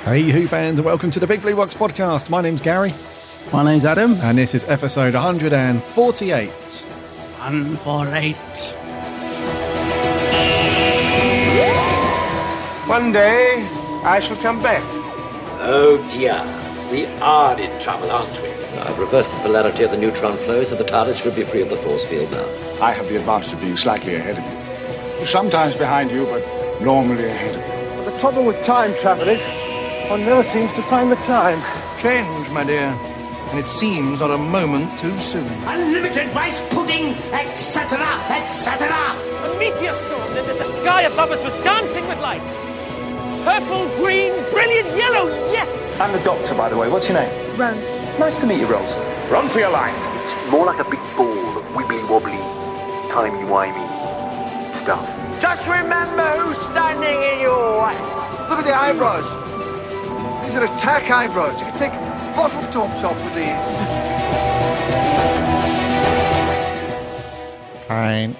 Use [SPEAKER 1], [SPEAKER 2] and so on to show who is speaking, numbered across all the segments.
[SPEAKER 1] Hey Who fans, and welcome to the Big Blue Box podcast. My name's Gary.
[SPEAKER 2] My name's Adam.
[SPEAKER 1] And this is episode 148.
[SPEAKER 2] 148.
[SPEAKER 3] One day, I shall come back.
[SPEAKER 4] Oh dear, we are in trouble, aren't we?
[SPEAKER 5] I've reversed the polarity of the neutron flow, so the TARDIS should be free of the force field now.
[SPEAKER 6] I have the advantage of being slightly ahead of you. Sometimes behind you, but normally ahead of you.
[SPEAKER 3] But the trouble with time travel is, one never seems to find the time.
[SPEAKER 7] Change, my dear, and it seems not a moment too soon.
[SPEAKER 8] Unlimited rice pudding, etc., etc.
[SPEAKER 9] A meteor storm, and the sky above us was dancing with lights. Purple, green, brilliant yellow, yes!
[SPEAKER 10] I'm the doctor, by the way. What's your name?
[SPEAKER 11] Rose.
[SPEAKER 10] Nice to meet you, Rose.
[SPEAKER 6] Run for your life.
[SPEAKER 12] It's more like a big ball of wibbly-wobbly, timey-wimey stuff.
[SPEAKER 8] Just remember who's standing in your way.
[SPEAKER 3] Look at the eyebrows. These are attack eyebrows. You can take bottle tops off with these.
[SPEAKER 1] Fine.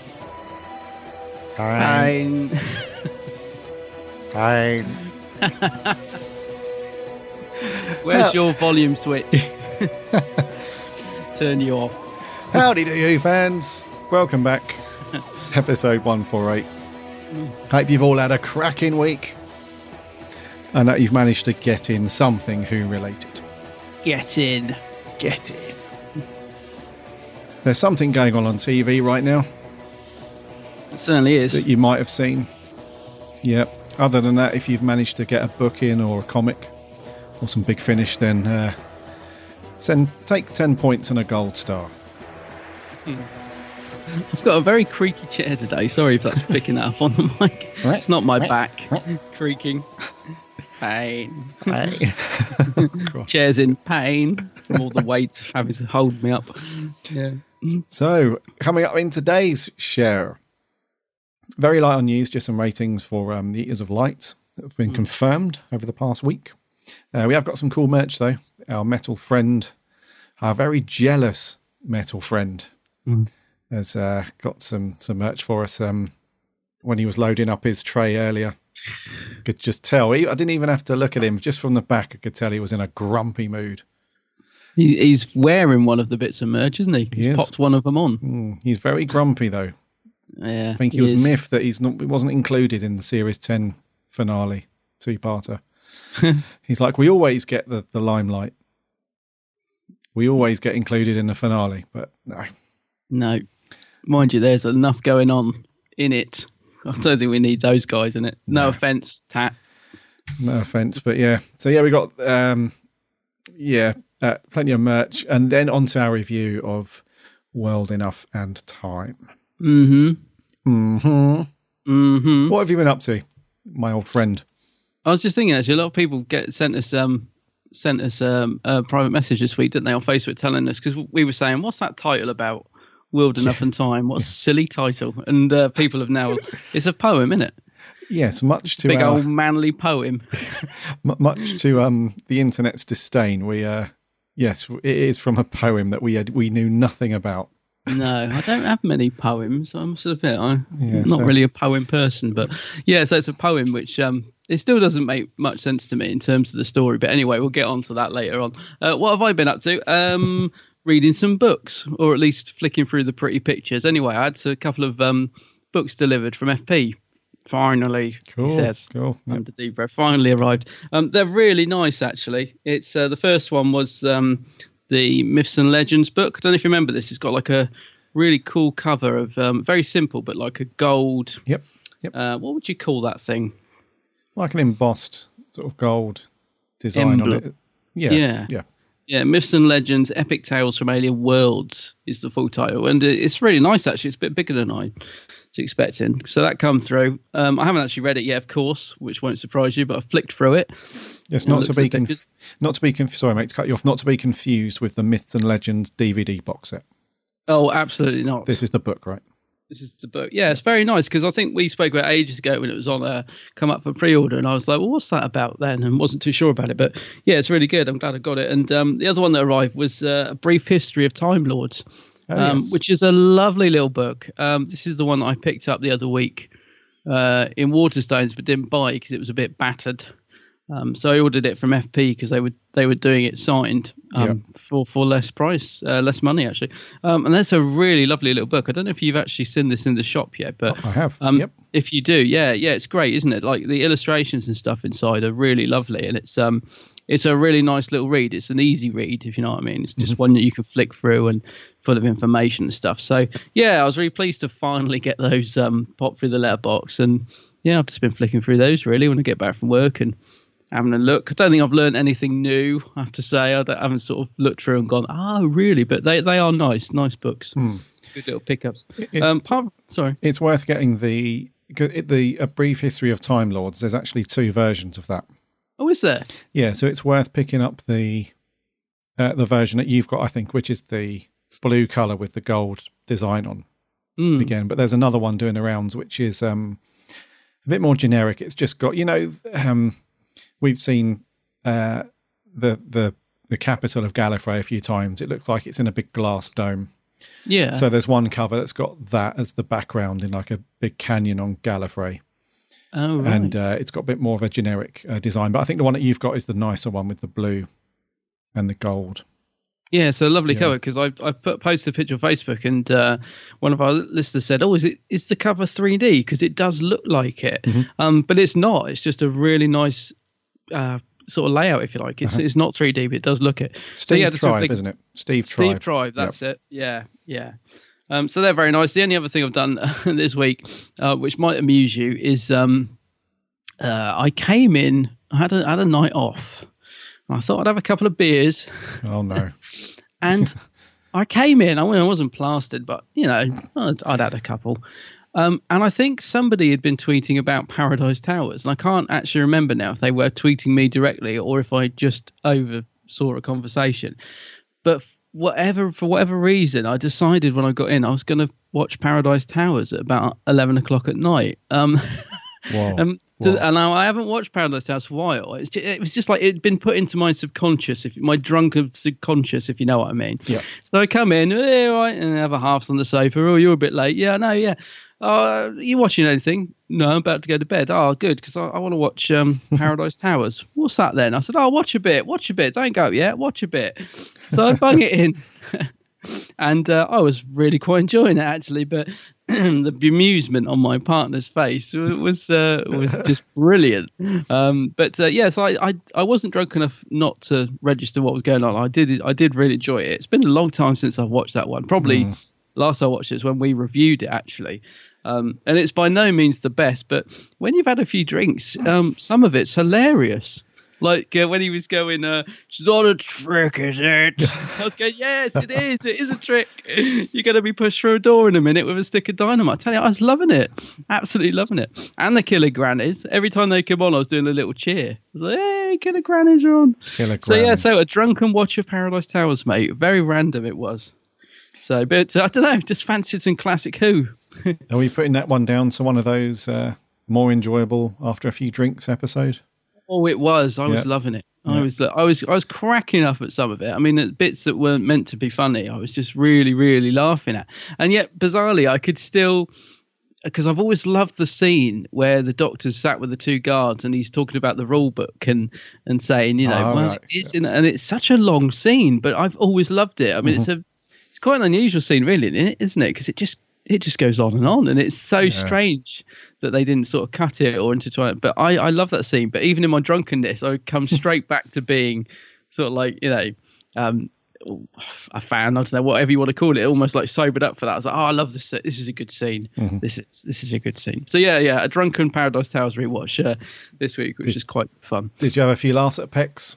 [SPEAKER 2] Where's your volume switch? Turn you off.
[SPEAKER 1] Howdy do you fans. Welcome back. Episode 148. Hope you've all had a cracking week. And that you've managed to get in something Who related.
[SPEAKER 2] Get in.
[SPEAKER 1] Get in. There's something going on TV right now.
[SPEAKER 2] It certainly is.
[SPEAKER 1] That you might have seen. Yep. Other than that, if you've managed to get a book in or a comic or some Big Finish, then take 10 points and a gold star.
[SPEAKER 2] I've got a very creaky chair today. Sorry if that's picking that up on the mic. It's not my back creaking. Pain. Chair's in pain from all the weight having to hold me up. Yeah.
[SPEAKER 1] So, coming up in today's share, very light on news, just some ratings for the Eaters of Light that have been confirmed over the past week. We have got some cool merch, though. Our metal friend, our very jealous metal friend, has got some merch for us when he was loading up his tray earlier. Could just tell. I didn't even have to look at him. Just from the back, I could tell he was in a grumpy mood.
[SPEAKER 2] He's wearing one of the bits of merch, isn't he? He's popped one of them on.
[SPEAKER 1] He's very grumpy, though.
[SPEAKER 2] Yeah,
[SPEAKER 1] I think he was miffed that he wasn't included in the Series 10 finale two-parter. He's like, we always get the limelight. We always get included in the finale, but no.
[SPEAKER 2] No. Mind you, there's enough going on in it. I don't think we need those guys in it. No offence, Tat.
[SPEAKER 1] No offence, but yeah. So yeah, we got plenty of merch, and then on to our review of World Enough and Time. What have you been up to, my old friend?
[SPEAKER 2] I was just thinking, actually, a lot of people sent us a private message this week, didn't they, on Facebook, telling us, because we were saying, what's that title about? World Enough and Time. What a silly title. And people have now... It's a poem, isn't it?
[SPEAKER 1] Yes, much to...
[SPEAKER 2] Big old manly poem.
[SPEAKER 1] Much to the internet's disdain. Yes, it is from a poem that we knew nothing about.
[SPEAKER 2] No, I don't have many poems. I'm sort of I'm not really a poem person, but yeah, so it's a poem which it still doesn't make much sense to me in terms of the story. But anyway, we'll get on to that later on. What have I been up to? Reading some books, or at least flicking through the pretty pictures. Anyway, I had a couple of books delivered from FP. Finally,
[SPEAKER 1] cool,
[SPEAKER 2] he says.
[SPEAKER 1] Cool. Yep.
[SPEAKER 2] Under deep breath. Finally arrived. They're really nice, actually. It's the first one was the Myths and Legends book. I don't know if you remember this. It's got like a really cool cover of very simple, but like a gold.
[SPEAKER 1] Yep.
[SPEAKER 2] What would you call that thing?
[SPEAKER 1] Like an embossed sort of gold design on it. Yeah.
[SPEAKER 2] Yeah, Myths and Legends, Epic Tales from Alien Worlds is the full title. And it's really nice, actually. It's a bit bigger than I was expecting. So that come through. I haven't actually read it yet, of course, which won't surprise you, but I've flicked through it.
[SPEAKER 1] Yes, sorry, mate, to cut you off, not to be confused with the Myths and Legends DVD box set.
[SPEAKER 2] Oh, absolutely not.
[SPEAKER 1] This is the book, right?
[SPEAKER 2] This is the book. Yeah, it's very nice because I think we spoke about ages ago when it was on come up for pre-order, and I was like, well, what's that about then? And wasn't too sure about it. But yeah, it's really good. I'm glad I got it. And the other one that arrived was A Brief History of Time Lords, which is a lovely little book. This is the one that I picked up the other week in Waterstones, but didn't buy because it was a bit battered. So I ordered it from FP because they were doing it signed for less price, less money actually. And that's a really lovely little book. I don't know if you've actually seen this in the shop yet, but
[SPEAKER 1] I have.
[SPEAKER 2] If you do, yeah, it's great, isn't it? Like the illustrations and stuff inside are really lovely, and it's a really nice little read. It's an easy read, if you know what I mean. It's just one that you can flick through and full of information and stuff. So yeah, I was really pleased to finally get those popped through the letterbox, and yeah, I've just been flicking through those really when I get back from work and having a look. I don't think I've learned anything new, I have to say. I haven't sort of looked through and gone, really? But they are nice books. Good little pickups. Sorry.
[SPEAKER 1] It's worth getting A Brief History of Time Lords. There's actually 2 versions of that.
[SPEAKER 2] Oh, is there?
[SPEAKER 1] Yeah, so it's worth picking up the version that you've got, I think, which is the blue colour with the gold design on again. But there's another one doing the rounds, which is a bit more generic. It's just got, we've seen the capital of Gallifrey a few times. It looks like it's in a big glass dome.
[SPEAKER 2] Yeah.
[SPEAKER 1] So there's one cover that's got that as the background in like a big canyon on Gallifrey.
[SPEAKER 2] Oh, right.
[SPEAKER 1] And it's got a bit more of a generic design. But I think the one that you've got is the nicer one with the blue and the gold.
[SPEAKER 2] Yeah, so lovely cover, because I posted a picture on Facebook, and one of our listeners said, is the cover 3D? Because it does look like it. But it's not. It's just a really nice sort of layout, if you like. It's not 3D, but it does look it.
[SPEAKER 1] Steve Tribe, isn't it? Steve
[SPEAKER 2] Tribe, that's it. Yeah. So they're very nice. The only other thing I've done this week, which might amuse you, is I came in, I had a night off. I thought I'd have a couple of beers.
[SPEAKER 1] Oh, no.
[SPEAKER 2] And I came in, I wasn't plastered, but, I'd had a couple. And I think somebody had been tweeting about Paradise Towers. And I can't actually remember now if they were tweeting me directly or if I just oversaw a conversation. But for whatever reason, I decided when I got in, I was going to watch Paradise Towers at about 11 o'clock at night.
[SPEAKER 1] Wow.
[SPEAKER 2] And I haven't watched Paradise Towers for a while. It was just like it'd been put into my subconscious, my drunken subconscious, if you know what I mean.
[SPEAKER 1] Yeah.
[SPEAKER 2] So I come in, right, and have a half on the sofa. Oh, you're a bit late. Yeah, no, yeah. You watching anything? No, I'm about to go to bed. Oh, good, because I want to watch Paradise Towers. What's that then? I said, watch a bit. Don't go yet. Watch a bit. So I bung it in. And I was really quite enjoying it, actually, but the bemusement on my partner's face was just brilliant. So I wasn't drunk enough not to register what was going on. I did really enjoy it. It's been a long time since I've watched that one. Probably last I watched it was when we reviewed it, actually. And it's by no means the best, but when you've had a few drinks, some of it's hilarious. Like when he was going, it's not a trick, is it? I was going, yes, it is. It is a trick. You're going to be pushed through a door in a minute with a stick of dynamite. I tell you, I was loving it. Absolutely loving it. And the Killer Grannies. Every time they come on, I was doing a little cheer. I was like, hey, Killer Grannies are on. So a drunken watch of Paradise Towers, mate. Very random it was. So, but I don't know, just fancied some classic Who.
[SPEAKER 1] Are we putting that one down to one of those more enjoyable after a few drinks episode?
[SPEAKER 2] Oh, it was. I was loving it. I was cracking up at some of it. I mean, at bits that weren't meant to be funny, I was just really, really laughing at. And yet, bizarrely, I could still, because I've always loved the scene where the Doctor's sat with the 2 guards and he's talking about the rule book and saying, it's such a long scene, but I've always loved it. I mean, it's quite an unusual scene, really, isn't it? Because it just goes on, and it's so strange that they didn't sort of cut it or intertwine it. But I love that scene. But even in my drunkenness, I would come straight back to being sort of like, a fan, I don't know, whatever you want to call it, almost like sobered up for that. I was like, I love this. This is a good scene. This is a good scene. So yeah, a drunken Paradise Towers rewatch this week, which is quite fun.
[SPEAKER 1] Did you have a few laughs at Pex?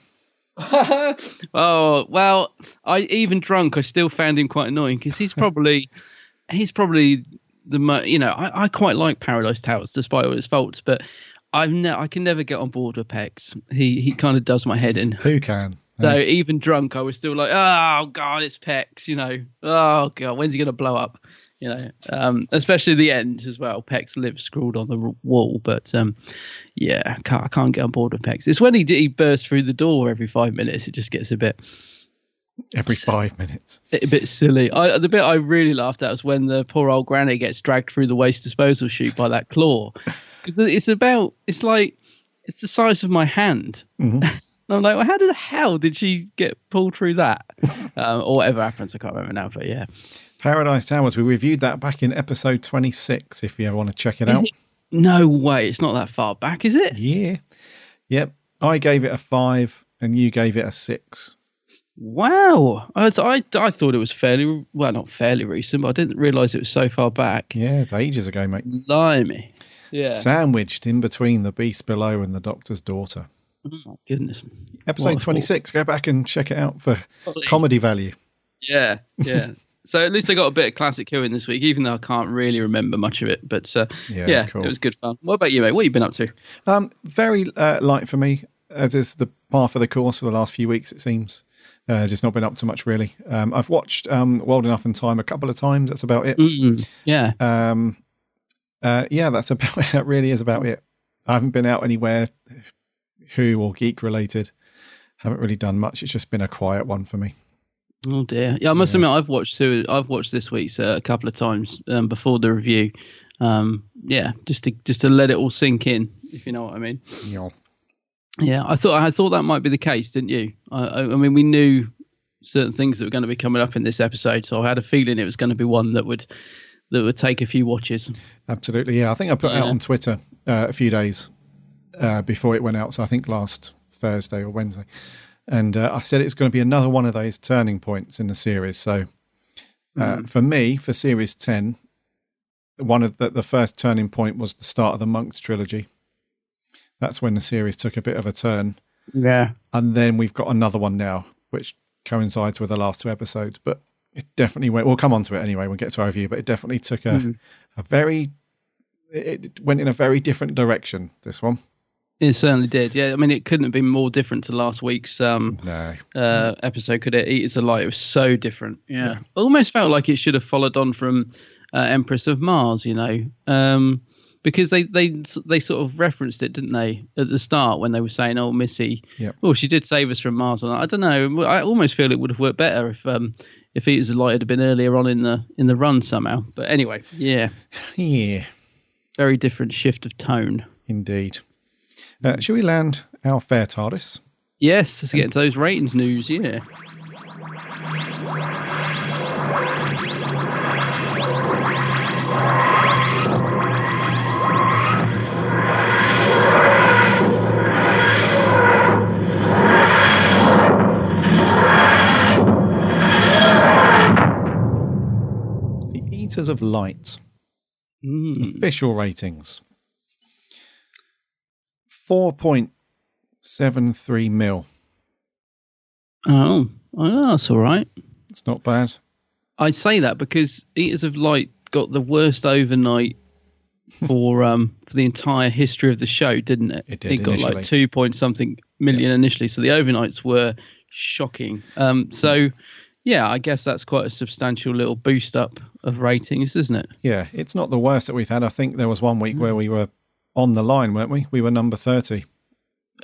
[SPEAKER 2] Oh, well, even drunk, I still found him quite annoying because he's probably I quite like Paradise Towers despite all its faults, but I can never get on board with Pex. He kind of does my head in.
[SPEAKER 1] Who can?
[SPEAKER 2] So even drunk, I was still like, oh God, it's Pex. Oh God, when's he going to blow up? Especially the end as well. Pex lives scrawled on the wall, but I can't get on board with Pex. It's when he bursts through the door every 5 minutes. It just gets a bit.
[SPEAKER 1] Every 5 minutes.
[SPEAKER 2] A bit silly. The bit I really laughed at was when the poor old granny gets dragged through the waste disposal chute by that claw. Because it's it's the size of my hand.
[SPEAKER 1] Mm-hmm.
[SPEAKER 2] I'm like, well, how the hell did she get pulled through that? Or whatever happens, I can't remember now, but yeah.
[SPEAKER 1] Paradise Towers, we reviewed that back in episode 26, if you ever want to check it out.
[SPEAKER 2] No way, it's not that far back, is it?
[SPEAKER 1] Yeah. Yep. I gave it a 5 and you gave it a 6.
[SPEAKER 2] Wow. I thought it was not fairly recent, but I didn't realise it was so far back.
[SPEAKER 1] Yeah, it's ages ago, mate.
[SPEAKER 2] Blimey. Yeah.
[SPEAKER 1] Sandwiched in between The Beast Below and The Doctor's Daughter.
[SPEAKER 2] Oh, my goodness.
[SPEAKER 1] Episode 26. Go back and check it out for comedy value.
[SPEAKER 2] Yeah, yeah. So at least I got a bit of classic Who in this week, even though I can't really remember much of it. But cool. It was good fun. What about you, mate? What have you been up to?
[SPEAKER 1] Very light for me, as is the par for the course for the last few weeks, it seems. Just not been up to much, really. I've watched World Enough in Time a couple of times. That's about it.
[SPEAKER 2] Yeah.
[SPEAKER 1] That's about it. That really is about it. I haven't been out anywhere Who or geek related. Haven't really done much. It's just been a quiet one for me.
[SPEAKER 2] Oh dear. Yeah, I must admit I've watched this week's a couple of times before the review. Just to let it all sink in, if you know what I mean. Yeah, I thought that might be the case, didn't you? I mean, we knew certain things that were going to be coming up in this episode, so I had a feeling it was going to be one that would take a few watches.
[SPEAKER 1] Absolutely, yeah. I think I put it out on Twitter a few days before it went out, so I think last Thursday or Wednesday. And I said it's going to be another one of those turning points in the series. So for me, for Series 10, one of the first turning point was the start of the Monks trilogy. That's when the series took a bit of a turn.
[SPEAKER 2] Yeah.
[SPEAKER 1] And then we've got another one now, which coincides with the last 2 episodes. But it definitely went, we'll come on to it anyway, we'll get to our review, but it definitely took it went in a very different direction, this one.
[SPEAKER 2] It certainly did. Yeah, I mean, it couldn't have been more different to last week's episode, could it? Eaters of Light. It was so different. Yeah. It almost felt like it should have followed on from Empress of Mars, because they sort of referenced it, didn't they, at the start when they were saying, "Oh, Missy, she did save us from Mars." I don't know. I almost feel it would have worked better if Eaters of Light had been earlier on in the run somehow. But anyway, yeah, very different shift of tone.
[SPEAKER 1] Indeed. Shall we land our fair TARDIS?
[SPEAKER 2] Yes, let's get into those ratings news, yeah.
[SPEAKER 1] The Eaters of Light. Official ratings. 4.73 mil.
[SPEAKER 2] Oh, that's all right.
[SPEAKER 1] It's not bad.
[SPEAKER 2] I say that because Eaters of Light got the worst overnight for the entire history of the show, didn't it?
[SPEAKER 1] It did.
[SPEAKER 2] It got
[SPEAKER 1] initially.
[SPEAKER 2] like 2 point something million initially, so the overnights were shocking. I guess that's quite a substantial little boost up of ratings, isn't it?
[SPEAKER 1] Yeah, it's not the worst that we've had. I think there was one week where we were on the line, weren't we? We were number 30.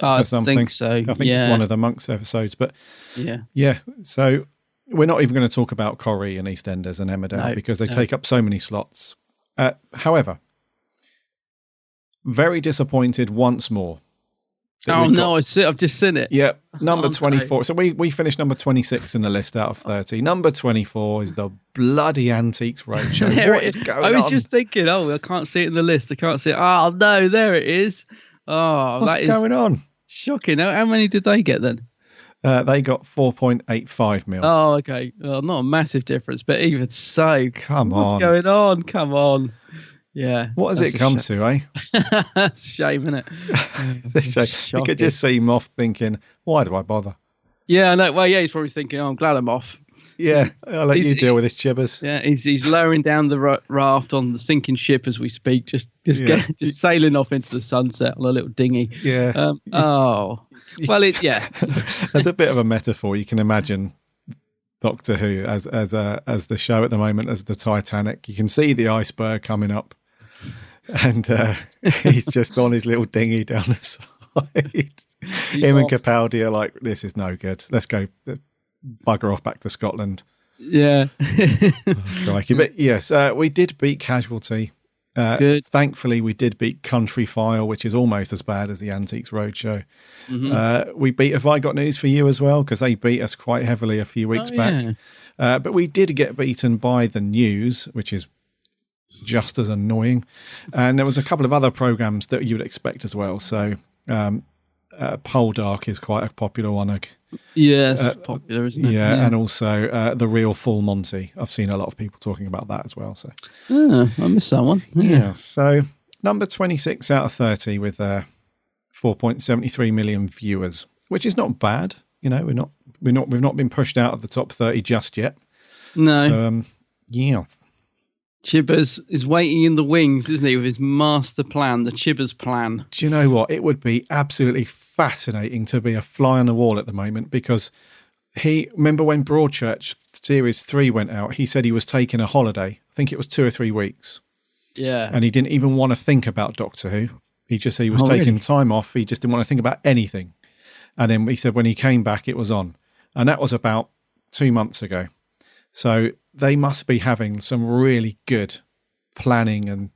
[SPEAKER 2] I think so.
[SPEAKER 1] I think one of the Monks episodes. But
[SPEAKER 2] yeah.
[SPEAKER 1] So we're not even going to talk about Corrie and EastEnders and Emmerdale because they take up so many slots. However, very disappointed once more.
[SPEAKER 2] Oh no, I've just seen it.
[SPEAKER 1] Yeah, number 24. No. So we finished number 26 in the list out of 30. Number 24 is the bloody Antiques Roadshow. What is going on?
[SPEAKER 2] I was just thinking, I can't see it in the list. I can't see it. Oh no, there it is. Oh,
[SPEAKER 1] what's going on?
[SPEAKER 2] Shocking. How many did they get then?
[SPEAKER 1] They got 4.85 mil.
[SPEAKER 2] Oh, okay. Well, not a massive difference, but even so, what's going on? Come on. Yeah.
[SPEAKER 1] What has it come to, eh?
[SPEAKER 2] That's a shame, isn't it?
[SPEAKER 1] It's a shame. You could just see Moff thinking, why do I bother?
[SPEAKER 2] Yeah, I know. Well, yeah, he's probably thinking, I'm glad I'm off.
[SPEAKER 1] Yeah, I'll let you deal with this chibbers.
[SPEAKER 2] Yeah, he's lowering down the raft on the sinking ship as we speak, just sailing off into the sunset on a little dinghy.
[SPEAKER 1] Yeah.
[SPEAKER 2] Well,
[SPEAKER 1] That's a bit of a metaphor. You can imagine Doctor Who as the show at the moment as the Titanic. You can see the iceberg coming up, and he's just on his little dinghy down the side. Him and Capaldi are like, this is no good. Let's go. Bugger off back to Scotland.
[SPEAKER 2] Yeah.
[SPEAKER 1] Crikey. But yes, we did beat Casualty.
[SPEAKER 2] Good.
[SPEAKER 1] Thankfully, we did beat Country File, which is almost as bad as the Antiques Roadshow. We beat Have I Got News for You as well, because they beat us quite heavily a few weeks back. Yeah. But we did get beaten by The News, which is just as annoying. And there was a couple of other programs that you would expect as well. So Poldark is quite a popular one.
[SPEAKER 2] Yeah, it's popular, isn't it?
[SPEAKER 1] Yeah, and also The Real Full Monty. I've seen a lot of people talking about that as well. So
[SPEAKER 2] I missed that one.
[SPEAKER 1] Yeah. So number 26 out of 30 with 4.73 million viewers, which is not bad. You know, we've not been pushed out of the top 30 just yet.
[SPEAKER 2] No.
[SPEAKER 1] So, yeah.
[SPEAKER 2] Chibbers is waiting in the wings, isn't he, with his master plan, the Chibbers plan.
[SPEAKER 1] Do you know what? It would be absolutely fascinating to be a fly on the wall at the moment, because remember when Broadchurch Series 3 went out, he said he was taking a holiday. I think it was 2 or 3 weeks.
[SPEAKER 2] Yeah.
[SPEAKER 1] And he didn't even want to think about Doctor Who. He just said he was taking time off. He just didn't want to think about anything. And then he said when he came back, it was on. And that was about 2 months ago. So they must be having some really good planning and,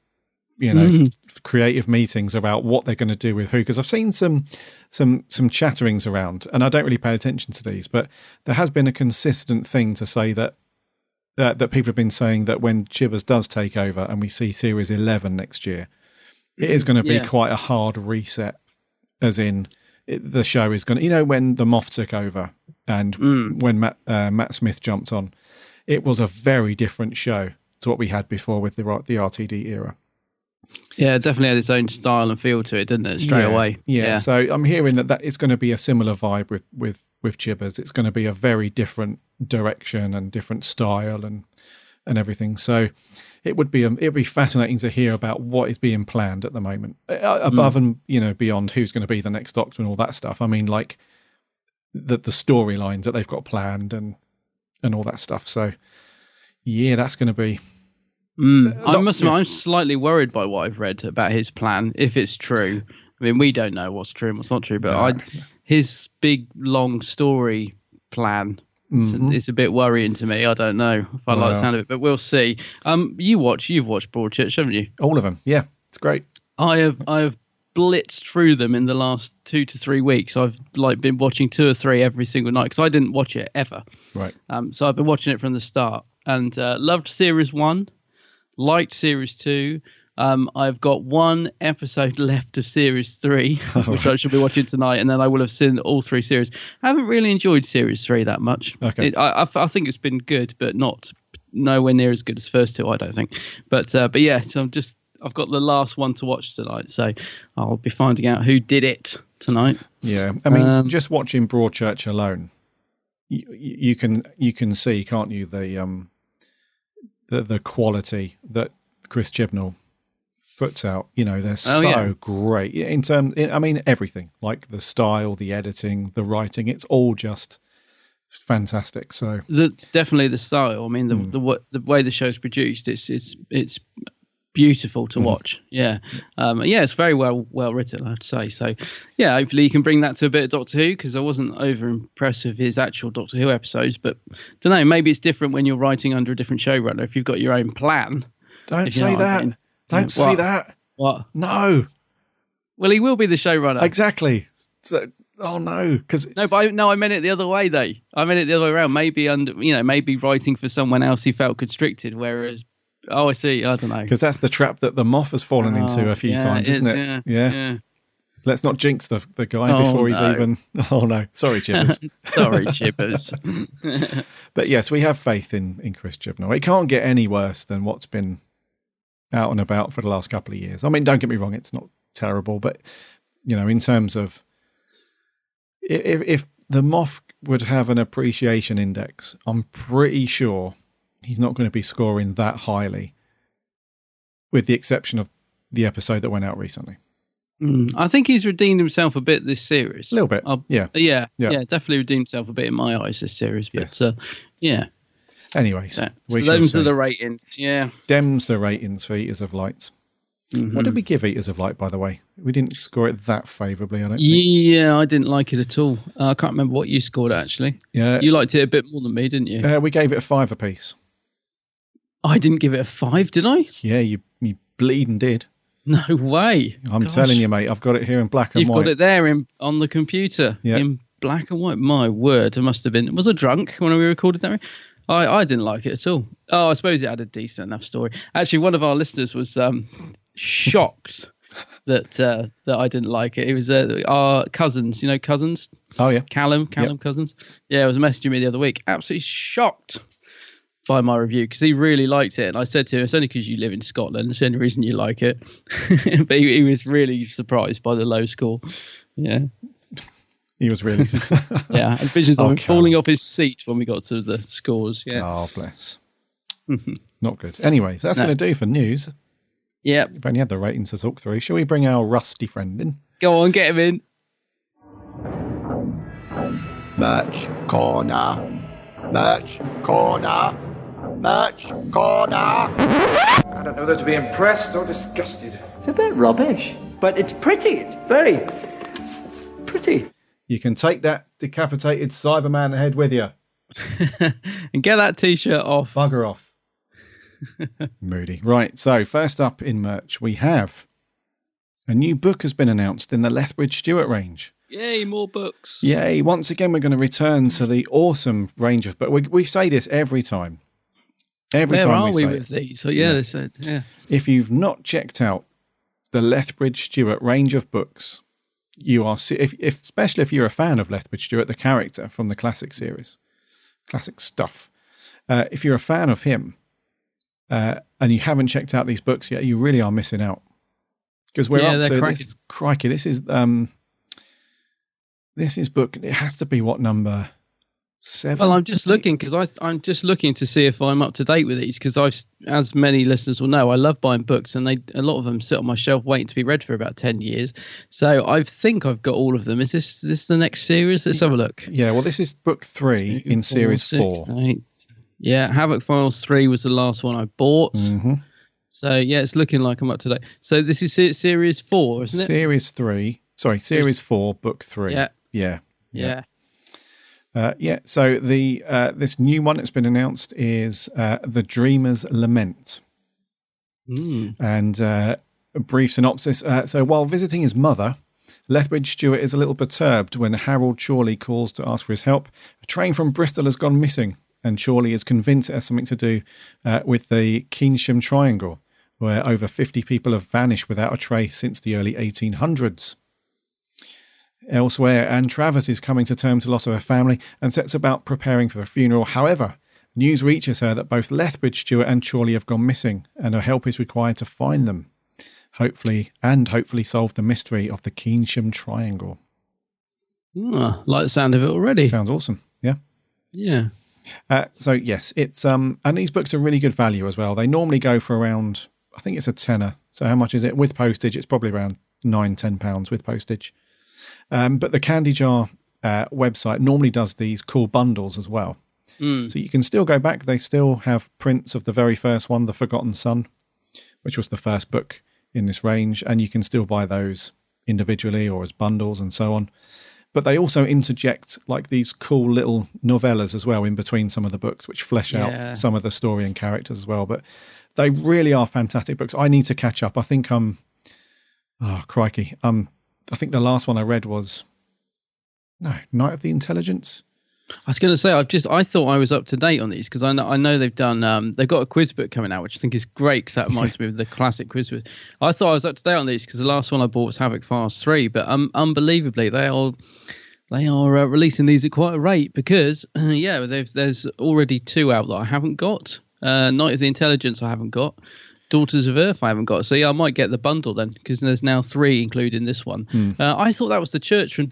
[SPEAKER 1] creative meetings about what they're going to do with Who. Because I've seen some chatterings around, and I don't really pay attention to these, but there has been a consistent thing to say that people have been saying that when Chibbers does take over and we see Series 11 next year, it is going to be quite a hard reset, as in the show is going to, when the Moff took over and when Matt Smith jumped on, it was a very different show to what we had before with the RTD era.
[SPEAKER 2] Yeah, it definitely had its own style and feel to it, didn't it? Straight away.
[SPEAKER 1] Yeah. So I'm hearing that it's going to be a similar vibe with Chibbers. It's going to be a very different direction and different style and everything. So it would be fascinating to hear about what is being planned at the moment, above and beyond who's going to be the next Doctor and all that stuff. I mean, like the storylines that they've got planned and all that stuff. So yeah, that's going to be.
[SPEAKER 2] I must admit, I'm slightly worried by what I've read about his plan, if it's true. I mean, we don't know what's true and what's not true, but his big, long story plan is a bit worrying to me. I don't know if I like the sound of it, but we'll see. You've watched Broadchurch, haven't you?
[SPEAKER 1] All of them, yeah. It's great.
[SPEAKER 2] I have blitzed through them in the last 2 to 3 weeks. I've been watching 2 or 3 every single night because I didn't watch it ever.
[SPEAKER 1] Right.
[SPEAKER 2] So I've been watching it from the start and loved Series 1. Liked Series 2. I've got 1 episode left of Series 3, which I should be watching tonight, and then I will have seen all 3 series. I haven't really enjoyed Series 3 that much.
[SPEAKER 1] Okay.
[SPEAKER 2] I think it's been good, but nowhere near as good as first 2, I don't think. But yeah, so I've got the last one to watch tonight, so I'll be finding out who did it tonight.
[SPEAKER 1] Yeah, I mean, just watching Broadchurch alone, you can see, can't you, the quality that Chris Chibnall puts out. They're so great in terms. I mean, everything, like the style, the editing, the writing. It's all just fantastic. So
[SPEAKER 2] that's definitely the style. I mean, the way the show's produced, it's beautiful to watch. Yeah. It's very well written, I have to say. So yeah, hopefully you can bring that to a bit of Doctor Who, because I wasn't over impressed with his actual Doctor Who episodes, but don't know, maybe it's different when you're writing under a different showrunner if you've got your own plan.
[SPEAKER 1] Don't say that. Don't say that.
[SPEAKER 2] What?
[SPEAKER 1] No.
[SPEAKER 2] Well, he will be the showrunner.
[SPEAKER 1] Exactly. So, oh no, because
[SPEAKER 2] I meant it the other way though. I meant it the other way around. Maybe maybe writing for someone else he felt constricted, whereas. Oh, I see. I don't know.
[SPEAKER 1] Because that's the trap that the Moff has fallen into a few times, isn't it? Yeah. Let's not jinx the guy before he's even. Oh no, sorry, Chibbers.
[SPEAKER 2] Sorry, Chibbers.
[SPEAKER 1] But yes, we have faith in Chris Chibnall. It can't get any worse than what's been out and about for the last couple of years. I mean, don't get me wrong, it's not terrible, but in terms of if the Moff would have an appreciation index, I'm pretty sure he's not going to be scoring that highly, with the exception of the episode that went out recently.
[SPEAKER 2] I think he's redeemed himself a bit this series.
[SPEAKER 1] A little bit. Yeah,
[SPEAKER 2] definitely redeemed himself a bit in my eyes this series. But yeah.
[SPEAKER 1] Anyways,
[SPEAKER 2] so them's are the ratings. Yeah.
[SPEAKER 1] Dem's the ratings for Eaters of Lights. What did we give Eaters of Light, by the way? We didn't score it that favourably, I don't think.
[SPEAKER 2] Yeah, I didn't like it at all. I can't remember what you scored, actually.
[SPEAKER 1] Yeah.
[SPEAKER 2] You liked it a bit more than me, didn't you?
[SPEAKER 1] We gave it a 5 apiece.
[SPEAKER 2] I didn't give it a 5, did I?
[SPEAKER 1] Yeah, you bleeding did.
[SPEAKER 2] No way.
[SPEAKER 1] I'm telling you, mate. I've got it here in black and
[SPEAKER 2] You've
[SPEAKER 1] white.
[SPEAKER 2] got it there on the computer in black and white. My word, it must have been. Was I drunk when we recorded that? I didn't like it at all. Oh, I suppose it had a decent enough story. Actually, one of our listeners was shocked that I didn't like it. It was our Cousins. You know Cousins?
[SPEAKER 1] Oh, yeah.
[SPEAKER 2] Callum Cousins. Yeah, he was messaging me the other week. Absolutely shocked by my review because he really liked it, and I said to him, it's only because you live in Scotland, it's the only reason you like it. But he was really surprised by the low score. He
[SPEAKER 1] was really
[SPEAKER 2] and visions of him falling off his seat when we got to the scores.
[SPEAKER 1] Oh, bless. Not good. Anyway, so that's going to do for news. We've only had the ratings to talk through. Shall we bring our rusty friend in?
[SPEAKER 2] Go on, get him in.
[SPEAKER 11] Merch corner. Merch corner. Merch corner.
[SPEAKER 7] I don't know whether to be impressed or disgusted.
[SPEAKER 11] It's a bit rubbish, but it's pretty. It's very pretty.
[SPEAKER 1] You can take that decapitated Cyberman head with you.
[SPEAKER 2] And get that T-shirt off.
[SPEAKER 1] Bugger off. Moody. Right, so first up in merch, we have a new book has been announced in the Lethbridge Stewart range.
[SPEAKER 2] Yay, more books.
[SPEAKER 1] Yay, once again, we're going to return to the awesome range of books. We say this every time. Where
[SPEAKER 2] are we with these? So they said,
[SPEAKER 1] If you've not checked out the Lethbridge Stewart range of books, you are, especially if you're a fan of Lethbridge Stewart, the character from the classic series, classic stuff. If you're a fan of him and you haven't checked out these books yet, you really are missing out. Because we're up to this. Crikey, this is book. It has to be what number? 7?
[SPEAKER 2] Well, I'm just looking because I'm just looking to see if I'm up to date with these because as many listeners will know, I love buying books and a lot of them sit on my shelf waiting to be read for about 10 years. So I think I've got all of them. Is this the next series? Let's have a look.
[SPEAKER 1] Yeah, well, this is book 3 in series 4.
[SPEAKER 2] 8. Yeah, Havoc Files 3 was the last one I bought.
[SPEAKER 1] Mm-hmm.
[SPEAKER 2] So it's looking like I'm up to date. So this is series 4, isn't it?
[SPEAKER 1] Series 4, book 3.
[SPEAKER 2] Yeah.
[SPEAKER 1] So this new one that's been announced is The Dreamer's Lament. And a brief synopsis. So while visiting his mother, Lethbridge Stewart is a little perturbed when Harold Chorley calls to ask for his help. A train from Bristol has gone missing, and Chorley is convinced it has something to do with the Keynsham Triangle, where over 50 people have vanished without a trace since the early 1800s. Elsewhere, Anne Travers is coming to terms with the loss of her family and sets about preparing for the funeral. However, news reaches her that both Lethbridge Stewart and Chorley have gone missing, and her help is required to find them. Hopefully solve the mystery of the Keynsham Triangle.
[SPEAKER 2] Like the sound of it already.
[SPEAKER 1] Sounds awesome. Yeah. So yes, it's and these books are really good value as well. They normally go for around, I think it's a tenner. So how much is it with postage? It's probably around £9-10 with postage. But the Candy Jar website normally does these cool bundles as well. So you can still go back. They still have prints of the very first one, The Forgotten Son, which was the first book in this range. And you can still buy those individually or as bundles and so on. But they also interject like these cool little novellas as well in between some of the books, which flesh out some of the story and characters as well. But they really are fantastic books. I need to catch up. I think crikey. I think the last one I read was Night of the Intelligence.
[SPEAKER 2] I was going to say, I thought I was up to date on these because I know they've done, they've got a quiz book coming out, which I think is great because that reminds me of the classic quiz book. I thought I was up to date on these because the last one I bought was Havoc Files 3, but unbelievably they are releasing these at quite a rate because there's already 2 out that I haven't got. Night of the Intelligence I haven't got. Daughters of Earth I haven't got. So I might get the bundle then because there's now 3 including this one. I thought that was the Church from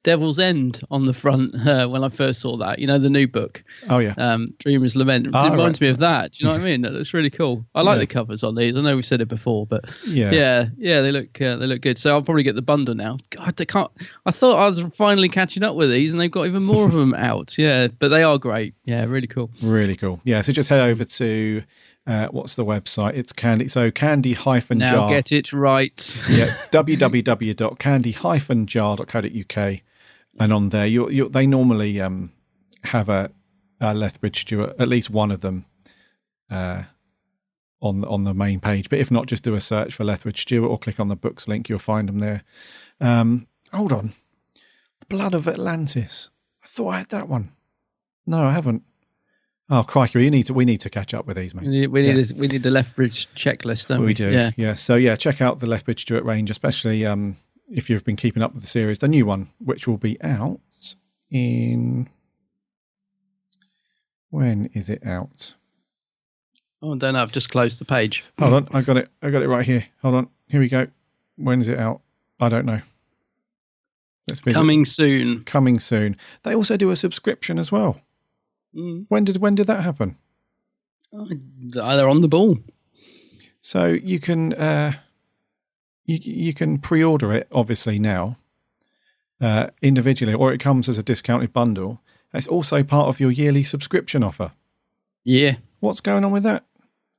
[SPEAKER 2] Devil's End on the front when I first saw that. You know, the new book.
[SPEAKER 1] Oh, yeah.
[SPEAKER 2] Dreamer's Lament. It reminds me of that. Do you know what I mean? That's really cool. I like the covers on these. I know we've said it before, but they look good. So I'll probably get the bundle now. God, I thought I was finally catching up with these and they've got even more of them out. Yeah, but they are great. Yeah, really cool.
[SPEAKER 1] Really cool. Yeah, so just head over to... what's the website? It's Candy. So Candy-Jar.
[SPEAKER 2] Now get it right.
[SPEAKER 1] Yeah, www.candy-jar.co.uk. And on there, they normally have a Lethbridge Stewart, at least one of them, on the main page. But if not, just do a search for Lethbridge Stewart or click on the books link. You'll find them there. Hold on. Blood of Atlantis. I thought I had that one. No, I haven't. Oh, crikey. We need to catch up with these, mate.
[SPEAKER 2] We need the Lethbridge checklist, don't we?
[SPEAKER 1] We do. Yeah. So, check out the Lethbridge Stewart range, especially if you've been keeping up with the series. The new one, which will be out in... When is it out?
[SPEAKER 2] Oh, I don't know. I've just closed the page.
[SPEAKER 1] Hold on. I got it right here. Hold on. Here we go. When is it out? I don't know. Let's visit.
[SPEAKER 2] Coming soon. They also do a subscription as well. When did that happen? They're on the ball.
[SPEAKER 1] So you can you can pre-order it obviously now individually, or it comes as a discounted bundle. It's also part of your yearly subscription offer.
[SPEAKER 2] Yeah.
[SPEAKER 1] What's going on with that?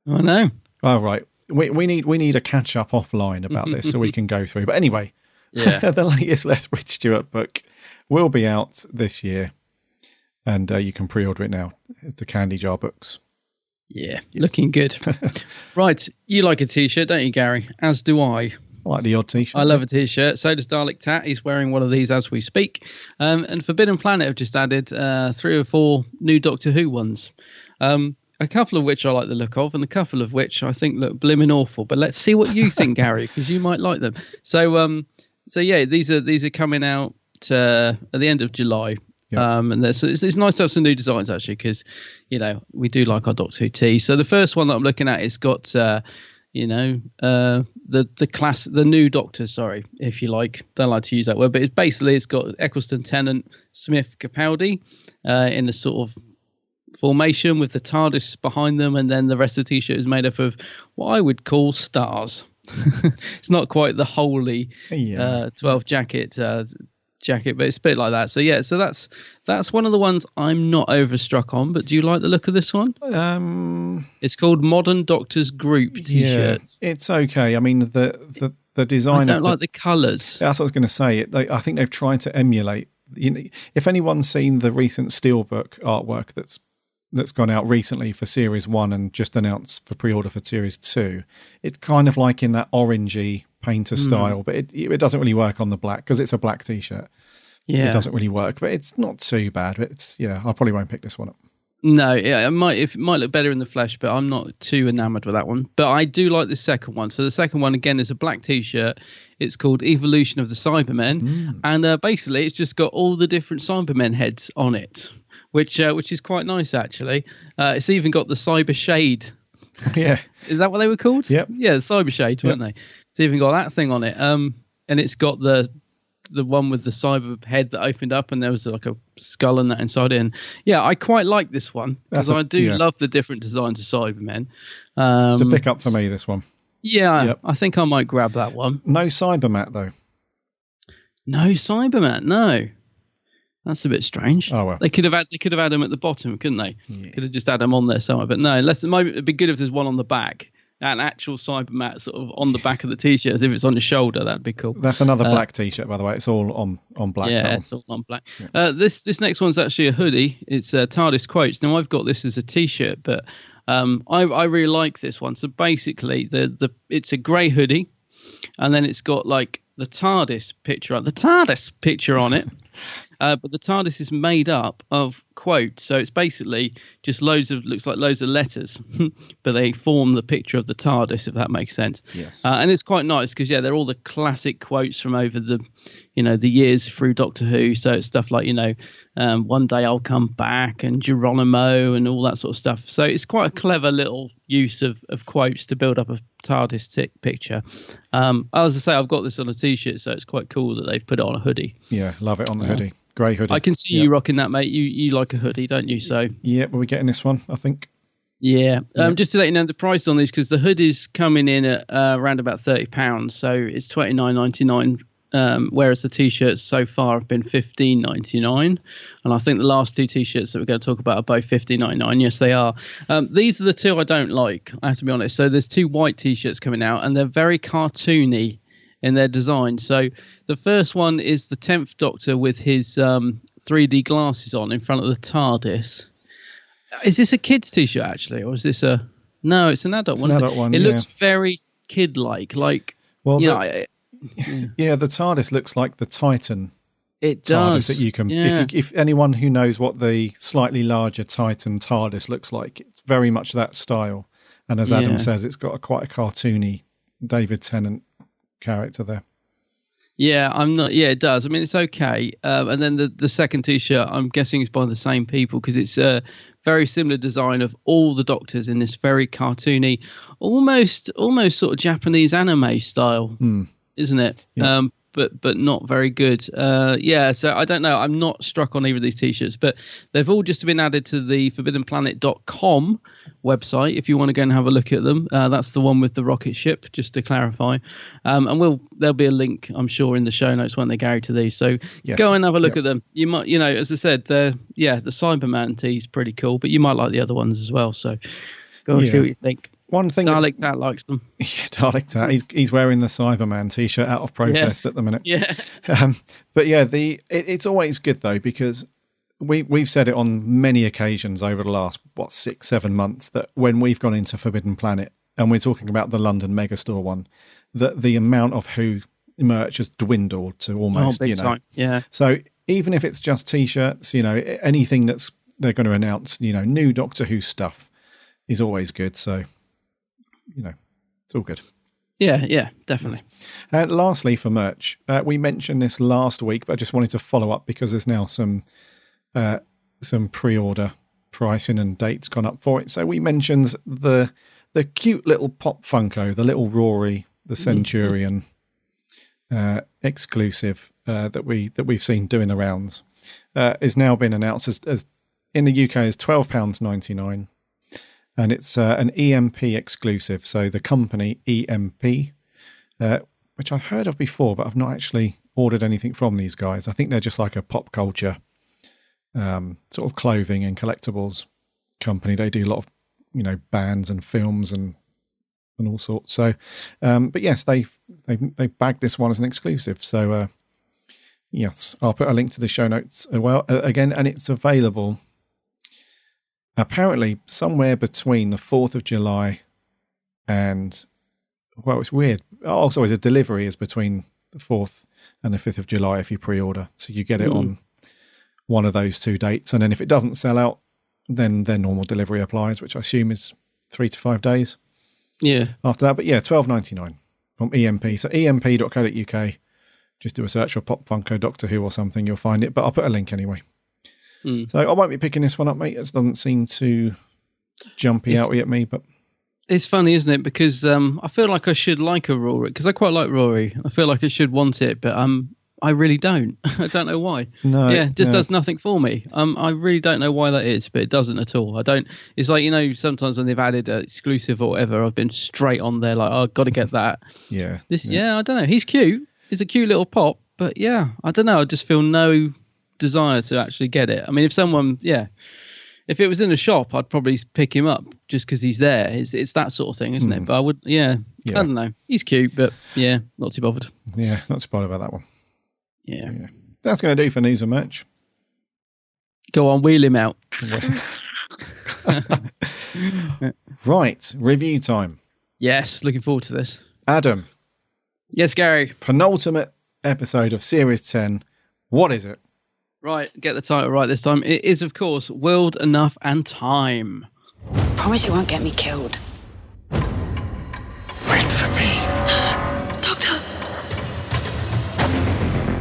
[SPEAKER 2] I know.
[SPEAKER 1] Oh, right. We need a catch up offline about this so we can go through. But anyway, the latest Lethbridge Stewart book will be out this year, and you can pre-order it now. It's a Candy Jar Books.
[SPEAKER 2] Yeah, looking good. Right, you like a t-shirt, don't you, Gary? As do I.
[SPEAKER 1] I like the odd t-shirt.
[SPEAKER 2] I love a t-shirt. So does Dalek Tat. He's wearing one of these as we speak. And Forbidden Planet have just added 3 or 4 new Doctor Who ones. A couple of which I like the look of, and a couple of which I think look blimmin' awful. But let's see what you think, Gary, because you might like them. So these are coming out at the end of July. Yep. And it's nice to have some new designs actually, because we do like our Doctor Who tea. So the first one that I'm looking at, it's got the new Doctor, sorry, if you like. Don't like to use that word, but it's got Eccleston, Tennant, Smith, Capaldi in a sort of formation with the TARDIS behind them, and then the rest of the t-shirt is made up of what I would call stars. It's not quite the holy 12 jacket, but it's a bit like that. So that's one of the ones I'm not overstruck on. But do you like the look of this one? It's called Modern Doctors Group t-shirt.
[SPEAKER 1] It's okay. I mean the design.
[SPEAKER 2] I don't like the colours.
[SPEAKER 1] That's what I was going to say. I think they've tried to emulate. If anyone's seen the recent Steelbook artwork that's gone out recently for Series 1 and just announced for pre-order for Series 2, it's kind of like in that orangey painter style, but it doesn't really work on the black because it's a black t-shirt. It doesn't really work, but it's not too bad. I probably won't pick this one up.
[SPEAKER 2] No, it might look better in the flesh, but I'm not too enamored with that one. But I do like the second one. So the second one again is a black t-shirt. It's called Evolution of the Cybermen, and basically it's just got all the different Cybermen heads on it, which is quite nice actually. It's even got the Cyber Shade.
[SPEAKER 1] Yeah,
[SPEAKER 2] is that what they were called?
[SPEAKER 1] Yep.
[SPEAKER 2] Yeah, the Cyber Shade, weren't they? It's even got that thing on it. And it's got the one with the cyber head that opened up, and there was like a skull and that inside it. And yeah, I quite like this one because I do love the different designs of Cybermen.
[SPEAKER 1] It's a pick up for me, this one.
[SPEAKER 2] Yeah, I think I might grab that one.
[SPEAKER 1] No Cybermat though.
[SPEAKER 2] No Cybermat, no. That's a bit strange.
[SPEAKER 1] Oh well.
[SPEAKER 2] They could have had them at the bottom, couldn't they? Yeah. Could have just had them on there somewhere. But no, it'd be good if there's one on the back. An actual Cybermat sort of on the back of the t-shirt, as if it's on your shoulder. That'd be cool.
[SPEAKER 1] That's another black t-shirt, by the way. It's all on black.
[SPEAKER 2] Yeah, it's all on black. Yeah. This next one's actually a hoodie. It's TARDIS Quotes. Now I've got this as a t-shirt, but I really like this one. So basically, it's a grey hoodie, and then it's got like the TARDIS picture on it. But the TARDIS is made up of quotes, so it's basically just looks like loads of letters, but they form the picture of the TARDIS, if that makes sense.
[SPEAKER 1] Yes.
[SPEAKER 2] And it's quite nice because they're all the classic quotes from over the years through Doctor Who. So it's stuff like one day I'll come back, and Geronimo, and all that sort of stuff. So it's quite a clever little use of quotes to build up a TARDIS picture. As I say, I've got this on a t-shirt, so it's quite cool that they've put it on a hoodie.
[SPEAKER 1] Yeah, love it on the hoodie. Grey hoodie.
[SPEAKER 2] I can see you rocking that, mate. You like a hoodie, don't you? So
[SPEAKER 1] yeah, we're getting this one, I think.
[SPEAKER 2] Yeah. Just to let you know the price on these, because the hoodie's coming in at around about £30, so it's $29.99. Whereas the t-shirts so far have been $15.99, and I think the last two t-shirts that we're going to talk about are both $15.99. Yes, they are. These are the two I don't like, I have to be honest. So there's two white t-shirts coming out, and they're very cartoony in their design. So the first one is the 10th Doctor with his 3D glasses on in front of the TARDIS. Is this a kid's t-shirt actually, or is this a... No, it's an adult one.
[SPEAKER 1] An adult one.
[SPEAKER 2] It looks very kid-like.
[SPEAKER 1] Well,
[SPEAKER 2] the
[SPEAKER 1] TARDIS looks like the Titan.
[SPEAKER 2] It does.
[SPEAKER 1] TARDIS that you can.
[SPEAKER 2] Yeah.
[SPEAKER 1] If anyone who knows what the slightly larger Titan TARDIS looks like, it's very much that style. And as Adam says, it's got quite a cartoony David Tennant character there.
[SPEAKER 2] Yeah, I'm not. Yeah, it does. I mean, it's okay. And then the second T-shirt, I'm guessing, is by the same people because it's a very similar design of all the Doctors in this very cartoony, almost sort of Japanese anime style, isn't it?
[SPEAKER 1] Yeah.
[SPEAKER 2] But not very good. So I don't know. I'm not struck on either of these T-shirts, but they've all just been added to the forbiddenplanet.com website if you want to go and have a look at them. That's the one with the rocket ship, just to clarify. And there'll be a link, I'm sure, in the show notes when they go to these. So go and have a look at them. You might, as I said, the Cyberman tee is pretty cool, but you might like the other ones as well. So go and see what you think.
[SPEAKER 1] One thing
[SPEAKER 2] Dalek Tat likes them.
[SPEAKER 1] Yeah, Dalek Tat. He's wearing the Cyberman T-shirt out of protest at the minute.
[SPEAKER 2] Yeah.
[SPEAKER 1] But yeah, it's always good though because we've said it on many occasions over the last 6-7 months that when we've gone into Forbidden Planet and we're talking about the London Megastore one, that the amount of Who merch has dwindled to almost
[SPEAKER 2] big time. Yeah.
[SPEAKER 1] So even if it's just T-shirts, anything that's they're going to announce, new Doctor Who stuff is always good. So. It's all good.
[SPEAKER 2] Yeah, definitely.
[SPEAKER 1] Lastly, for merch, we mentioned this last week, but I just wanted to follow up because there's now some pre-order pricing and dates gone up for it. So we mentioned the cute little Pop Funko, the little Rory, the Centurion exclusive that we've seen doing the rounds, is now been announced as in the UK as £12.99. And it's an EMP exclusive. So the company EMP, which I've heard of before, but I've not actually ordered anything from these guys. I think they're just like a pop culture sort of clothing and collectibles company. They do a lot of, bands and films and all sorts. So, but yes, they bagged this one as an exclusive. So, yes, I'll put a link to the show notes as well again, and it's available. Apparently, somewhere between the 4th of July and, it's weird. Oh, sorry, the delivery is between the 4th and the 5th of July if you pre-order. So you get it on one of those two dates. And then if it doesn't sell out, then their normal delivery applies, which I assume is 3 to 5 days.
[SPEAKER 2] Yeah. After
[SPEAKER 1] that. But yeah, £12.99 from EMP. So emp.co.uk. Just do a search for Pop Funko Doctor Who or something. You'll find it. But I'll put a link anyway. So I won't be picking this one up, mate. It doesn't seem too jumpy out at me, but
[SPEAKER 2] it's funny, isn't it? Because I feel like I should like a Rory because I quite like Rory. I feel like I should want it, but I really don't. I don't know why.
[SPEAKER 1] No,
[SPEAKER 2] it just does nothing for me. I really don't know why that is, but it doesn't at all. I don't. It's like sometimes when they've added an exclusive or whatever, I've been straight on there like, I've got to get that.
[SPEAKER 1] Yeah.
[SPEAKER 2] I don't know. He's cute. He's a cute little pop, but yeah, I don't know. I just feel no desire to actually get it. I mean, if it was in a shop, I'd probably pick him up just because he's there. It's that sort of thing, isn't it? But I would, I don't know. He's cute, but not too bothered.
[SPEAKER 1] Yeah, not too bothered about that one.
[SPEAKER 2] Yeah.
[SPEAKER 1] That's going to do for news and merch.
[SPEAKER 2] Go on, wheel him out.
[SPEAKER 1] Right, review time.
[SPEAKER 2] Yes, looking forward to this.
[SPEAKER 1] Adam.
[SPEAKER 2] Yes, Gary.
[SPEAKER 1] Penultimate episode of Series 10. What is it?
[SPEAKER 2] Right, get the title right this time. It is, of course, World Enough and Time.
[SPEAKER 13] Promise you won't get me killed.
[SPEAKER 6] Wait for me.
[SPEAKER 13] Doctor!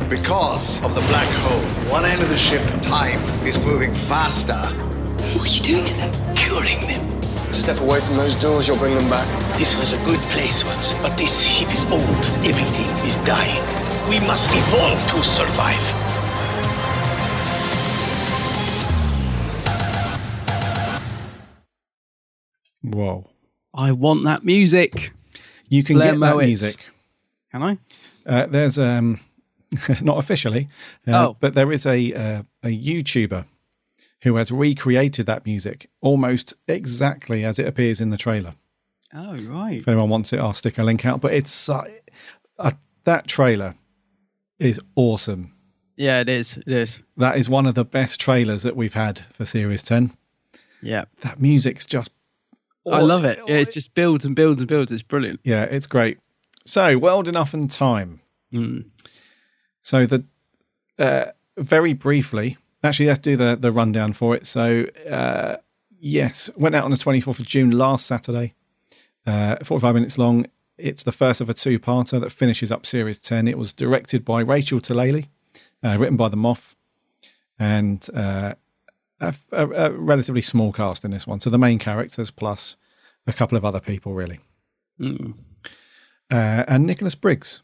[SPEAKER 3] Because of the black hole, one end of the ship, time, is moving faster.
[SPEAKER 13] What are you doing to them?
[SPEAKER 14] Curing them.
[SPEAKER 3] Step away from those doors, you'll bring them back.
[SPEAKER 14] This was a good place once, but this ship is old. Everything is dying. We must evolve to survive.
[SPEAKER 1] Whoa.
[SPEAKER 2] I want that music.
[SPEAKER 1] You can get that music.
[SPEAKER 2] Can I?
[SPEAKER 1] There's not officially, but there is a YouTuber who has recreated that music almost exactly as it appears in the trailer.
[SPEAKER 2] Oh, right.
[SPEAKER 1] If anyone wants it, I'll stick a link out. But it's that trailer is awesome.
[SPEAKER 2] Yeah, it is. It is.
[SPEAKER 1] That is one of the best trailers that we've had for Series 10.
[SPEAKER 2] Yeah.
[SPEAKER 1] That music's just
[SPEAKER 2] I love it. Yeah, it's just builds and builds and builds. It's brilliant.
[SPEAKER 1] Yeah, it's great. So, World Enough and Time. So, very briefly, actually, let's do the rundown for it. So, yes, went out on the 24th of June last Saturday, 45 minutes long. It's the first of a two-parter that finishes up Series 10. It was directed by Rachel Talalay, written by the Moff, and a relatively small cast in this one. So the main characters plus a couple of other people, really. And Nicholas Briggs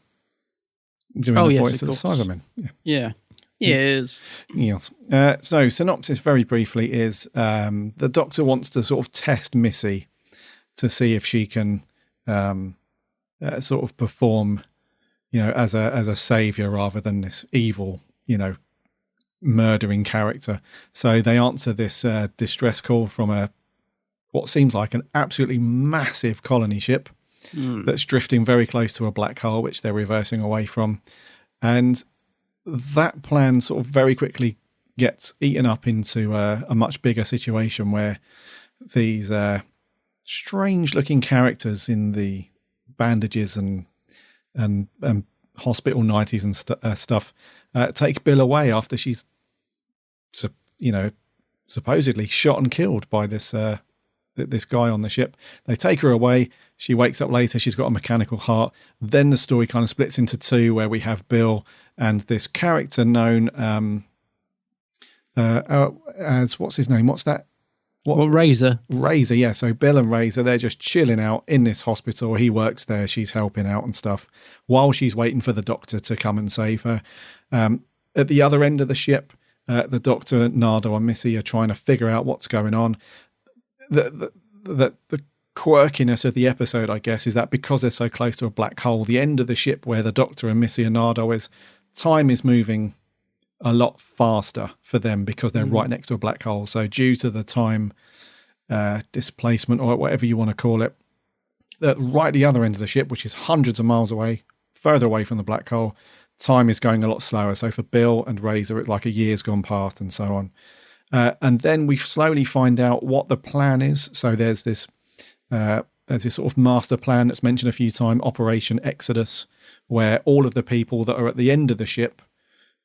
[SPEAKER 1] doing the voice of the Cybermen.
[SPEAKER 2] Yeah. Yes.
[SPEAKER 1] Yes. So synopsis very briefly is the Doctor wants to sort of test Missy to see if she can sort of perform, as a savior rather than this evil, murdering character. So they answer this distress call from what seems like an absolutely massive colony ship that's drifting very close to a black hole, which they're reversing away from. And that plan sort of very quickly gets eaten up into a much bigger situation where these strange-looking characters in the bandages and hospital nighties and stuff take Bill away after she's, supposedly shot and killed by this guy on the ship. They take her away. She wakes up later. She's got a mechanical heart. Then the story kind of splits into two, where we have Bill and this character known as, what's his name? What's that?
[SPEAKER 2] Razor.
[SPEAKER 1] Razor, yeah. So Bill and Razor, they're just chilling out in this hospital. He works there. She's helping out and stuff while she's waiting for the Doctor to come and save her. At the other end of the ship, the Doctor, Nardo, and Missy are trying to figure out what's going on. The quirkiness of the episode, I guess, is that because they're so close to a black hole, the end of the ship where the Doctor and Missy and Nardo is, time is moving a lot faster for them because they're right next to a black hole. So due to the time displacement, or whatever you want to call it, right at the other end of the ship, which is hundreds of miles away, further away from the black hole, time is going a lot slower. So for Bill and Razor, it's like a year's gone past and so on. And then we slowly find out what the plan is. So there's this sort of master plan that's mentioned a few times, Operation Exodus, where all of the people that are at the end of the ship,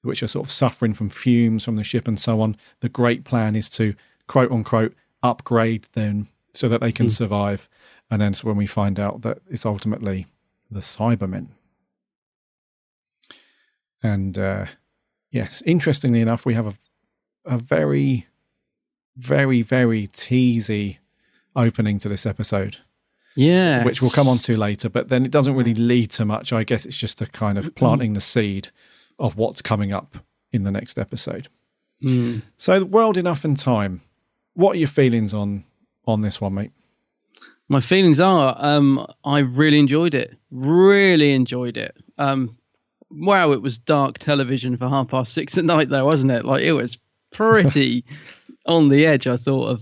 [SPEAKER 1] which are sort of suffering from fumes from the ship and so on, the great plan is to, quote unquote, upgrade them so that they can survive. And then so when we find out that it's ultimately the Cybermen. And yes, interestingly enough, we have a very, very, very teasy opening to this episode.
[SPEAKER 2] Yeah.
[SPEAKER 1] Which we'll come on to later, but then it doesn't really lead to much. I guess it's just a kind of planting the seed of what's coming up in the next episode. So, World Enough and Time. What are your feelings on this one, mate?
[SPEAKER 2] My feelings are, I really enjoyed it. Really enjoyed it. Wow, it was dark television for 6:30 at night, though, wasn't it? Like, it was pretty on the edge, I thought,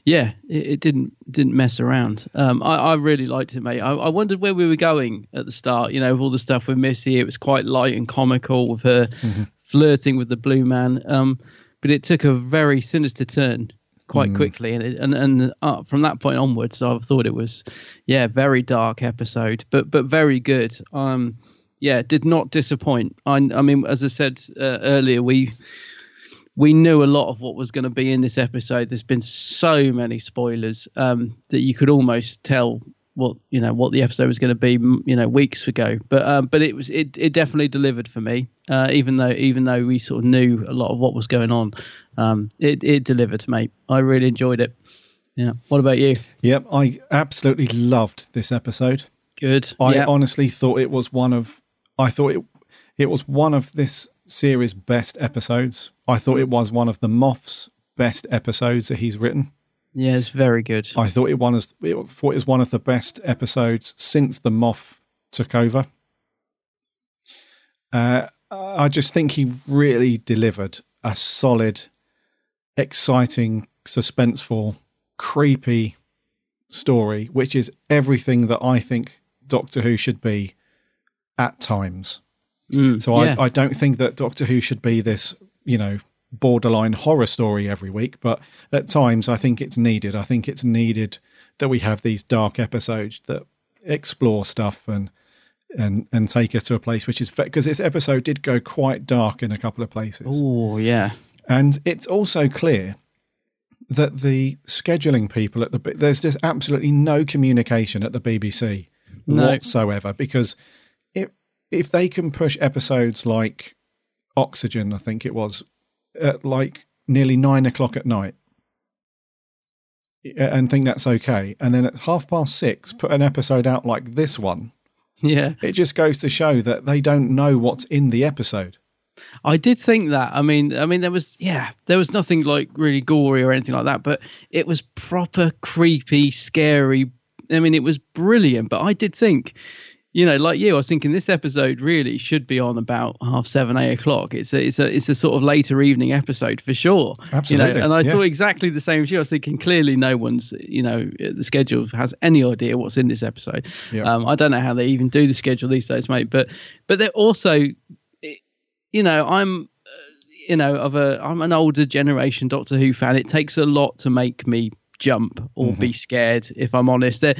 [SPEAKER 2] it didn't mess around. I really liked it, mate. I wondered where we were going at the start, with all the stuff with Missy. It was quite light and comical with her flirting with the blue man. But it took a very sinister turn quite quickly. And from that point onwards, I thought it was, very dark episode, but very good. Did not disappoint. I mean, as I said earlier, we knew a lot of what was going to be in this episode. There's been so many spoilers that you could almost tell what the episode was going to be, weeks ago. But it definitely delivered for me. Even though we sort of knew a lot of what was going on, it delivered, mate. I really enjoyed it. Yeah. What about you?
[SPEAKER 1] Yep, I absolutely loved this episode.
[SPEAKER 2] Good.
[SPEAKER 1] I honestly thought it was one of this series' best episodes. I thought it was one of the Moff's best episodes that he's written.
[SPEAKER 2] Yeah, it's very good.
[SPEAKER 1] I thought it was one of the best episodes since the Moff took over. I just think he really delivered a solid, exciting, suspenseful, creepy story, which is everything that I think Doctor Who should be at times. I don't think that Doctor Who should be this, borderline horror story every week, but at times I think it's needed. I think it's needed that we have these dark episodes that explore stuff and take us to a place which is, because this episode did go quite dark in a couple of places.
[SPEAKER 2] Oh, yeah.
[SPEAKER 1] And it's also clear that the scheduling people there's just absolutely no communication at the BBC whatsoever, because if they can push episodes like Oxygen, I think it was, at like nearly 9 o'clock at night, and think that's okay, and then at 6:30 put an episode out like this one, it just goes to show that they don't know what's in the episode.
[SPEAKER 2] I did think that. I mean, there was nothing like really gory or anything like that, but it was proper creepy, scary. I mean, it was brilliant. But I did think, like you, I was thinking this episode really should be on about 7:30, 8 o'clock. It's a sort of later evening episode for sure.
[SPEAKER 1] Absolutely.
[SPEAKER 2] And I thought exactly the same as you. I was thinking clearly no one's, the schedule has any idea what's in this episode.
[SPEAKER 1] Yeah.
[SPEAKER 2] I don't know how they even do the schedule these days, mate. But they're also, I'm an older generation Doctor Who fan. It takes a lot to make me jump or be scared, if I'm honest. There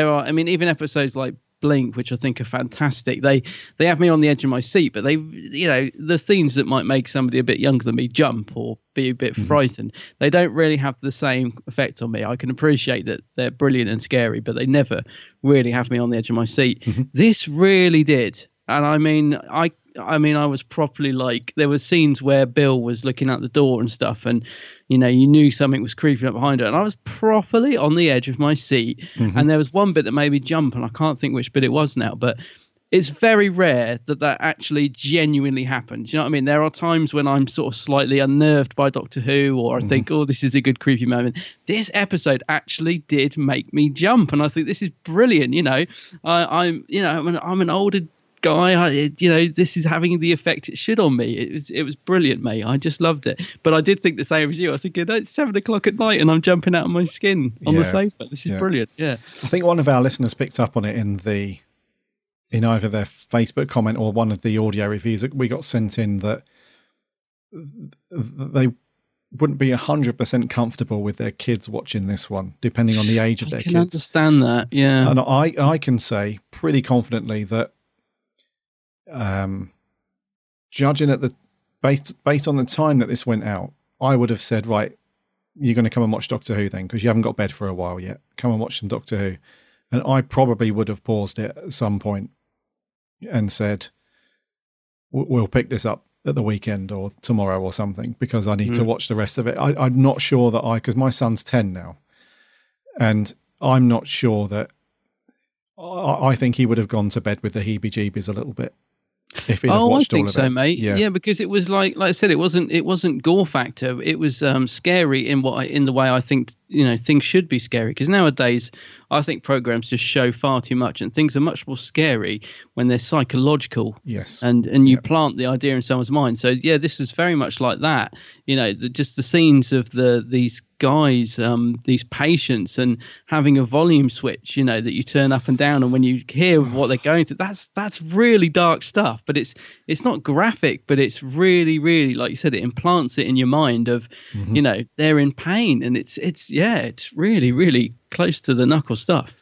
[SPEAKER 2] are, even episodes like Blink, which I think are fantastic, they have me on the edge of my seat, but they, the scenes that might make somebody a bit younger than me jump or be a bit frightened, they don't really have the same effect on me. I can appreciate that they're brilliant and scary, but they never really have me on the edge of my seat. This really did. And I was properly like, there were scenes where Bill was looking out the door and stuff, and you knew something was creeping up behind her, and I was properly on the edge of my seat. And there was one bit that made me jump, and I can't think which bit it was now, but it's very rare that actually genuinely happens. You know what I mean? There are times when I'm sort of slightly unnerved by Doctor Who, or I think, oh, this is a good creepy moment. This episode actually did make me jump, and I think this is brilliant. I'm an older guy, this is having the effect it should on me. It was brilliant, mate. I just loved it. But I did think the same as you. I was thinking, it's 7 o'clock at night and I'm jumping out of my skin on the sofa. This is brilliant. Yeah.
[SPEAKER 1] I think one of our listeners picked up on it in either their Facebook comment or one of the audio reviews that we got sent in, that they wouldn't be 100% comfortable with their kids watching this one, depending on the age of their kids. I can
[SPEAKER 2] understand that, yeah.
[SPEAKER 1] And I can say pretty confidently that judging at based on the time that this went out, I would have said, right, you're going to come and watch Doctor Who then, because you haven't got bed for a while yet. Come and watch some Doctor Who. And I probably would have paused it at some point and said, we'll pick this up at the weekend or tomorrow or something, because I need to watch the rest of it. I'm not sure that because my son's 10 now, and I'm not sure that I think he would have gone to bed with the heebie-jeebies a little bit. If he'd have watched
[SPEAKER 2] I think
[SPEAKER 1] all of
[SPEAKER 2] so,
[SPEAKER 1] it.
[SPEAKER 2] mate. Yeah, because it was like I said, it wasn't gore factor. It was scary in the way I think things should be scary. Because nowadays, I think programs just show far too much, and things are much more scary when they're psychological.
[SPEAKER 1] Yes,
[SPEAKER 2] and you plant the idea in someone's mind. So yeah, this is very much like that. Just the scenes of these guys, these patients, and having a volume switch, that you turn up and down, and when you hear what they're going through, that's really dark stuff. But it's not graphic, but it's really, really, like you said, it implants it in your mind of, they're in pain, and it's really, really close to the knuckle stuff.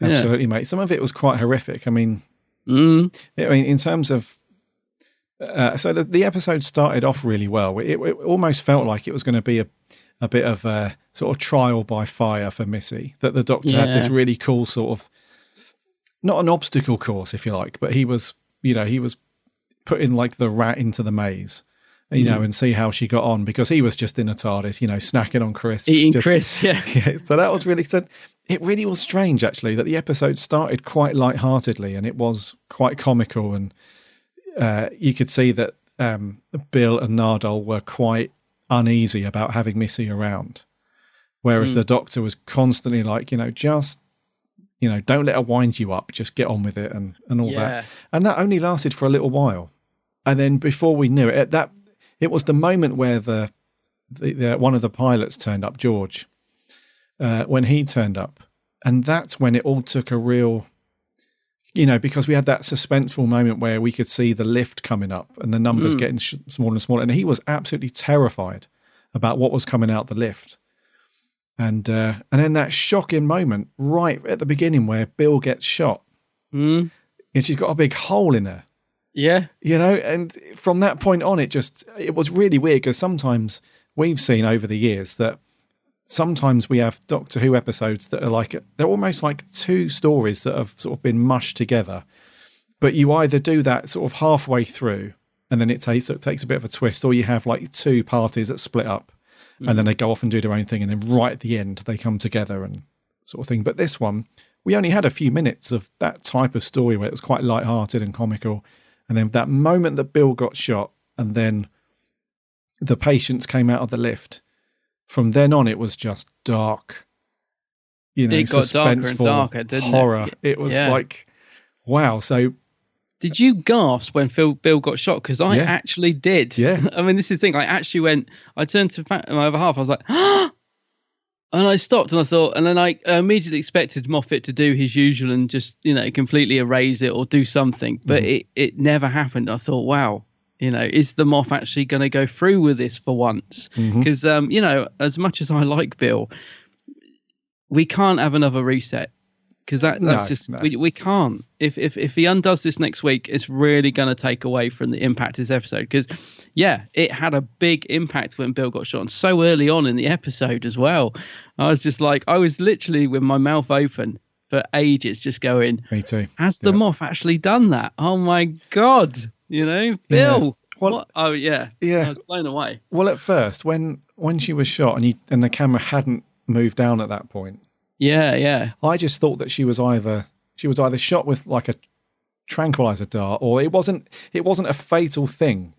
[SPEAKER 1] Absolutely, mate. Some of it was quite horrific. I mean, in terms of, so the episode started off really well. It almost felt like it was going to be a bit of a sort of trial by fire for Missy, that the Doctor had this really cool sort of, not an obstacle course, if you like, but he was putting like the rat into the maze, and see how she got on, because he was just in a TARDIS, snacking on crisps.
[SPEAKER 2] Eating crisps, yeah.
[SPEAKER 1] So that was it really was strange, actually, that the episode started quite lightheartedly, and it was quite comical, and you could see that Bill and Nardole were quite uneasy about having Missy around, whereas the Doctor was constantly like, just don't let her wind you up, just get on with it, and all that. And that only lasted for a little while, and then before we knew it, it was the moment where the one of the pilots turned up, George, when he turned up, and that's when it all took a real because we had that suspenseful moment where we could see the lift coming up and the numbers getting smaller and smaller. And he was absolutely terrified about what was coming out the lift. And then that shocking moment right at the beginning where Bill gets shot. And she's got a big hole in her.
[SPEAKER 2] Yeah.
[SPEAKER 1] And from that point on, it was really weird, because sometimes we've seen over the years that sometimes we have Doctor Who episodes that are they're almost like two stories that have sort of been mushed together. But you either do that sort of halfway through and then it takes a bit of a twist, or you have like two parties that split up and then they go off and do their own thing. And then right at the end, they come together and sort of thing. But this one, we only had a few minutes of that type of story where it was quite lighthearted and comical. And then that moment that Bill got shot and then the patients came out of the lift, from then on, it was just dark.
[SPEAKER 2] It got darker and darker, didn't
[SPEAKER 1] horror. It was like, wow. So,
[SPEAKER 2] did you gasp when Bill got shot? Because I actually did.
[SPEAKER 1] Yeah.
[SPEAKER 2] I mean, this is the thing. I turned to my other half. I was like, ah! And I stopped and I thought, and then I immediately expected Moffat to do his usual and just, completely erase it or do something. But it never happened. I thought, wow. Is the Moff actually going to go through with this for once? Because, as much as I like Bill, we can't have another reset, because we can't. If he undoes this next week, it's really going to take away from the impact of this episode. Because, it had a big impact when Bill got shot, and so early on in the episode as well. I was literally with my mouth open for ages, just going,
[SPEAKER 1] me too.
[SPEAKER 2] Has the Moff actually done that? Oh my God. Bill.
[SPEAKER 1] Yeah. Well,
[SPEAKER 2] I was blown away.
[SPEAKER 1] Well, at first, when she was shot and the camera hadn't moved down at that point, I just thought that she was either shot with like a tranquilizer dart, or it wasn't a fatal thing.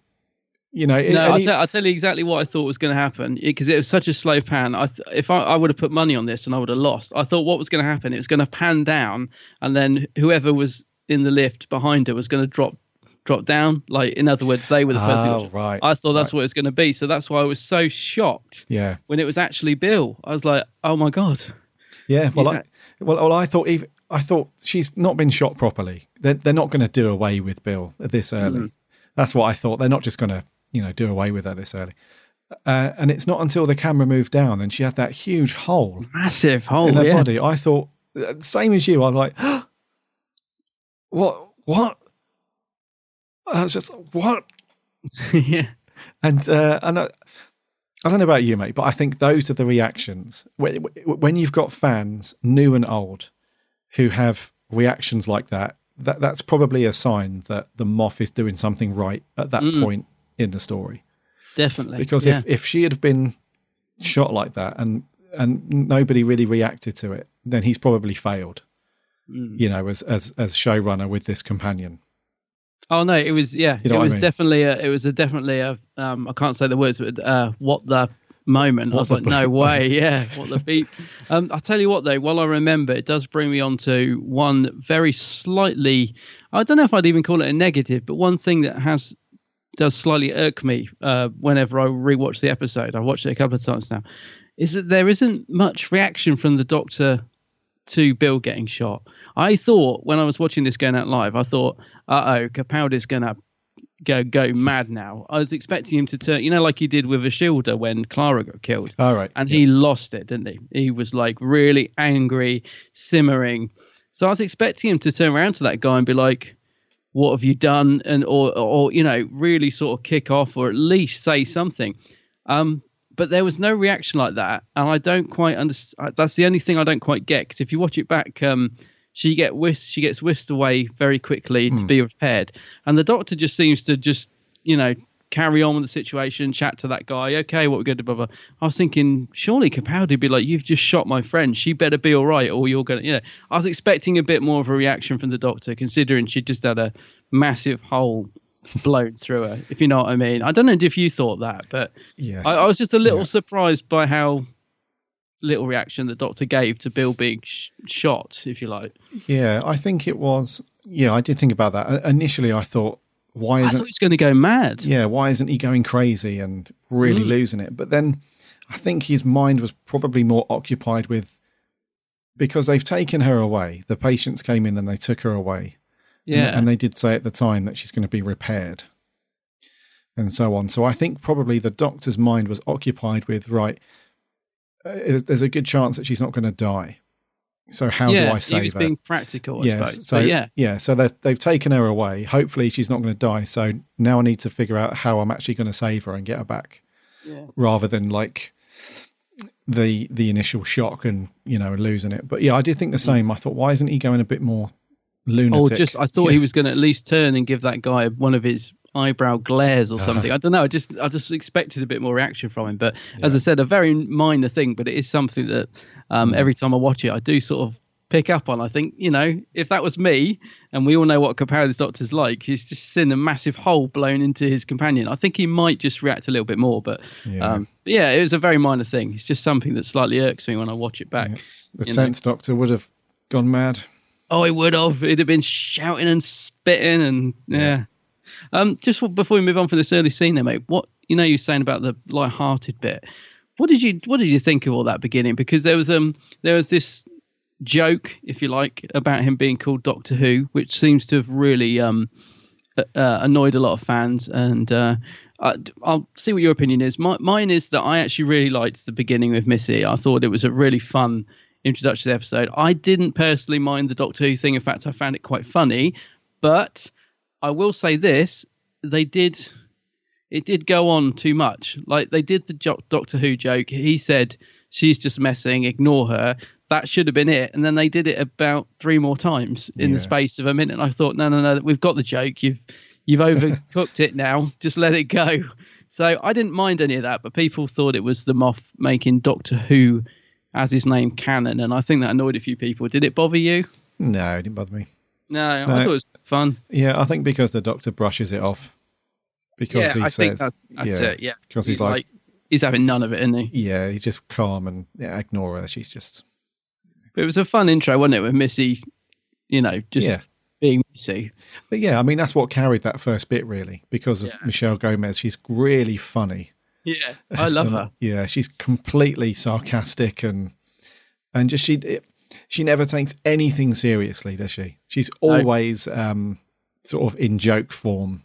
[SPEAKER 2] I'll tell you exactly what I thought was going to happen, because it was such a slow pan. If I would have put money on this and I would have lost, I thought what was going to happen, it was going to pan down, and then whoever was in the lift behind her was going to drop down. Like, in other words, they were the person.
[SPEAKER 1] Right.
[SPEAKER 2] I thought that's what it was going to be. So that's why I was so shocked.
[SPEAKER 1] Yeah.
[SPEAKER 2] When it was actually Bill, I was like, oh my God.
[SPEAKER 1] Yeah. Well, I thought she's not been shot properly. They're not going to do away with Bill this early. That's what I thought. They're not just going to, do away with her this early. And it's not until the camera moved down and she had that huge hole,
[SPEAKER 2] massive hole
[SPEAKER 1] in her body. I thought, same as you. I was like, what? I was just, what?
[SPEAKER 2] Yeah.
[SPEAKER 1] And I don't know about you, mate, but I think those are the reactions when you've got fans, new and old, who have reactions like that. That's probably a sign that the Moff is doing something right at that point in the story.
[SPEAKER 2] Definitely.
[SPEAKER 1] Because if she had been shot like that and nobody really reacted to it, then he's probably failed. As showrunner with this companion.
[SPEAKER 2] Oh no, it was
[SPEAKER 1] it was
[SPEAKER 2] definitely a I can't say the words, but what the moment. I was like, no way, what the beep. I'll tell you what though, while I remember, it does bring me on to one very slightly, I don't know if I'd even call it a negative, but one thing that does slightly irk me whenever I rewatch the episode. I've watched it a couple of times now, is that there isn't much reaction from the Doctor to Bill getting shot. I thought when I was watching this going out live, I thought, Capaldi's going to go mad now. I was expecting him to turn, like he did with Ashilda when Clara got killed.
[SPEAKER 1] All right.
[SPEAKER 2] And he lost it, didn't he? He was like really angry, simmering. So I was expecting him to turn around to that guy and be like, what have you done? And or really sort of kick off, or at least say something. But there was no reaction like that, and I don't quite understand. That's the only thing I don't quite get, because if you watch it back, she gets whisked away very quickly to be repaired, and the Doctor just seems to carry on with the situation, chat to that guy. Okay, what we're going to do, blah, blah. I was thinking, surely Capaldi would be like, you've just shot my friend. She better be all right, or you're going to, I was expecting a bit more of a reaction from the Doctor, considering she just had a massive hole blown through her, if you know what I mean. I don't know if you thought that, but
[SPEAKER 1] yes.
[SPEAKER 2] I was just a little surprised by how little reaction the Doctor gave to Bill being shot, if you like.
[SPEAKER 1] Yeah, I think it was. Yeah, I did think about that. Initially, I thought, I thought
[SPEAKER 2] he's going to go mad.
[SPEAKER 1] Yeah, why isn't he going crazy and really losing it? But then I think his mind was probably more occupied with, because they've taken her away. The patients came in and they took her away.
[SPEAKER 2] Yeah.
[SPEAKER 1] And they did say at the time that she's going to be repaired and so on. So I think probably the Doctor's mind was occupied with, right, there's a good chance that she's not going to die. So how do I save her?
[SPEAKER 2] He was being practical, I suppose.
[SPEAKER 1] So, so they've taken her away. Hopefully she's not going to die. So now I need to figure out how I'm actually going to save her and get her back, rather than like the initial shock and, losing it. But yeah, I did think the same. I thought, why isn't he going a bit more lunatic?
[SPEAKER 2] I thought he was going to at least turn and give that guy one of his eyebrow glares or something. I don't know. I just expected a bit more reaction from him. But as I said, a very minor thing, but it is something that every time I watch it, I do sort of pick up on. I think, if that was me, and we all know what Capaldi's Doctor's like, he's just seen a massive hole blown into his companion. I think he might just react a little bit more. But it was a very minor thing. It's just something that slightly irks me when I watch it back.
[SPEAKER 1] Yeah. The 10th Doctor would have gone mad.
[SPEAKER 2] Oh, he would have. He'd have been shouting and spitting and just before we move on from this early scene there, mate, what you're saying about the light-hearted bit, what did you think of all that beginning? Because there was this joke, if you like, about him being called Doctor Who, which seems to have really annoyed a lot of fans, and I'll see what your opinion is. Mine is that I actually really liked the beginning with Missy. I thought it was a really fun introduction to the episode. I didn't personally mind the Doctor Who thing. In fact, I found it quite funny, but I will say this: it did go on too much. Like, they did the Doctor Who joke. He said, "She's just messing, ignore her." That should have been it. And then they did it about 3 more times in the space of a minute. And I thought, no, we've got the joke. You've overcooked it now. Just let it go. So I didn't mind any of that, but people thought it was the Moff making Doctor Who as his name canon. And I think that annoyed a few people. Did it bother you?
[SPEAKER 1] No, it didn't bother me.
[SPEAKER 2] No, I thought it was fun.
[SPEAKER 1] Yeah, I think because the Doctor brushes it off. Because he
[SPEAKER 2] I
[SPEAKER 1] says,
[SPEAKER 2] think that's it. Yeah,
[SPEAKER 1] because he's like,
[SPEAKER 2] he's having none of it, isn't he?
[SPEAKER 1] Yeah, he's just calm and ignore her. She's just.
[SPEAKER 2] But it was a fun intro, wasn't it, with Missy? Just being Missy.
[SPEAKER 1] But yeah, I mean that's what carried that first bit really, because of Michelle Gomez. She's really funny.
[SPEAKER 2] Yeah, I love her.
[SPEAKER 1] Yeah, she's completely sarcastic and just she never takes anything seriously, does she? She's always sort of in joke form.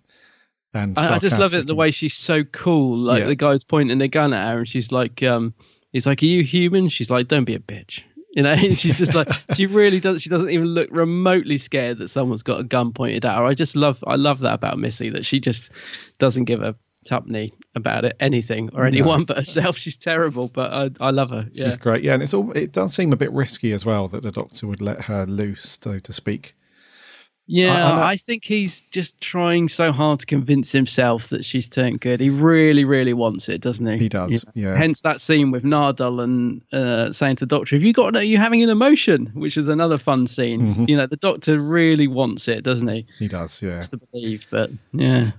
[SPEAKER 1] And
[SPEAKER 2] I just love it the way she's so cool. Like the guy's pointing a gun at her, and she's like, he's like, "Are you human?" She's like, "Don't be a bitch." And she's just like, she really doesn't. She doesn't even look remotely scared that someone's got a gun pointed at her. I love that about Missy, that she just doesn't give a tuppenny about anything or anyone but herself. She's terrible, but I love her.
[SPEAKER 1] She's great. Yeah, and it does seem a bit risky as well that the Doctor would let her loose, so to speak.
[SPEAKER 2] Yeah, I think he's just trying so hard to convince himself that she's turned good. He really, really wants it, doesn't he?
[SPEAKER 1] He does, yeah.
[SPEAKER 2] Hence that scene with Nardole and saying to the Doctor, are you having an emotion? Which is another fun scene. Mm-hmm. The Doctor really wants it, doesn't he?
[SPEAKER 1] He does, yeah.
[SPEAKER 2] To believe, but yeah.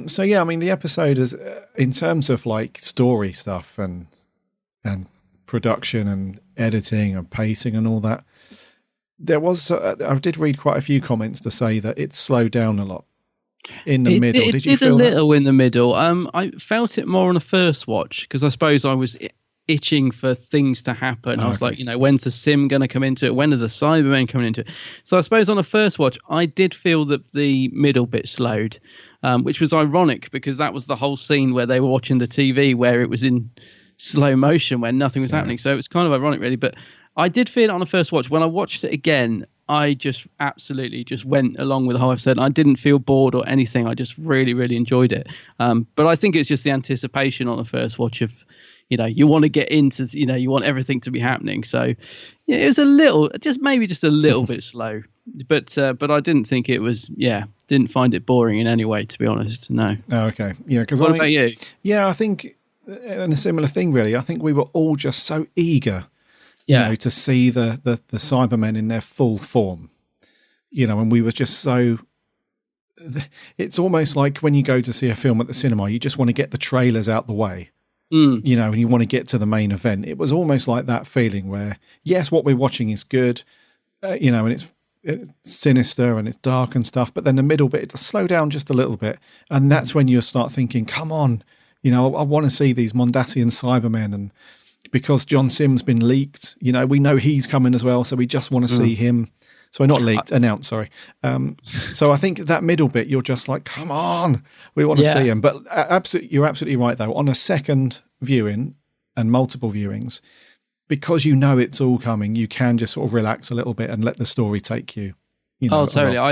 [SPEAKER 1] So yeah, I mean, the episode is, in terms of like story stuff and production and editing and pacing and all that, there was I did read quite a few comments to say that it slowed down a lot in the middle. Did you feel
[SPEAKER 2] a little in the middle? I felt it more on the first watch because I suppose I was itching for things to happen. I was like, when's the Simm going to come into it? When are the Cybermen coming into it? So I suppose on the first watch, I did feel that the middle bit slowed, which was ironic because that was the whole scene where they were watching the TV where it was in slow motion where nothing was happening. So it was kind of ironic, really. But I did feel it on the first watch. When I watched it again, I just absolutely just went along with the whole episode. I didn't feel bored or anything. I just really, really enjoyed it. But I think it's just the anticipation on the first watch of, you want to get into, you want everything to be happening. So yeah, it was a little bit slow. But I didn't think it was, didn't find it boring in any way, to be honest. No.
[SPEAKER 1] Oh, okay. Yeah.
[SPEAKER 2] What about you?
[SPEAKER 1] Yeah, I think, and a similar thing, really. I think we were all just so eager. To see the Cybermen in their full form, and we were just so. It's almost like when you go to see a film at the cinema, you just want to get the trailers out the way, and you want to get to the main event. It was almost like that feeling where, yes, what we're watching is good, and it's sinister and it's dark and stuff, but then the middle bit, it does slow down just a little bit, and that's when you start thinking, come on, I want to see these Mondasian Cybermen and. Because John Simm's been leaked, we know he's coming as well, so we just want to see him. Sorry, not leaked, announced, sorry. So I think that middle bit, you're just like, come on, we want to see him. But you're absolutely right, though. On a second viewing and multiple viewings, because you know it's all coming, you can just sort of relax a little bit and let the story take you.
[SPEAKER 2] Totally. I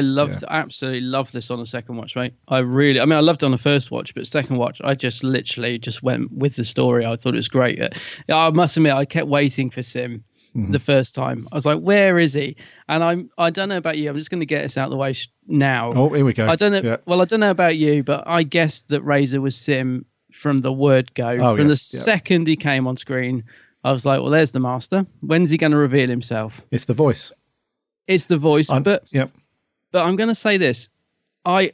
[SPEAKER 2] absolutely love this on a second watch, mate. I loved it on the first watch, but second watch, I just literally just went with the story. I thought it was great. I must admit, I kept waiting for Simm the first time. I was like, where is he? And I don't know about you. I'm just going to get this out of the way now.
[SPEAKER 1] Oh, here we go.
[SPEAKER 2] I don't know. Yeah. Well, I don't know about you, but I guessed that Razor was Simm from the word go. From the second he came on screen, I was like, well, there's the master. When's he going to reveal himself?
[SPEAKER 1] It's the voice.
[SPEAKER 2] It's the voice, but I'm going to say this. I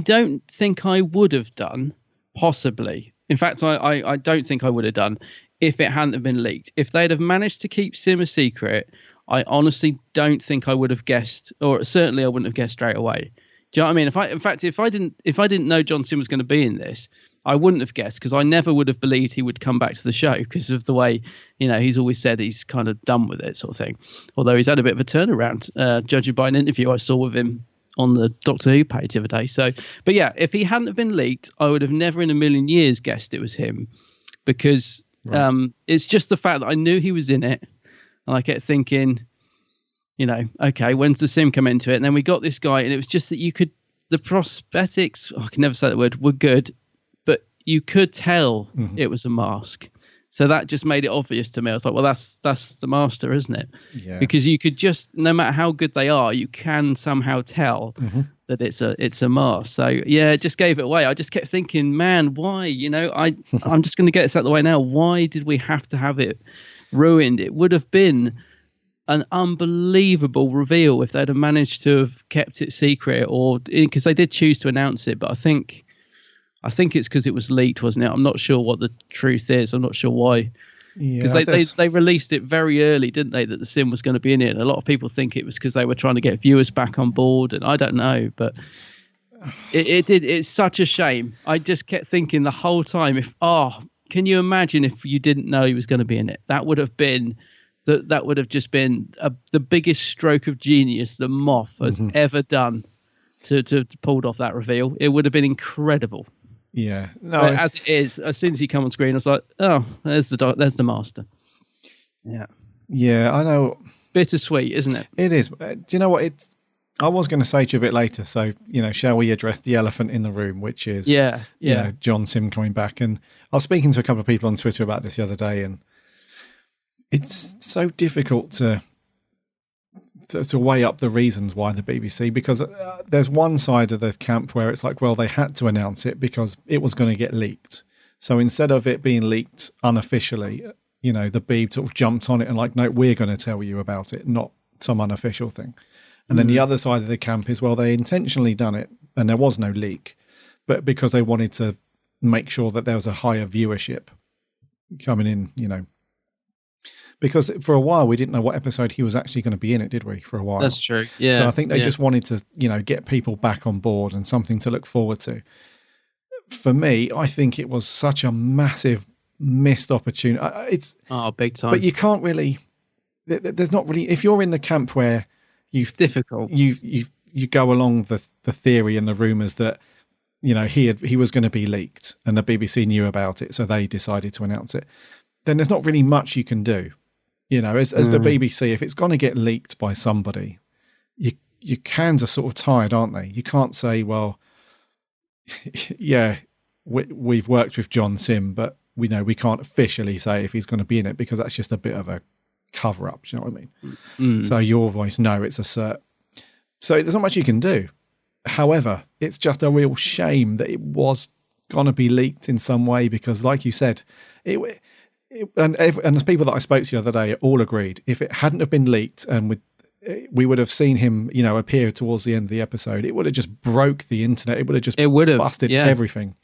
[SPEAKER 2] don't think I would have done, possibly. In fact, I don't think I would have done if it hadn't have been leaked. If they'd have managed to keep Simm a secret, I honestly don't think I would have guessed, or certainly I wouldn't have guessed straight away. Do you know what I mean? If I didn't know John Simm was going to be in this, I wouldn't have guessed, because I never would have believed he would come back to the show because of the way, he's always said he's kind of done with it, sort of thing. Although he's had a bit of a turnaround, judging by an interview I saw with him on the Doctor Who page the other day. So, but yeah, if he hadn't have been leaked, I would have never in a million years guessed it was him, because it's just the fact that I knew he was in it, and I kept thinking, okay, when's the Simm come into it? And then we got this guy, and it was just that the prosthetics, I can never say that word, were good. You could tell it was a mask. So that just made it obvious to me. I was like, well, that's the master, isn't it? Yeah. Because you could just, no matter how good they are, you can somehow tell that it's a mask. So yeah, it just gave it away. I just kept thinking, man, why? I'm just going to get this out of the way now. Why did we have to have it ruined? It would have been an unbelievable reveal if they'd have managed to have kept it secret, or because they did choose to announce it, but I think it's because it was leaked, wasn't it? I'm not sure what the truth is. I'm not sure why. Because they released it very early, didn't they, that the Simm was going to be in it. And a lot of people think it was because they were trying to get viewers back on board. And I don't know, but it did. It's such a shame. I just kept thinking the whole time, can you imagine if you didn't know he was going to be in it? That would have been... That would have just been the biggest stroke of genius the Moff has ever done to pulled off that reveal. It would have been incredible.
[SPEAKER 1] Yeah,
[SPEAKER 2] no. But as it is, as soon as he came on screen, I was like, "Oh, there's the master."
[SPEAKER 1] Yeah, I know.
[SPEAKER 2] It's bittersweet, isn't it?
[SPEAKER 1] It is. Do you know what? I was going to say to you a bit later. So shall we address the elephant in the room, which is John Simm coming back? And I was speaking to a couple of people on Twitter about this the other day, and it's so difficult to weigh up the reasons why the BBC, because there's one side of the camp where it's like, well, they had to announce it because it was going to get leaked. So instead of it being leaked unofficially, the Beeb sort of jumped on it and like, no, we're going to tell you about it, not some unofficial thing. And then the other side of the camp is, well, they intentionally done it and there was no leak, but because they wanted to make sure that there was a higher viewership coming in, because for a while we didn't know what episode he was actually going to be in it, did we? For a while.
[SPEAKER 2] That's true. Yeah.
[SPEAKER 1] So I think they just wanted to, get people back on board and something to look forward to. For me, I think it was such a massive missed opportunity. It's
[SPEAKER 2] big time.
[SPEAKER 1] But you can't really. There's not really. If you're in the camp where
[SPEAKER 2] it's difficult,
[SPEAKER 1] you go along the theory and the rumours that he was going to be leaked and the BBC knew about it, so they decided to announce it. Then there's not really much you can do. As the BBC, if it's going to get leaked by somebody, your hands are sort of tied, aren't they? You can't say, well, yeah, we've worked with John Simm, but we can't officially say if he's going to be in it because that's just a bit of a cover-up. Do you know what I mean? So you always know it's a cert. So there's not much you can do. However, it's just a real shame that it was going to be leaked in some way because, like you said, and there's people that I spoke to the other day all agreed if it hadn't have been leaked and we would have seen him, appear towards the end of the episode, it would have just broke the internet. It would have just busted everything.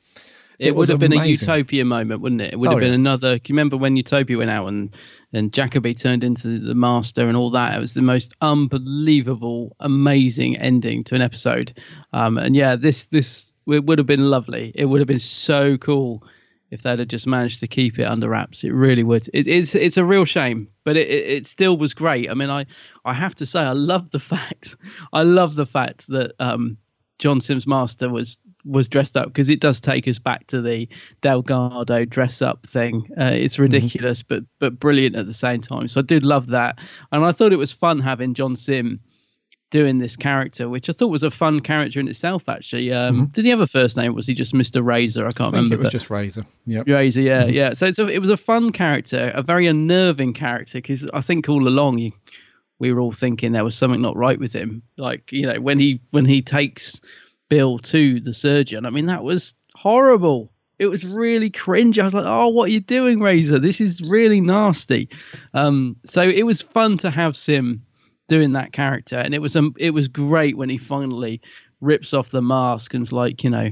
[SPEAKER 2] It would have been a Utopia moment, wouldn't it? It would have been another. Can you remember when Utopia went out and Jacoby turned into the Master and all that? It was the most unbelievable, amazing ending to an episode. And yeah, this it would have been lovely. It would have been so cool if they'd have just managed to keep it under wraps. It really would. It's a real shame, but it still was great. I mean, I have to say, I love the fact that John Simm's master was dressed up, because it does take us back to the Delgado dress up thing. It's ridiculous, but brilliant at the same time. So I did love that, and I thought it was fun having John Simm doing this character, which I thought was a fun character in itself, actually. Did he have a first name? Was he just Mr. Razor? I can't remember.
[SPEAKER 1] It was just Razor. Yeah,
[SPEAKER 2] Razor. Yeah, yeah. So it was a fun character, a very unnerving character, because I think all along we were all thinking there was something not right with him. Like, you know, when he takes Bill to the surgeon, I mean, that was horrible. It was really cringe. I was like, oh, what are you doing, Razor? This is really nasty. So it was fun to have Simm doing that character, and it was great when he finally rips off the mask and's like, you know,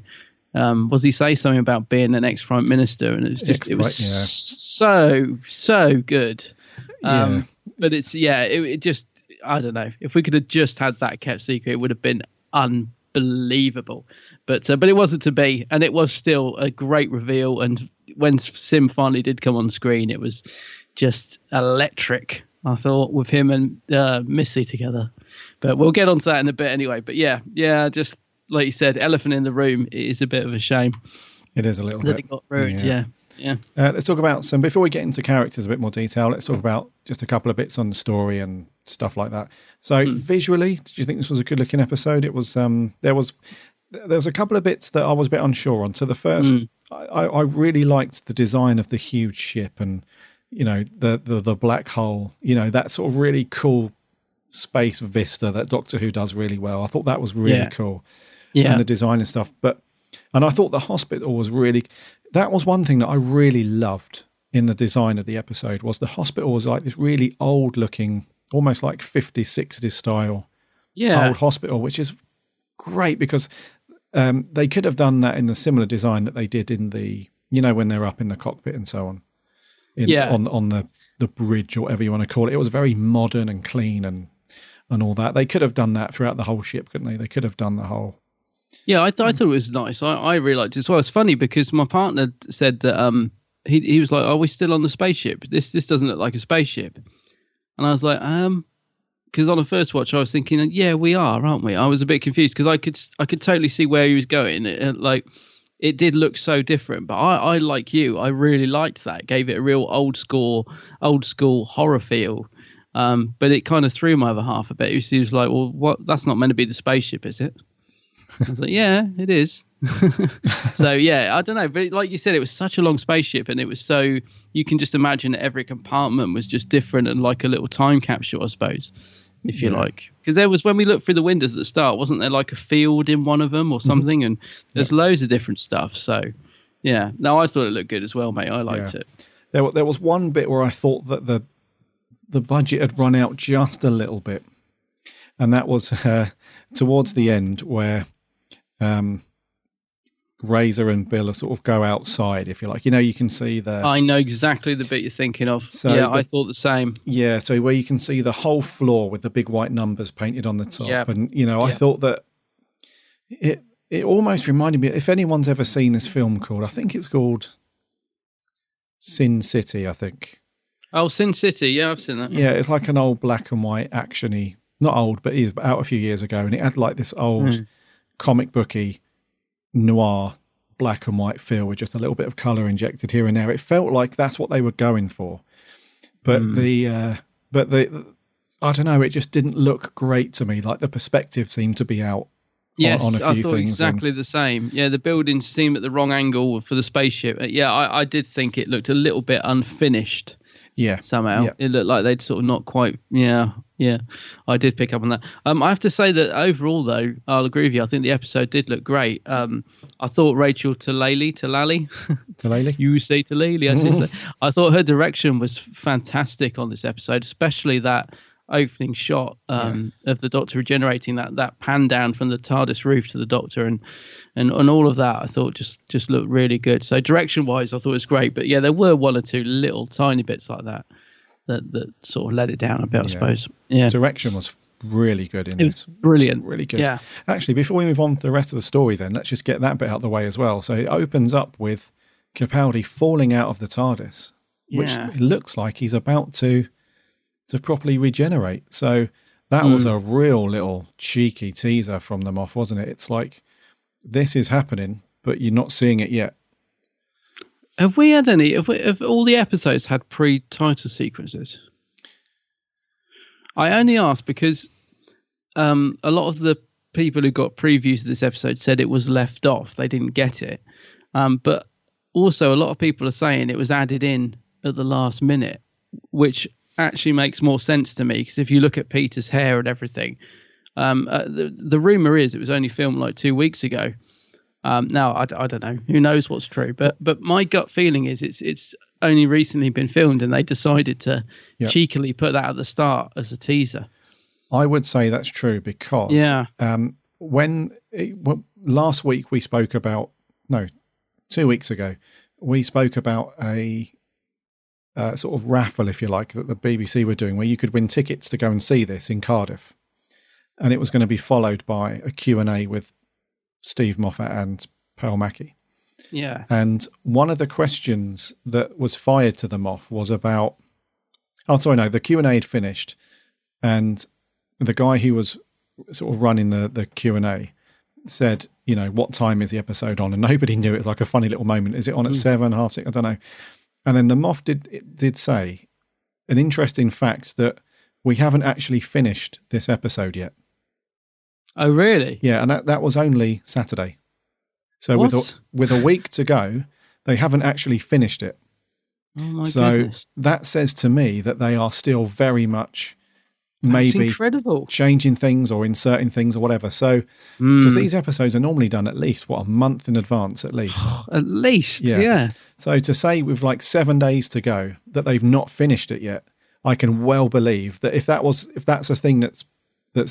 [SPEAKER 2] was he say something about being an ex-prime minister, and it was so good. But it just, I don't know, if we could have just had that kept secret, it would have been unbelievable, but it wasn't to be, and it was still a great reveal. And when Simm finally did come on screen, it was just electric, I thought, with him and Missy together. But we'll get onto that in a bit anyway. But yeah, just like you said, elephant in the room. It is a bit of a shame.
[SPEAKER 1] It is a little
[SPEAKER 2] that
[SPEAKER 1] bit.
[SPEAKER 2] It got ruined. Yeah.
[SPEAKER 1] Let's talk about some, before we get into characters a bit more detail, let's talk about just a couple of bits on the story and stuff like that. So visually, did you think this was a good looking episode? It was, there was a couple of bits that I was a bit unsure on. So the first, I really liked the design of the huge ship, and, you know, the black hole, you know, that sort of really cool space vista that Doctor Who does really well. I thought that was really cool. Yeah. And the design and stuff. And I thought the hospital was really, that was one thing that I really loved in the design of the episode, was the hospital was like this really old looking, almost like 50s, 60s style old hospital, which is great, because they could have done that in the similar design that they did in the, you know, when they're up in the cockpit and so on. On the bridge, or whatever you want to call it. It was very modern and clean and all that. They could have done that throughout the whole ship, couldn't they? They could have done the whole.
[SPEAKER 2] Yeah, I thought it was nice. I really liked it as well. It's funny because my partner said that he was like, "Are we still on the spaceship? This doesn't look like a spaceship." And I was like, because on the first watch I was thinking, yeah, we are, aren't we? I was a bit confused because I could totally see where he was going. It did look so different, but I like you, I really liked that. It gave it a real old school horror feel. But it kind of threw my other half a bit. He was like, well, what? That's not meant to be the spaceship, is it? I was like, yeah, it is. So yeah, I don't know, but like you said, it was such a long spaceship, and it was so, you can just imagine that every compartment was just different and like a little time capsule, I suppose, if you like. Because there was, when we looked through the windows at the start, wasn't there like a field in one of them or something? And there's loads of different stuff. So yeah, no, I thought it looked good as well, mate. I liked it.
[SPEAKER 1] There was one bit where I thought that the budget had run out just a little bit, and that was towards the end where Razor and Bill sort of go outside, if you like. You know, you can see the...
[SPEAKER 2] I know exactly the bit you're thinking of. So yeah, I thought the same.
[SPEAKER 1] Yeah, so where you can see the whole floor with the big white numbers painted on the top. Yep. And, you know, I thought that it almost reminded me, if anyone's ever seen this film called, I think it's called Sin City, I think.
[SPEAKER 2] Oh, Sin City. Yeah, I've seen that.
[SPEAKER 1] Yeah, it's like an old black and white action-y, not old, but he's out a few years ago, and it had like this old comic booky noir black and white feel with just a little bit of colour injected here and there. It felt like that's what they were going for, but the I don't know, it just didn't look great to me. Like the perspective seemed to be out.
[SPEAKER 2] Yes,
[SPEAKER 1] on a few
[SPEAKER 2] I thought
[SPEAKER 1] things
[SPEAKER 2] exactly the same. Yeah, the buildings seemed at the wrong angle for the spaceship. Yeah, I did think it looked a little bit unfinished.
[SPEAKER 1] Yeah,
[SPEAKER 2] somehow it looked like they'd sort of not quite. Yeah, I did pick up on that. I have to say that overall, though, I'll agree with you. I think the episode did look great. I thought Rachel Talali, you say Talali. I thought her direction was fantastic on this episode, especially that opening shot of the Doctor regenerating, that pan down from the TARDIS roof to the Doctor, and all of that I thought just looked really good. So direction wise I thought it was great, but yeah, there were one or two little tiny bits like that sort of let it down a bit, I suppose. Yeah,
[SPEAKER 1] direction was really good in
[SPEAKER 2] it. Was brilliant,
[SPEAKER 1] really good.
[SPEAKER 2] Yeah,
[SPEAKER 1] actually, before we move on to the rest of the story, then let's just get that bit out of the way as well. So it opens up with Capaldi falling out of the TARDIS, which it looks like he's about to properly regenerate. So that was a real little cheeky teaser from the Moff, wasn't it? It's like, this is happening, but you're not seeing it yet.
[SPEAKER 2] Have we had any? Have all the episodes had pre-title sequences? I only ask because a lot of the people who got previews of this episode said it was left off. They didn't get it. But also, a lot of people are saying it was added in at the last minute, which actually makes more sense to me, because if you look at Peter's hair and everything, the rumor is it was only filmed like 2 weeks ago. Now I don't know, who knows what's true, but my gut feeling is it's only recently been filmed, and they decided to cheekily put that at the start as a teaser.
[SPEAKER 1] I would say that's true because when last week we spoke about 2 weeks ago we spoke about a sort of raffle, if you like, that the BBC were doing, where you could win tickets to go and see this in Cardiff, and it was going to be followed by a Q&A with Steve Moffat and Pearl Mackie.
[SPEAKER 2] Yeah.
[SPEAKER 1] And one of the questions that was fired to them off was about, the Q&A had finished, and the guy who was sort of running the Q&A said, what time is the episode on? And nobody knew. It was like a funny little moment. Is it on at 7, 6:30? I don't know. And then the Moff did say an interesting fact that we haven't actually finished this episode yet.
[SPEAKER 2] Oh, really?
[SPEAKER 1] Yeah, and that was only Saturday. So with a week to go, they haven't actually finished it.
[SPEAKER 2] Oh my goodness.
[SPEAKER 1] That says to me that they are still very much maybe
[SPEAKER 2] incredible.
[SPEAKER 1] Changing things or inserting things or whatever. So because these episodes are normally done at least a month in advance at least.
[SPEAKER 2] At least, yeah.
[SPEAKER 1] So to say with like 7 days to go that they've not finished it yet, I can well believe that if that's a thing that's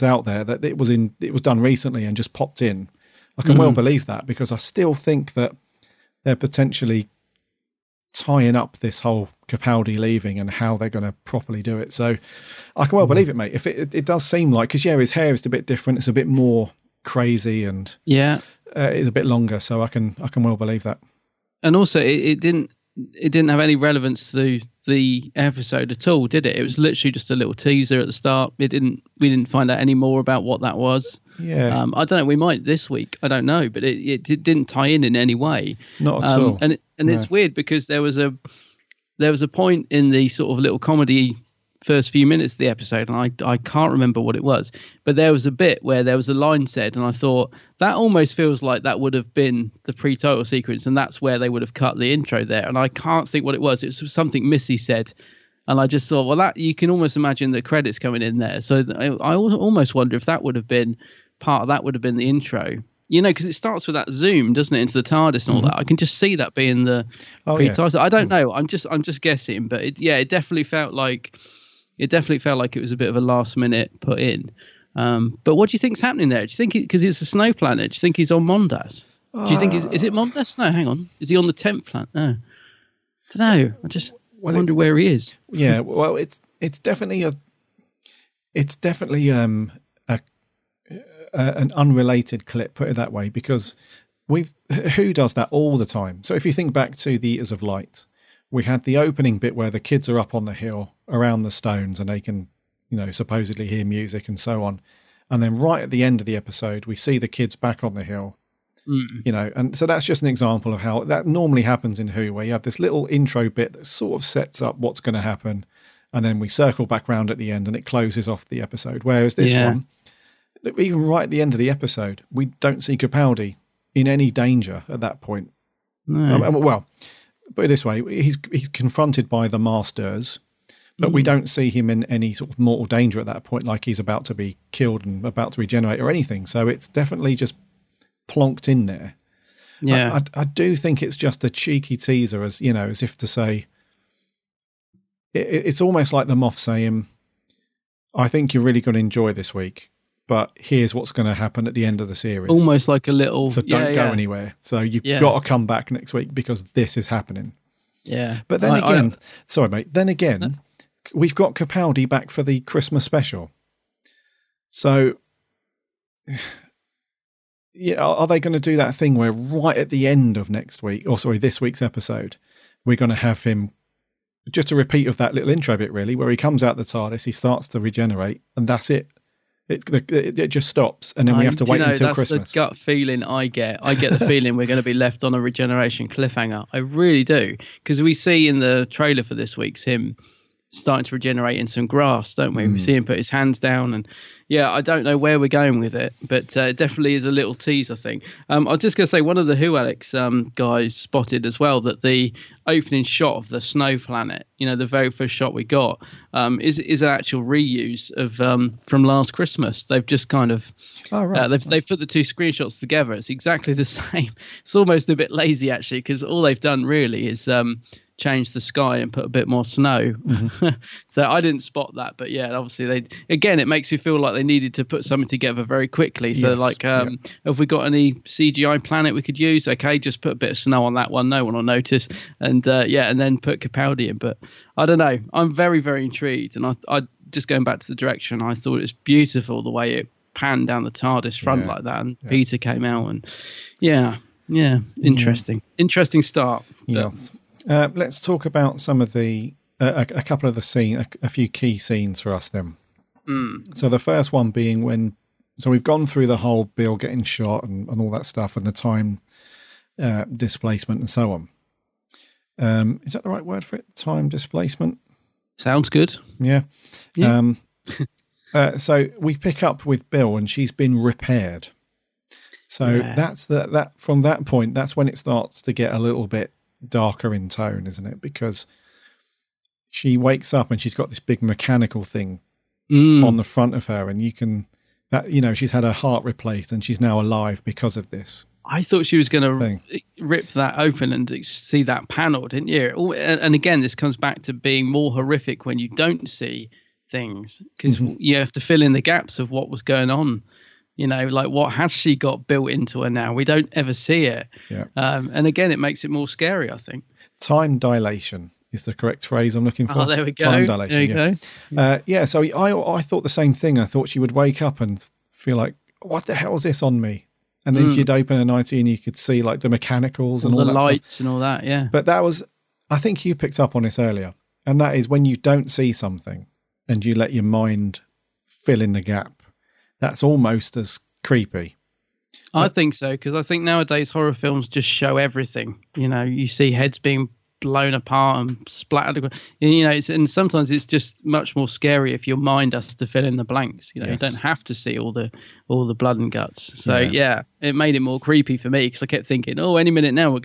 [SPEAKER 1] out there, that it was done recently and just popped in, I can well believe that, because I still think that they're potentially tying up this whole Capaldi leaving and how they're going to properly do it. So I can well believe it, mate. If it does seem like, because his hair is a bit different, it's a bit more crazy, and it's a bit longer, so I can well believe that.
[SPEAKER 2] And also, it didn't have any relevance to the episode at all, did it? It was literally just a little teaser at the start. We didn't find out any more about what that was.
[SPEAKER 1] Yeah.
[SPEAKER 2] I don't know. We might this week. I don't know, but it didn't tie in any way.
[SPEAKER 1] Not at all.
[SPEAKER 2] And it's weird because there was a point in the sort of little comedy first few minutes of the episode, and I can't remember what it was, but there was a bit where there was a line said, and I thought that almost feels like that would have been the pre-title sequence, and that's where they would have cut the intro there, and I can't think what it was. It was something Missy said, and I just thought, well, that you can almost imagine the credits coming in there. So I almost wonder if that would have been part of that, would have been the intro, because it starts with that zoom, doesn't it, into the TARDIS and all that. I can just see that being the pre-title. Yeah. I don't know. I'm just guessing, but it definitely felt like. It definitely felt like it was a bit of a last minute put in. But what do you think's happening there? Do you think because it's a snow planet? Do you think he's on Mondas? Do you think is it Mondas? No, hang on. Is he on the 10th planet? No, I don't know. I just wonder where he is.
[SPEAKER 1] Yeah, well, it's definitely an unrelated clip. Put it that way, because who does that all the time? So if you think back to the Eaters of Light, we had the opening bit where the kids are up on the hill around the stones and they can, supposedly hear music and so on. And then right at the end of the episode, we see the kids back on the hill, and so that's just an example of how that normally happens in Who, where you have this little intro bit that sort of sets up what's going to happen. And then we circle back round at the end and it closes off the episode. Whereas this one, even right at the end of the episode, we don't see Capaldi in any danger at that point.
[SPEAKER 2] No.
[SPEAKER 1] Well, put it this way, he's confronted by the Masters, but we don't see him in any sort of mortal danger at that point, like he's about to be killed and about to regenerate or anything. So it's definitely just plonked in there.
[SPEAKER 2] Yeah.
[SPEAKER 1] I do think it's just a cheeky teaser, as if to say, it's almost like the Moff saying, I think you're really going to enjoy this week, but here's what's going to happen at the end of the series.
[SPEAKER 2] Almost like a little...
[SPEAKER 1] So don't go anywhere. So you've got to come back next week because this is happening.
[SPEAKER 2] Yeah.
[SPEAKER 1] But then again, sorry, mate, then again, we've got Capaldi back for the Christmas special. So yeah, are they going to do that thing where right at the end of this week's episode, we're going to have him, just a repeat of that little intro bit, really, where he comes out the TARDIS, he starts to regenerate, and that's it. It just stops, and then we have to wait until Christmas.
[SPEAKER 2] That's the gut feeling I get. I get the feeling we're going to be left on a regeneration cliffhanger. I really do, because we see in the trailer for this week's him starting to regenerate in some grass, don't we? We see him put his hands down, and yeah, I don't know where we're going with it, but it definitely is a little tease, I think. I was just going to say, one of the Who Alex guys spotted as well that the opening shot of the snow planet, the very first shot we got, is an actual reuse of from last Christmas. They've just kind of they've put the two screenshots together. It's exactly the same. It's almost a bit lazy actually, because all they've done really is change the sky and put a bit more snow. So I didn't spot that, but yeah, obviously it makes you feel like they needed to put something together very quickly. So have we got any CGI planet we could use? Okay, just put a bit of snow on that one, no one will notice, and then put Capaldi in. But I don't know, I'm very, very intrigued, and I just going back to the direction, I thought it was beautiful the way it panned down the TARDIS front like that, and Peter came out, and interesting start.
[SPEAKER 1] Yes. Let's talk about some of the a couple of the scene, a few key scenes for us then. So the first one being we've gone through the whole Bill getting shot and all that stuff, and the time displacement and so on. Is that the right word for it? Time displacement? Sounds good. Yeah. So we pick up with Bill, and she's been repaired. So that's that. From that point, that's when it starts to get a little bit darker in tone, isn't it? Because she wakes up and she's got this big mechanical thing on the front of her, and she's had her heart replaced, and she's now alive because of this. I thought she was going to rip that open and see that panel, didn't you? And again, this comes back to being more horrific when you don't see things, because you have to fill in the gaps of what was going on. Like what has she got built into her now? We don't ever see it. Yeah. And again, it makes it more scary, I think. Time dilation is the correct phrase I'm looking for. Oh, there we go. Time dilation. There you go. So I thought the same thing. I thought she would wake up and feel like, what the hell is this on me? And then she'd open a nightie and you could see like the mechanicals and all that lights stuff. And all that, yeah. But that was, I think you picked up on this earlier, and that is when you don't see something and you let your mind fill in the gap. That's almost as creepy. I think so, because I think nowadays horror films just show everything. You see heads being blown apart and splattered. And sometimes it's just much more scary if your mind has to fill in the blanks. You don't have to see all the blood and guts. So it made it more creepy for me, because I kept thinking, any minute now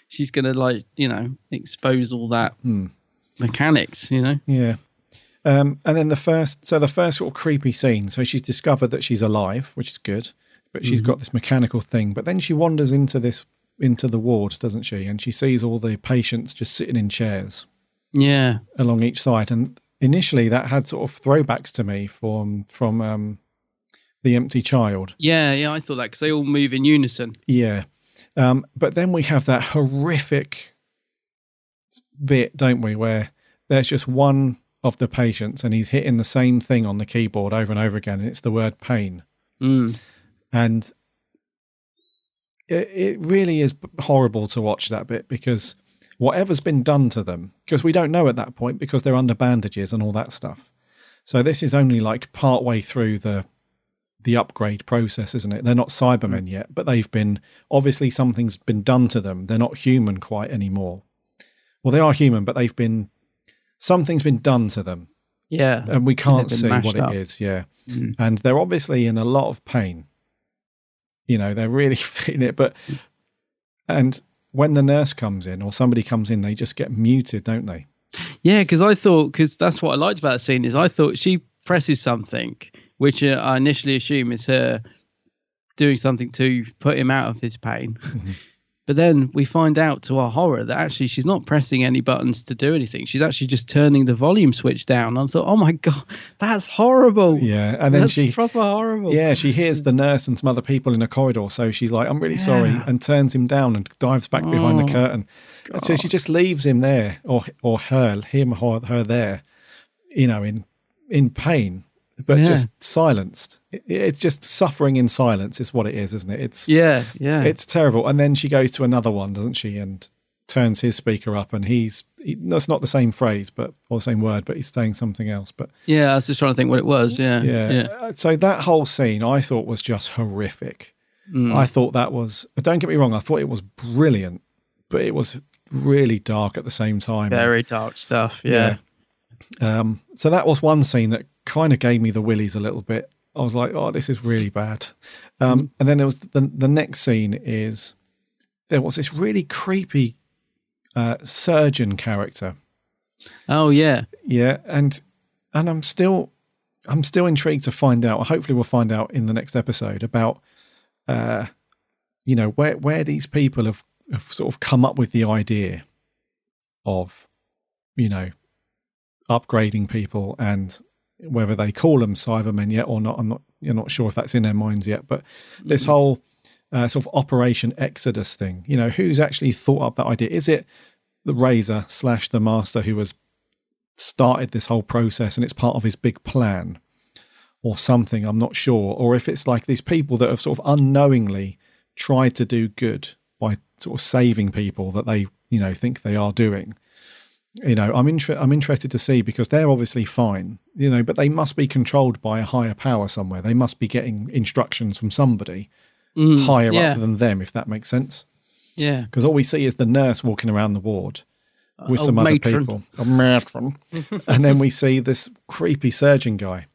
[SPEAKER 1] she's gonna expose all that mechanics. Yeah. And then the first sort of creepy scene. So she's discovered that she's alive, which is good, but she's got this mechanical thing. But then she wanders into the ward, doesn't she? And she sees all the patients just sitting in chairs, along each side. And initially, that had sort of throwbacks to me from The Empty Child. Yeah, I thought that, because they all move in unison. Yeah, but then we have that horrific bit, don't we, where there's just one of the patients and he's hitting the same thing on the keyboard over and over again, and it's the word pain. And it really is horrible to watch that bit, because whatever's been done to them, because we don't know at that point, because they're under bandages and all that stuff. So this is only like part way through the upgrade process, isn't it? They're not Cybermen yet, but obviously something's been done to them. They're not human quite anymore. Well, they are human, but something's been done to them. Yeah. And we can't see what it is. Yeah. And they're obviously in a lot of pain. They're really feeling it. And when the nurse comes in or somebody comes in, they just get muted, don't they? Yeah, because that's what I liked about the scene, is I thought she presses something, which I initially assume is her doing something to put him out of his pain. But then we find out, to our horror, that actually she's not pressing any buttons to do anything. She's actually just turning the volume switch down. I thought, oh my God, that's horrible. Yeah, and then that's proper horrible. Yeah, she hears the nurse and some other people in a corridor, so she's like, I'm really sorry, and turns him down and dives back behind the curtain. God. So she just leaves him there, or her there, in pain. but just silenced. It's just suffering in silence is what it is, isn't it? It's it's terrible. And then she goes to another one, doesn't she, and turns his speaker up, and that's not the same phrase, or the same word, but he's saying something else. But
[SPEAKER 2] I was just trying to think what it was. Yeah.
[SPEAKER 1] So that whole scene I thought was just horrific. I thought that was, don't get me wrong, I thought it was brilliant, but it was really dark at the same time.
[SPEAKER 2] Very dark stuff. Yeah.
[SPEAKER 1] So that was one scene that kind of gave me the willies a little bit. I was like, oh, this is really bad. And then there was the next scene is there was this really creepy surgeon character.
[SPEAKER 2] Oh yeah.
[SPEAKER 1] Yeah. And I'm still intrigued to find out. Hopefully we'll find out in the next episode about, where these people have sort of come up with the idea of, upgrading people, and whether they call them Cybermen yet or not. You're not sure if that's in their minds yet, but this whole sort of Operation Exodus thing, who's actually thought up that idea? Is it the Razor / the Master who has started this whole process and it's part of his big plan or something? I'm not sure. Or if it's like these people that have sort of unknowingly tried to do good by sort of saving people that they, think they are doing. I'm interested to see, because they're obviously fine, but they must be controlled by a higher power somewhere. They must be getting instructions from somebody higher up than them, if that makes sense.
[SPEAKER 2] Yeah.
[SPEAKER 1] Because all we see is the nurse walking around the ward with some other people. A matron. And then we see this creepy surgeon guy.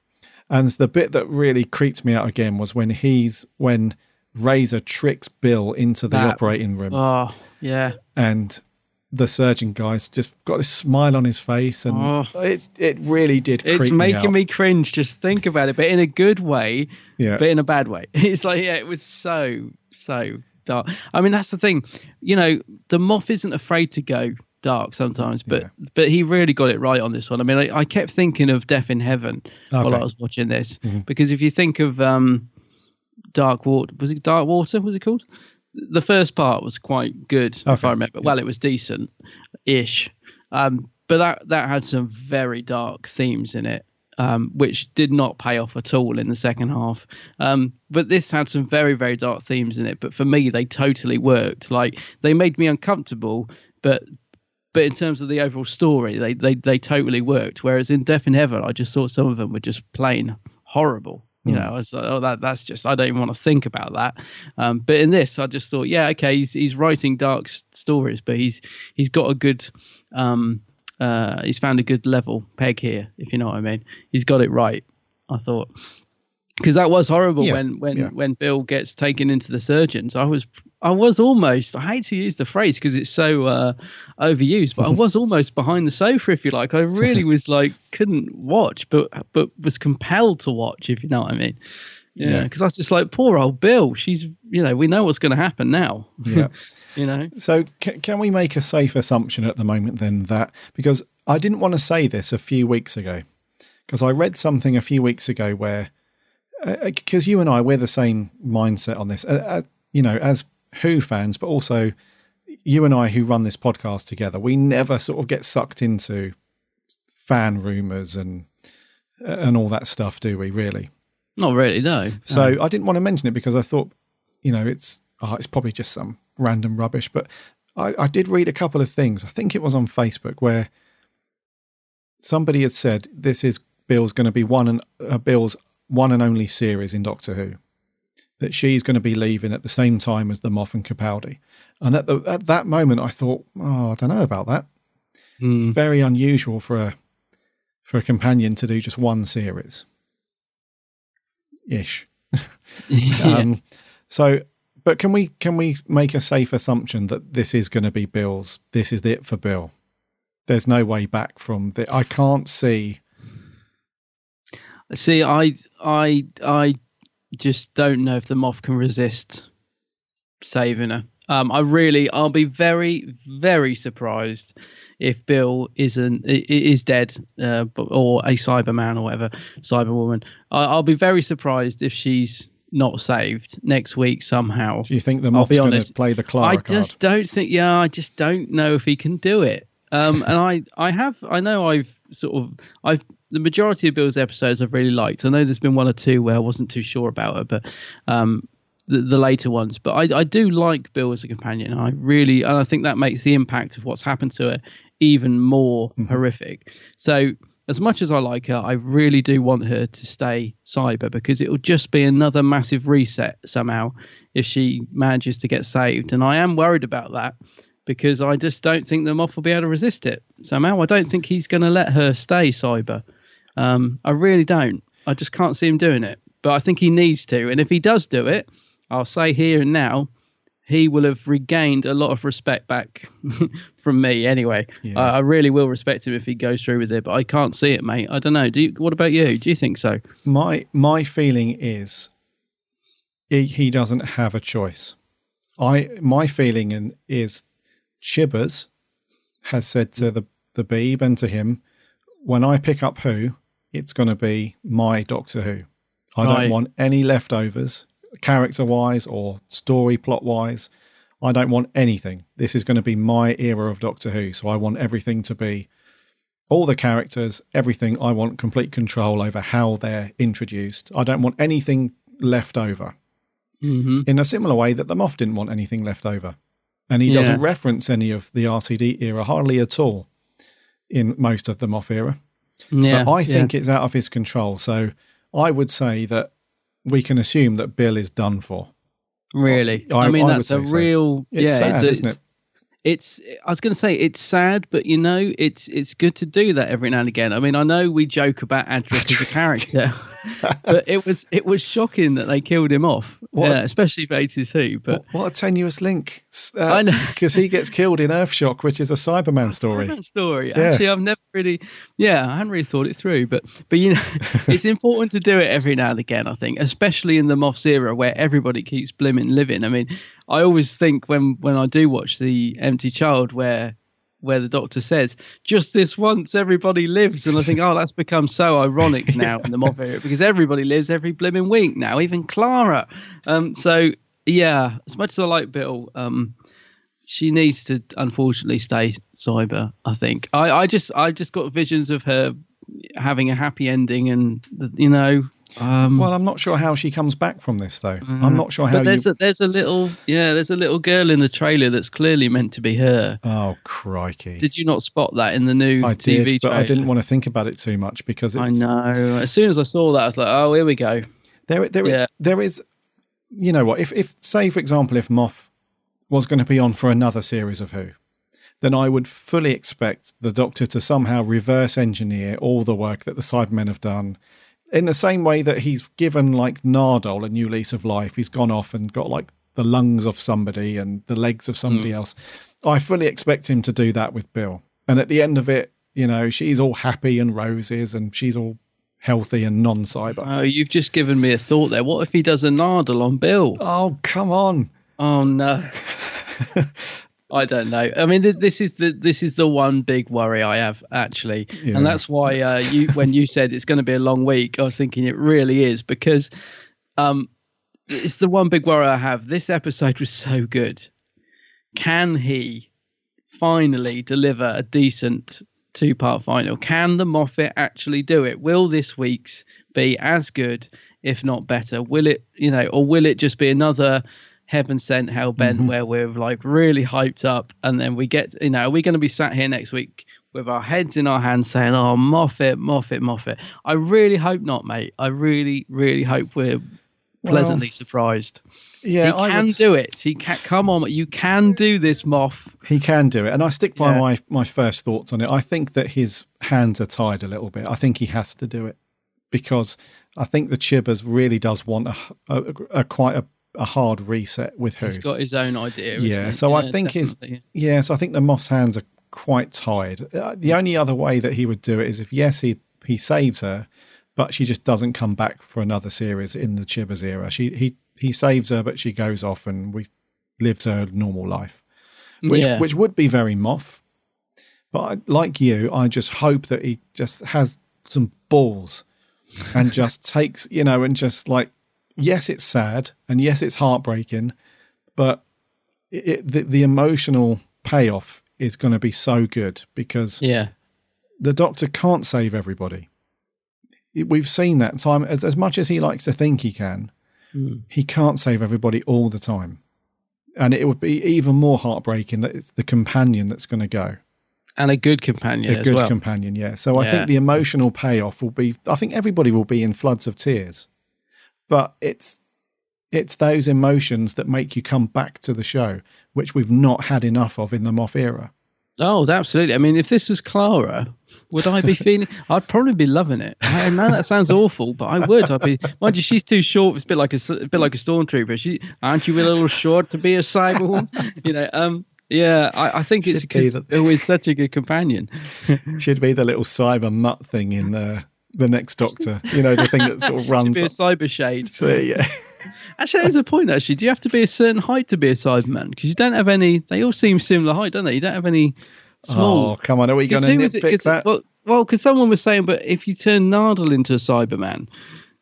[SPEAKER 1] And the bit that really creeped me out again was when Razor tricks Bill into the operating room.
[SPEAKER 2] Oh, yeah.
[SPEAKER 1] And the surgeon guy's just got a smile on his face, and it really did creep me out.
[SPEAKER 2] It's making me cringe just think about it, but in a good way, but in a bad way. It's like, it was so dark. I mean, that's the thing. The Moth isn't afraid to go dark sometimes, but he really got it right on this one. I mean, I kept thinking of Death in Heaven while I was watching this, because if you think of Dark Water, was it Dark Water? Was it called? The first part was quite good, if I remember. Well, it was decent-ish, but that had some very dark themes in it, which did not pay off at all in the second half. But this had some very, very dark themes in it. But for me, they totally worked. Like, they made me uncomfortable, but in terms of the overall story, they totally worked. Whereas in Death in Heaven, I just thought some of them were just plain horrible. I was like, that's just, I don't even want to think about that. But in this, I just thought, he's writing dark stories, but he's got a good, he's found a good level peg here, if you know what I mean. He's got it right, I thought. Because that was horrible when Bill gets taken into the surgeons. I was almost, I hate to use the phrase because it's so overused, but I was almost behind the sofa, if you like. I really was like, couldn't watch, but was compelled to watch, if you know what I mean. Yeah, because I was just like, poor old Bill. She's, we know what's going to happen now.
[SPEAKER 1] Yeah. So can we make a safe assumption at the moment then that, because I didn't want to say this a few weeks ago, because I read something a few weeks ago where, because you and I, we're the same mindset on this, as Who fans, but also you and I who run this podcast together, we never sort of get sucked into fan rumors and all that stuff, do we, really?
[SPEAKER 2] Not really, no.
[SPEAKER 1] So I didn't want to mention it because I thought, it's probably just some random rubbish, but I did read a couple of things. I think it was on Facebook where somebody had said this is Bill's going to be Bill's one and only series in Doctor Who, that she's going to be leaving at the same time as the Moff and Capaldi. And at that moment, I thought, I don't know about that. It's very unusual for a companion to do just one series. Ish. But can we make a safe assumption that this is going to be Bill's? This is it for Bill. There's no way back from the. I can't see.
[SPEAKER 2] See, I just don't know if the Moth can resist saving her. I'll be very, very surprised if Bill is dead, or a Cyberman or whatever, Cyberwoman. I'll be very surprised if she's not saved next week somehow.
[SPEAKER 1] Do you think the Moth's going to play the Clara card?
[SPEAKER 2] I just don't know if he can do it. And I know I've the majority of Bill's episodes I've really liked. I know there's been one or two where I wasn't too sure about her, but the later ones. But I do like Bill as a companion. And I think that makes the impact of what's happened to her even more horrific. So as much as I like her, I really do want her to stay cyber, because it will just be another massive reset somehow if she manages to get saved. And I am worried about that, because I just don't think the Moff will be able to resist it somehow. I don't think he's going to let her stay cyber. I really don't. I just can't see him doing it. But I think he needs to. And if he does do it, I'll say here and now, he will have regained a lot of respect back from me anyway. Yeah. I really will respect him if he goes through with it, but I can't see it, mate. I don't know. What about you? Do you think so?
[SPEAKER 1] My feeling is he doesn't have a choice. My feeling is Chibbers has said to the Beeb and to him, when I pick up Who, it's going to be my Doctor Who. I don't want any leftovers, character-wise or story plot-wise. I don't want anything. This is going to be my era of Doctor Who, so I want everything to be, all the characters, everything. I want complete control over how they're introduced. I don't want anything left over. In a similar way that the Moff didn't want anything left over. And he doesn't reference any of the RCD era, hardly at all, in most of the Moff era. So I think it's out of his control. So I would say that we can assume that Bill is done for.
[SPEAKER 2] Really? I mean, that's a real...
[SPEAKER 1] So. It's sad, isn't it?
[SPEAKER 2] I was going to say it's sad, but it's good to do that every now and again. I mean, I know we joke about Adric as a character, but it was shocking that they killed him off, especially for 80s Who. But
[SPEAKER 1] what a tenuous link!
[SPEAKER 2] I know,
[SPEAKER 1] because he gets killed in Earthshock, which is a Cyberman story.
[SPEAKER 2] Actually, I've never really, I hadn't really thought it through. But it's important to do it every now and again. I think, especially in the Moff's era, where everybody keeps blimmin' living. I mean, I always think when I do watch The Empty Child where the Doctor says, just this once everybody lives, and I think, that's become so ironic now in the Moff era, because everybody lives every blimmin' week now, even Clara. So as much as I like Bill, she needs to unfortunately stay cyber, I think. I just got visions of her having a happy ending, and
[SPEAKER 1] well, I'm not sure how she comes back from this, though. I'm not sure how.
[SPEAKER 2] But there's a little girl in the trailer that's clearly meant to be her.
[SPEAKER 1] Oh crikey!
[SPEAKER 2] Did you not spot that in the new TV trailer?
[SPEAKER 1] But I didn't want to think about it too much, because
[SPEAKER 2] I know. As soon as I saw that, I was like, oh, here we go.
[SPEAKER 1] There is, you know what? If say for example, if Moff was going to be on for another series of Who, then I would fully expect the Doctor to somehow reverse engineer all the work that the Cybermen have done. In the same way that he's given like Nardole a new lease of life, he's gone off and got like the lungs of somebody and the legs of somebody else. I fully expect him to do that with Bill. And at the end of it, she's all happy and roses and she's all healthy and non-cyber.
[SPEAKER 2] Oh, you've just given me a thought there. What if he does a Nardole on Bill?
[SPEAKER 1] Oh, come on.
[SPEAKER 2] Oh, no. I don't know. I mean, this is the one big worry I have, actually, and that's why when you said it's going to be a long week, I was thinking it really is, because it's the one big worry I have. This episode was so good. Can he finally deliver a decent 2-part final? Can the Moffat actually do it? Will this week's be as good, if not better? Will it, or will it just be another heaven sent, hell bent, where we're like really hyped up, and then we get, are we going to be sat here next week with our heads in our hands saying, oh, Moffat. I really hope not, mate. I really, really hope we're pleasantly surprised.
[SPEAKER 1] Yeah,
[SPEAKER 2] he can do it. He can. Come on, you can do this, Moff.
[SPEAKER 1] He can do it, and I stick by my first thoughts on it. I think that his hands are tied a little bit. I think he has to do it, because I think the Chibbers really does want quite a hard reset with Who.
[SPEAKER 2] He's got his own idea.
[SPEAKER 1] So I think so I think the Moff's hands are quite tied. The only other way that he would do it is if he saves her, but she just doesn't come back for another series in the Chibbers era. He saves her, but she goes off and we lives her normal life, which would be very Moff. But like you, I just hope that he just has some balls and just takes, and just like, yes, it's sad, and yes, it's heartbreaking, but the emotional payoff is going to be so good, because the Doctor can't save everybody. We've seen that time. As much as he likes to think he can, he can't save everybody all the time. And it would be even more heartbreaking that it's the companion that's going to go.
[SPEAKER 2] And a good companion as well.
[SPEAKER 1] A good companion, yeah. So I think the emotional payoff will be, I think everybody will be in floods of tears. But it's those emotions that make you come back to the show, which we've not had enough of in the Moff era.
[SPEAKER 2] Oh, absolutely. I mean, if this was Clara, would I be feeling? I'd probably be loving it. I know that sounds awful, but I would. I'd be. Mind you, she's too short. It's a bit like a stormtrooper. Aren't you a little short to be a cyberwoman? Yeah, I think it's because always such a good companion.
[SPEAKER 1] Should be the little cyber mutt thing in the next Doctor. The thing that sort of runs.
[SPEAKER 2] Be a cyber shade.
[SPEAKER 1] So, yeah.
[SPEAKER 2] Actually, there's a point. Actually, do you have to be a certain height to be a Cyberman? Because you don't have any. They all seem similar height, don't they? You don't have any small.
[SPEAKER 1] Oh, come on! Are we going to nitpick that?
[SPEAKER 2] Well, because someone was saying, but if you turn Nardal into a Cyberman,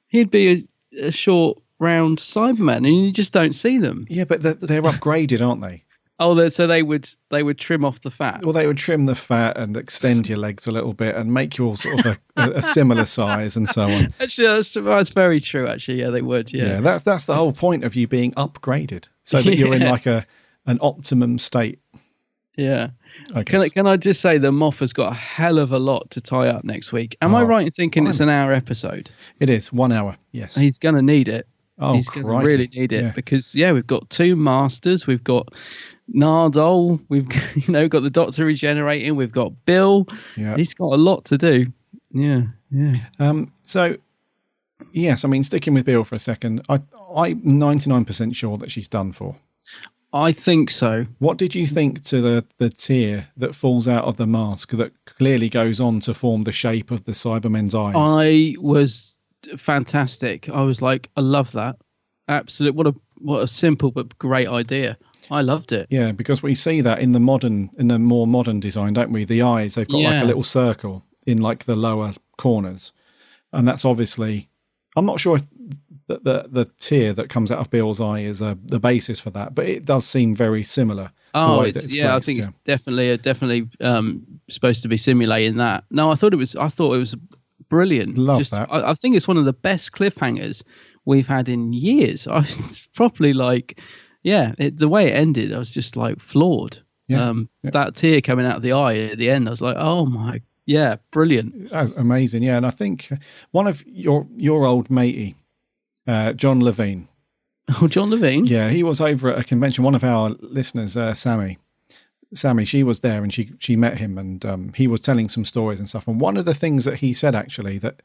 [SPEAKER 2] he'd be a short, round Cyberman, and you just don't see them.
[SPEAKER 1] Yeah, but they're upgraded, aren't they?
[SPEAKER 2] Oh, so they would trim off the fat.
[SPEAKER 1] Well, they would trim the fat and extend your legs a little bit and make you all sort of a similar size and so on.
[SPEAKER 2] Actually, that's very true. Actually, yeah, they would. Yeah,
[SPEAKER 1] that's the whole point of you being upgraded, so that you're in like an optimum state.
[SPEAKER 2] Yeah. Can I just say the Moff has got a hell of a lot to tie up next week? Am I right in thinking it's an hour episode?
[SPEAKER 1] It is 1 hour. Yes.
[SPEAKER 2] He's going to need it.
[SPEAKER 1] Oh,
[SPEAKER 2] he's going to really need it because we've got 2 masters, we've got Nardal, we've got the Doctor regenerating, we've got Bill. Yeah. He's got a lot to do. Yeah.
[SPEAKER 1] So yes, I mean, sticking with Bill for a second, I'm 99% sure that she's done for.
[SPEAKER 2] I think so.
[SPEAKER 1] What did you think to the tear that falls out of the mask that clearly goes on to form the shape of the Cybermen's eyes?
[SPEAKER 2] I was fantastic. I was like, I love that. Absolutely. What a simple but great idea. I loved it.
[SPEAKER 1] Yeah, because we see that in the more modern design, don't we? The eyes, they've got like a little circle in like the lower corners. And that's obviously, I'm not sure if the tear that comes out of Bill's eye is the basis for that, but it does seem very similar.
[SPEAKER 2] Oh, I think it's definitely supposed to be simulating that. No, I thought it was brilliant.
[SPEAKER 1] Love that.
[SPEAKER 2] I think it's one of the best cliffhangers we've had in years. It's properly like, the way it ended, I was just like floored. That tear coming out of the eye at the end, I was like, oh my, brilliant.
[SPEAKER 1] That's amazing. Yeah, and I think one of your old matey, John Levine.
[SPEAKER 2] Oh, John Levine?
[SPEAKER 1] Yeah, he was over at a convention. One of our listeners, Sammy, she was there and she met him and he was telling some stories and stuff. And one of the things that he said, actually, that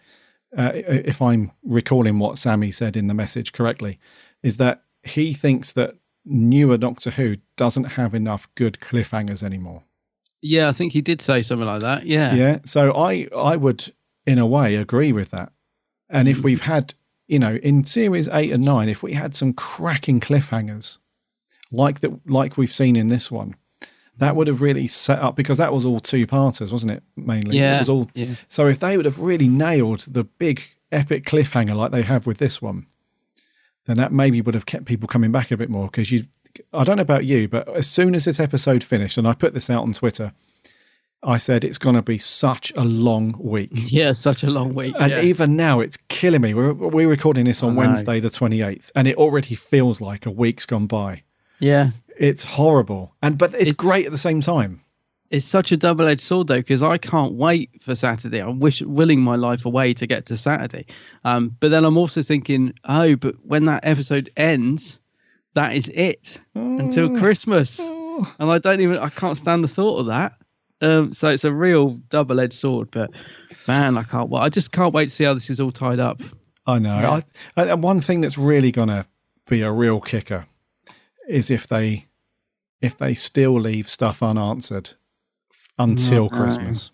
[SPEAKER 1] if I'm recalling what Sammy said in the message correctly, is that he thinks that newer Doctor Who doesn't have enough good cliffhangers anymore.
[SPEAKER 2] Yeah, I think he did say something like that. Yeah.
[SPEAKER 1] Yeah. So I would, in a way, agree with that. And if we've had, in series 8 and 9, if we had some cracking cliffhangers like we've seen in this one, that would have really set up, because that was all 2-parters, wasn't it? Mainly.
[SPEAKER 2] Yeah.
[SPEAKER 1] It was all. Yeah. So if they would have really nailed the big epic cliffhanger like they have with this one, then that maybe would have kept people coming back a bit more. Because I don't know about you, but as soon as this episode finished, and I put this out on Twitter, I said it's going to be such a long week.
[SPEAKER 2] Yeah, such a long week.
[SPEAKER 1] And even now, it's killing me. We're recording this on Wednesday, the 28th, and it already feels like a week's gone by.
[SPEAKER 2] Yeah.
[SPEAKER 1] It's horrible. But it's great at the same time.
[SPEAKER 2] It's such a double-edged sword, though, because I can't wait for Saturday. I'm willing my life away to get to Saturday. But then I'm also thinking, but when that episode ends, that is it until Christmas. And I can't stand the thought of that. So it's a real double-edged sword. But man, I just can't wait to see how this is all tied up.
[SPEAKER 1] I know. Yeah. One thing that's really going to be a real kicker is if they still leave stuff unanswered until Christmas.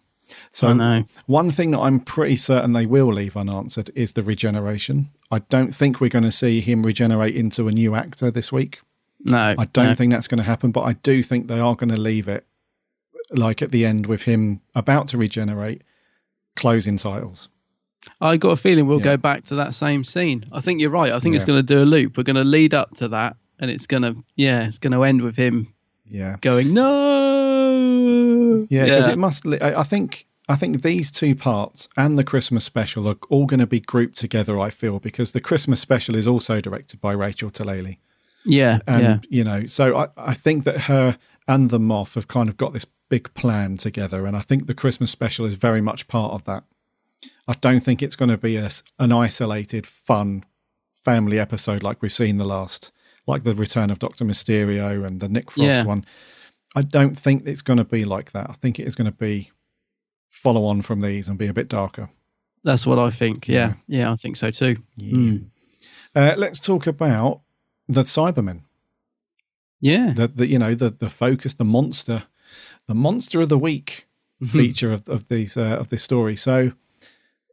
[SPEAKER 1] So one thing that I'm pretty certain they will leave unanswered is the regeneration. I don't think we're going to see him regenerate into a new actor this week.
[SPEAKER 2] No.
[SPEAKER 1] I don't think that's going to happen, but I do think they are going to leave it like at the end with him about to regenerate, closing titles.
[SPEAKER 2] I got a feeling we'll go back to that same scene. I think you're right. I think it's going to do a loop. We're going to lead up to that, and it's going to end with him going, no.
[SPEAKER 1] Yeah, because it must. I think I think these two parts and the Christmas special are all going to be grouped together, I feel, because the Christmas special is also directed by Rachel Talalay.
[SPEAKER 2] Yeah.
[SPEAKER 1] And, so I think that her and the Moth have kind of got this big plan together. And I think the Christmas special is very much part of that. I don't think it's going to be an isolated, fun family episode like we've seen like the return of Dr. Mysterio and the Nick Frost one. I don't think it's going to be like that. I think it is going to be follow on from these and be a bit darker.
[SPEAKER 2] That's what I think. Yeah, I think so too.
[SPEAKER 1] Yeah. Let's talk about the Cybermen.
[SPEAKER 2] Yeah,
[SPEAKER 1] the focus, the monster of the week feature of this story. So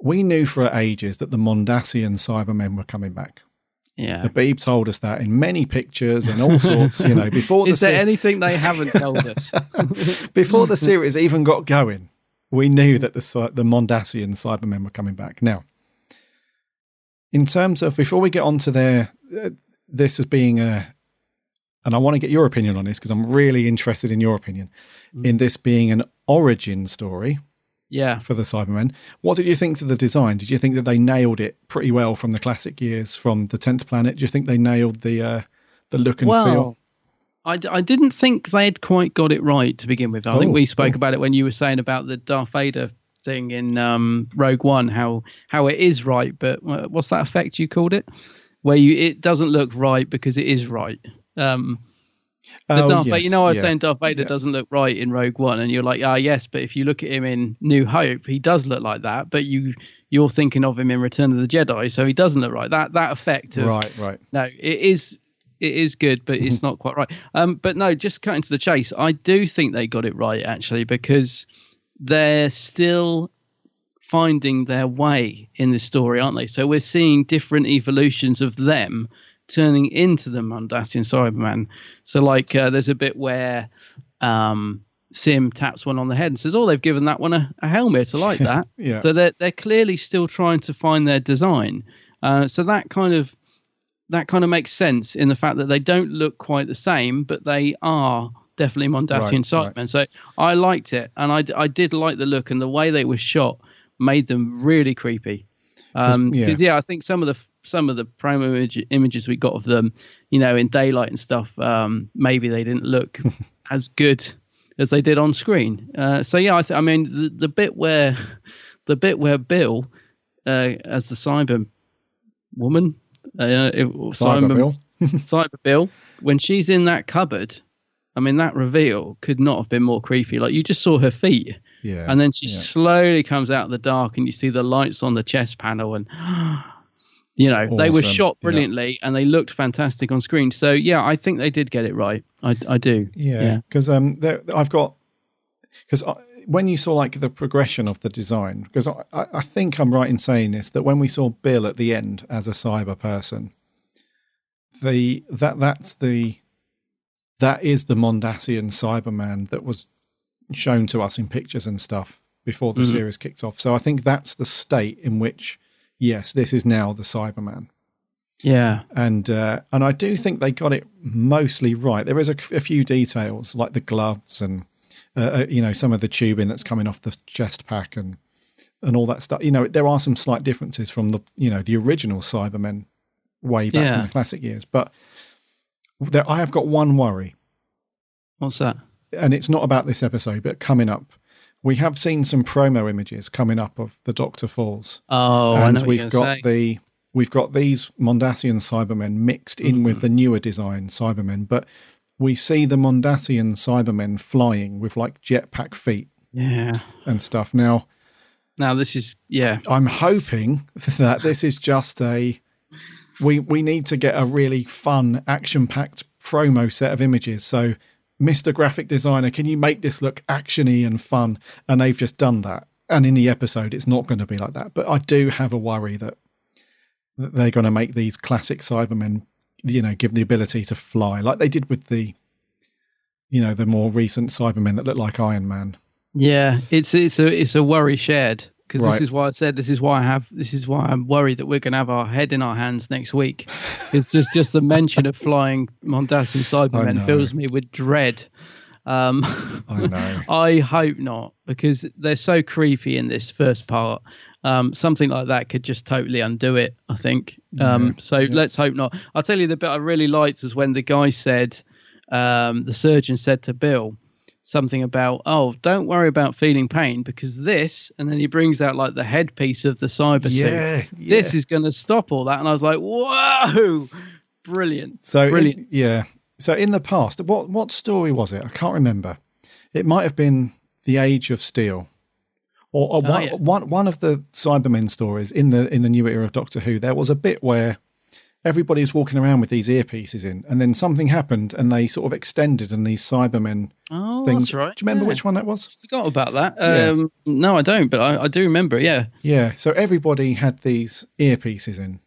[SPEAKER 1] we knew for ages that the Mondasian Cybermen were coming back.
[SPEAKER 2] Yeah,
[SPEAKER 1] the Beeb told us that in many pictures and all sorts. Before
[SPEAKER 2] is there anything they haven't told us?
[SPEAKER 1] Before the series even got going, we knew that the Mondasian Cybermen were coming back. Now, in terms of, before we get on to this as being and I want to get your opinion on this because I'm really interested in your opinion, in this being an origin story for the Cybermen. What did you think of the design? Did you think that they nailed it pretty well from the classic years, from the 10th Planet? Do you think they nailed the look and feel?
[SPEAKER 2] I didn't think they'd quite got it right to begin with. I think we spoke about it when you were saying about the Darth Vader thing in Rogue One, how it is right, but what's that effect you called it? Where it doesn't look right because it is right. Vader, I was saying Darth Vader doesn't look right in Rogue One, and you're like, yes, but if you look at him in New Hope, he does look like that. But you're thinking of him in Return of the Jedi, so he doesn't look right. That effect of
[SPEAKER 1] right.
[SPEAKER 2] No, it is good, but it's not quite right. But no, just cutting to the chase, I do think they got it right actually, because they're still finding their way in this story, aren't they? So we're seeing different evolutions of them turning into the Mondasian Cyberman. So like there's a bit where Simm taps one on the head and says, they've given that one a helmet. I like that.
[SPEAKER 1] Yeah.
[SPEAKER 2] So they're clearly still trying to find their design. So that kind of makes sense in the fact that they don't look quite the same, but they are definitely Mondasian Cybermen. Right. So I liked it, and I did like the look, and the way they were shot made them really creepy. Because I think some of the promo images we got of them, in daylight and stuff, maybe they didn't look as good as they did on screen. I mean the bit where Bill as the Cyber woman, Cyber Bill, when she's in that cupboard, I mean that reveal could not have been more creepy. Like, you just saw her feet.
[SPEAKER 1] Yeah.
[SPEAKER 2] And then she slowly comes out of the dark, and you see the lights on the chest panel, and awesome. They were shot brilliantly, and they looked fantastic on screen. So I think they did get it right. I do.
[SPEAKER 1] Yeah, because when you saw like the progression of the design, because I think I'm right in saying this, that when we saw Bill at the end as a cyber person, that is the Mondasian Cyberman that was shown to us in pictures and stuff before the series kicked off. So I think that's the state in which, yes, this is now the Cyberman.
[SPEAKER 2] Yeah.
[SPEAKER 1] And I do think they got it mostly right. There is a few details like the gloves and some of the tubing that's coming off the chest pack and all that stuff. There are some slight differences from the original Cybermen way back in the classic years. But I have got one worry.
[SPEAKER 2] What's that?
[SPEAKER 1] And it's not about this episode, but coming up, we have seen some promo images coming up of the Doctor Falls.
[SPEAKER 2] Oh,
[SPEAKER 1] and
[SPEAKER 2] I know what
[SPEAKER 1] we've got these Mondasian Cybermen mixed in with the newer design Cybermen, but we see the Mondasian Cybermen flying with like jetpack feet, and stuff. Now
[SPEAKER 2] this is
[SPEAKER 1] I'm hoping that this is just we need to get a really fun, action-packed promo set of images. So, Mr. Graphic Designer, can you make this look actiony and fun? And they've just done that. And in the episode, it's not going to be like that. But I do have a worry that they're going to make these classic Cybermen, give the ability to fly, like they did with the more recent Cybermen that look like Iron Man.
[SPEAKER 2] Yeah, it's a worry shared. Because this is why I said this is why I'm worried that we're going to have our head in our hands next week. It's just the mention of flying Mondasian Cybermen fills me with dread.
[SPEAKER 1] I know.
[SPEAKER 2] I hope not, because they're so creepy in this first part. Something like that could just totally undo it, I think. Let's hope not. I'll tell you, the bit I really liked was when the guy said, the surgeon said to Bill something about, oh, don't worry about feeling pain, because this, and then he brings out like the headpiece of the cyber suit. This is going to stop all that. And I was like, whoa, brilliant. Brilliant.
[SPEAKER 1] So in the past, what story was it? I can't remember. It might have been The Age of Steel. Or one of the Cybermen stories in the new era of Doctor Who. There was a bit where everybody's walking around with these earpieces in, and then something happened, and they sort of extended, and these Cybermen things.
[SPEAKER 2] That's right.
[SPEAKER 1] Do you remember which one that was?
[SPEAKER 2] I forgot about that. No, I don't, but I do remember. Yeah.
[SPEAKER 1] Yeah. So everybody had these earpieces in,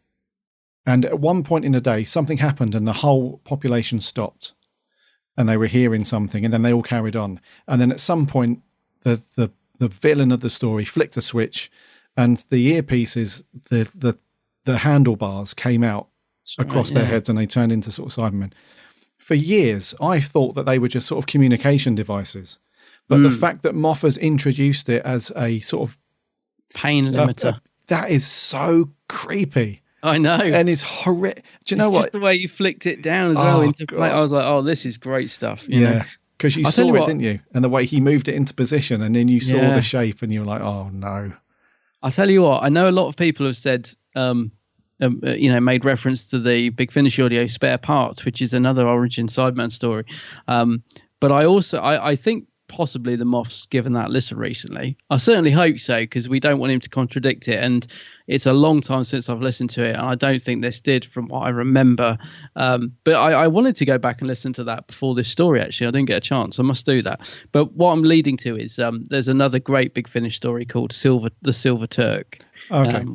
[SPEAKER 1] and at one point in the day, something happened, and the whole population stopped, and they were hearing something, and then they all carried on, and then at some point, the villain of the story flicked a switch, and the earpieces, the handlebars came out across their heads, and they turned into sort of Cybermen. For years, I thought that they were just sort of communication devices, but the fact that Moffat's introduced it as a sort of
[SPEAKER 2] pain limiter,
[SPEAKER 1] that is so creepy.
[SPEAKER 2] I know,
[SPEAKER 1] and it's horrific. Do you know what?
[SPEAKER 2] Just the way you flicked it down as well into play. I was like, oh, this is great stuff. You know?
[SPEAKER 1] Because you saw it, didn't you? And the way he moved it into position, and then you saw the shape, and you were like, oh no.
[SPEAKER 2] I'll tell you what, I know a lot of people have said, made reference to the Big Finish audio Spare Parts, which is another Origin Sideman story. But I think possibly the Moff's given that a listen recently. I certainly hope so, because we don't want him to contradict it. And it's a long time since I've listened to it, and I don't think this did, from what I remember. But I wanted to go back and listen to that before this story, actually. I didn't get a chance. I must do that. But what I'm leading to is there's another great Big Finish story called The Silver Turk.
[SPEAKER 1] Okay.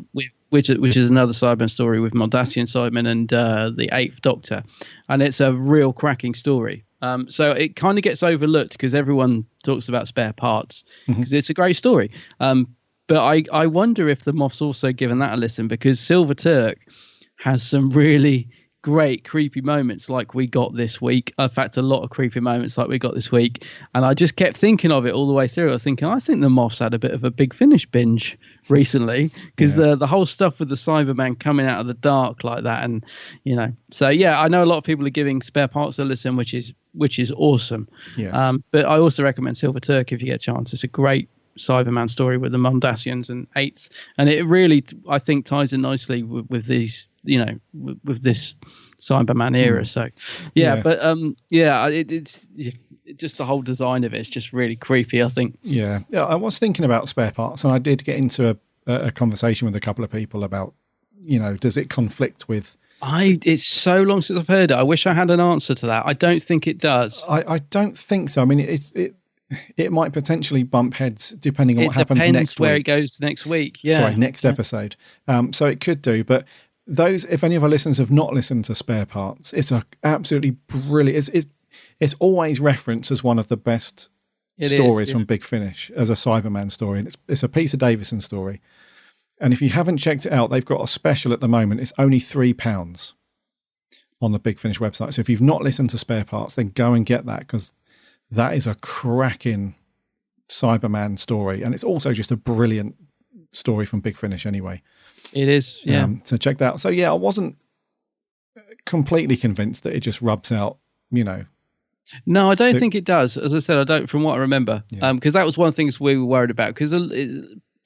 [SPEAKER 2] Which is another Cyberman story with Mondasian Cybermen and the Eighth Doctor. And it's a real cracking story. So it kind of gets overlooked because everyone talks about Spare Parts, because it's a great story. But I wonder if the Moff's also given that a listen, because Silver Turk has some really great creepy moments like we got this week. In fact, a lot of creepy moments like we got this week. And I just kept thinking of it all the way through. I was thinking, I think the Moff's had a bit of a Big Finish binge recently, because the whole stuff with the Cyberman coming out of the dark like that. And, so yeah, I know a lot of people are giving Spare Parts a listen, which is awesome.
[SPEAKER 1] Yes.
[SPEAKER 2] But I also recommend Silver Turk if you get a chance. It's a great Cyberman story with the Mondasians and Eighth, and it really, I think, ties in nicely with these, with this Cyberman era. So it's just the whole design of it's just really creepy, I think.
[SPEAKER 1] Yeah, I was thinking about Spare Parts, and I did get into a conversation with a couple of people about, does it conflict with?
[SPEAKER 2] It's so long since I've heard it. I wish I had an answer to that. I don't think it does.
[SPEAKER 1] I don't think so. I mean, it might potentially bump heads depending on what happens next week.
[SPEAKER 2] It depends where it goes next week. Yeah.
[SPEAKER 1] Sorry, next episode. So it could do. But if any of our listeners have not listened to Spare Parts, it's absolutely brilliant. It's always referenced as one of the best stories from Big Finish as a Cyberman story. And it's a Peter Davison story. And if you haven't checked it out, they've got a special at the moment. It's only £3 on the Big Finish website. So if you've not listened to Spare Parts, then go and get that, because that is a cracking Cyberman story. And it's also just a brilliant story from Big Finish anyway.
[SPEAKER 2] It is, yeah.
[SPEAKER 1] So check that out. So yeah, I wasn't completely convinced that it just rubs out,
[SPEAKER 2] No, I don't think it does. As I said, I don't, from what I remember. Because that was one of the things we were worried about, because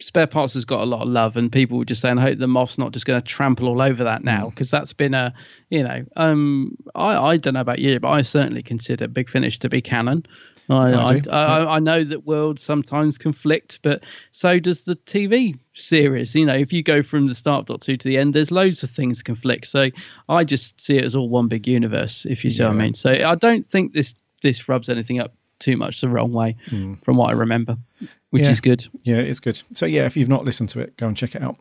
[SPEAKER 2] Spare Parts has got a lot of love, and people were just saying, I hope the Moff's not just going to trample all over that now, because that's been I don't know about you, but I certainly consider Big Finish to be canon. I know that worlds sometimes conflict, but so does the TV series. If you go from the start of Doctor Who to the end, there's loads of things conflict. So I just see it as all one big universe, if you see what I mean. So I don't think this rubs anything up too much the wrong way, from what I remember, which is good. Yeah,
[SPEAKER 1] it's good. So yeah, if you've not listened to it, go and check it out.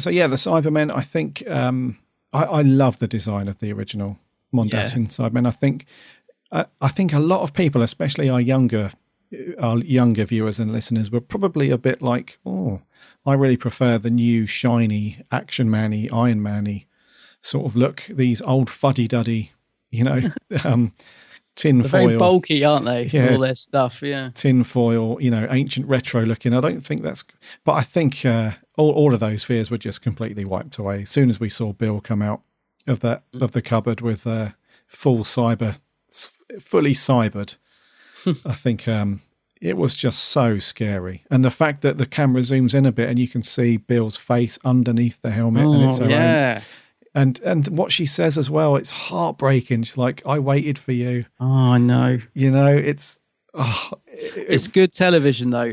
[SPEAKER 1] So yeah, the Cybermen, I think I love the design of the original Mondasian Cybermen. I think a lot of people, especially our younger viewers and listeners, were probably a bit like, I really prefer the new shiny Action Man-y, Iron Man-y sort of look. These old fuddy-duddy, tin
[SPEAKER 2] They're
[SPEAKER 1] foil.
[SPEAKER 2] very bulky, aren't they?
[SPEAKER 1] Yeah.
[SPEAKER 2] All their stuff, yeah.
[SPEAKER 1] Tin foil, ancient retro looking. I don't think that's... But I think all of those fears were just completely wiped away. As soon as we saw Bill come out of the cupboard with fully cybered, I think it was just so scary. And the fact that the camera zooms in a bit and you can see Bill's face underneath the helmet and it's her own. And what she says as well, it's heartbreaking. She's like, I waited for you.
[SPEAKER 2] Oh, I know.
[SPEAKER 1] It's
[SPEAKER 2] good television though.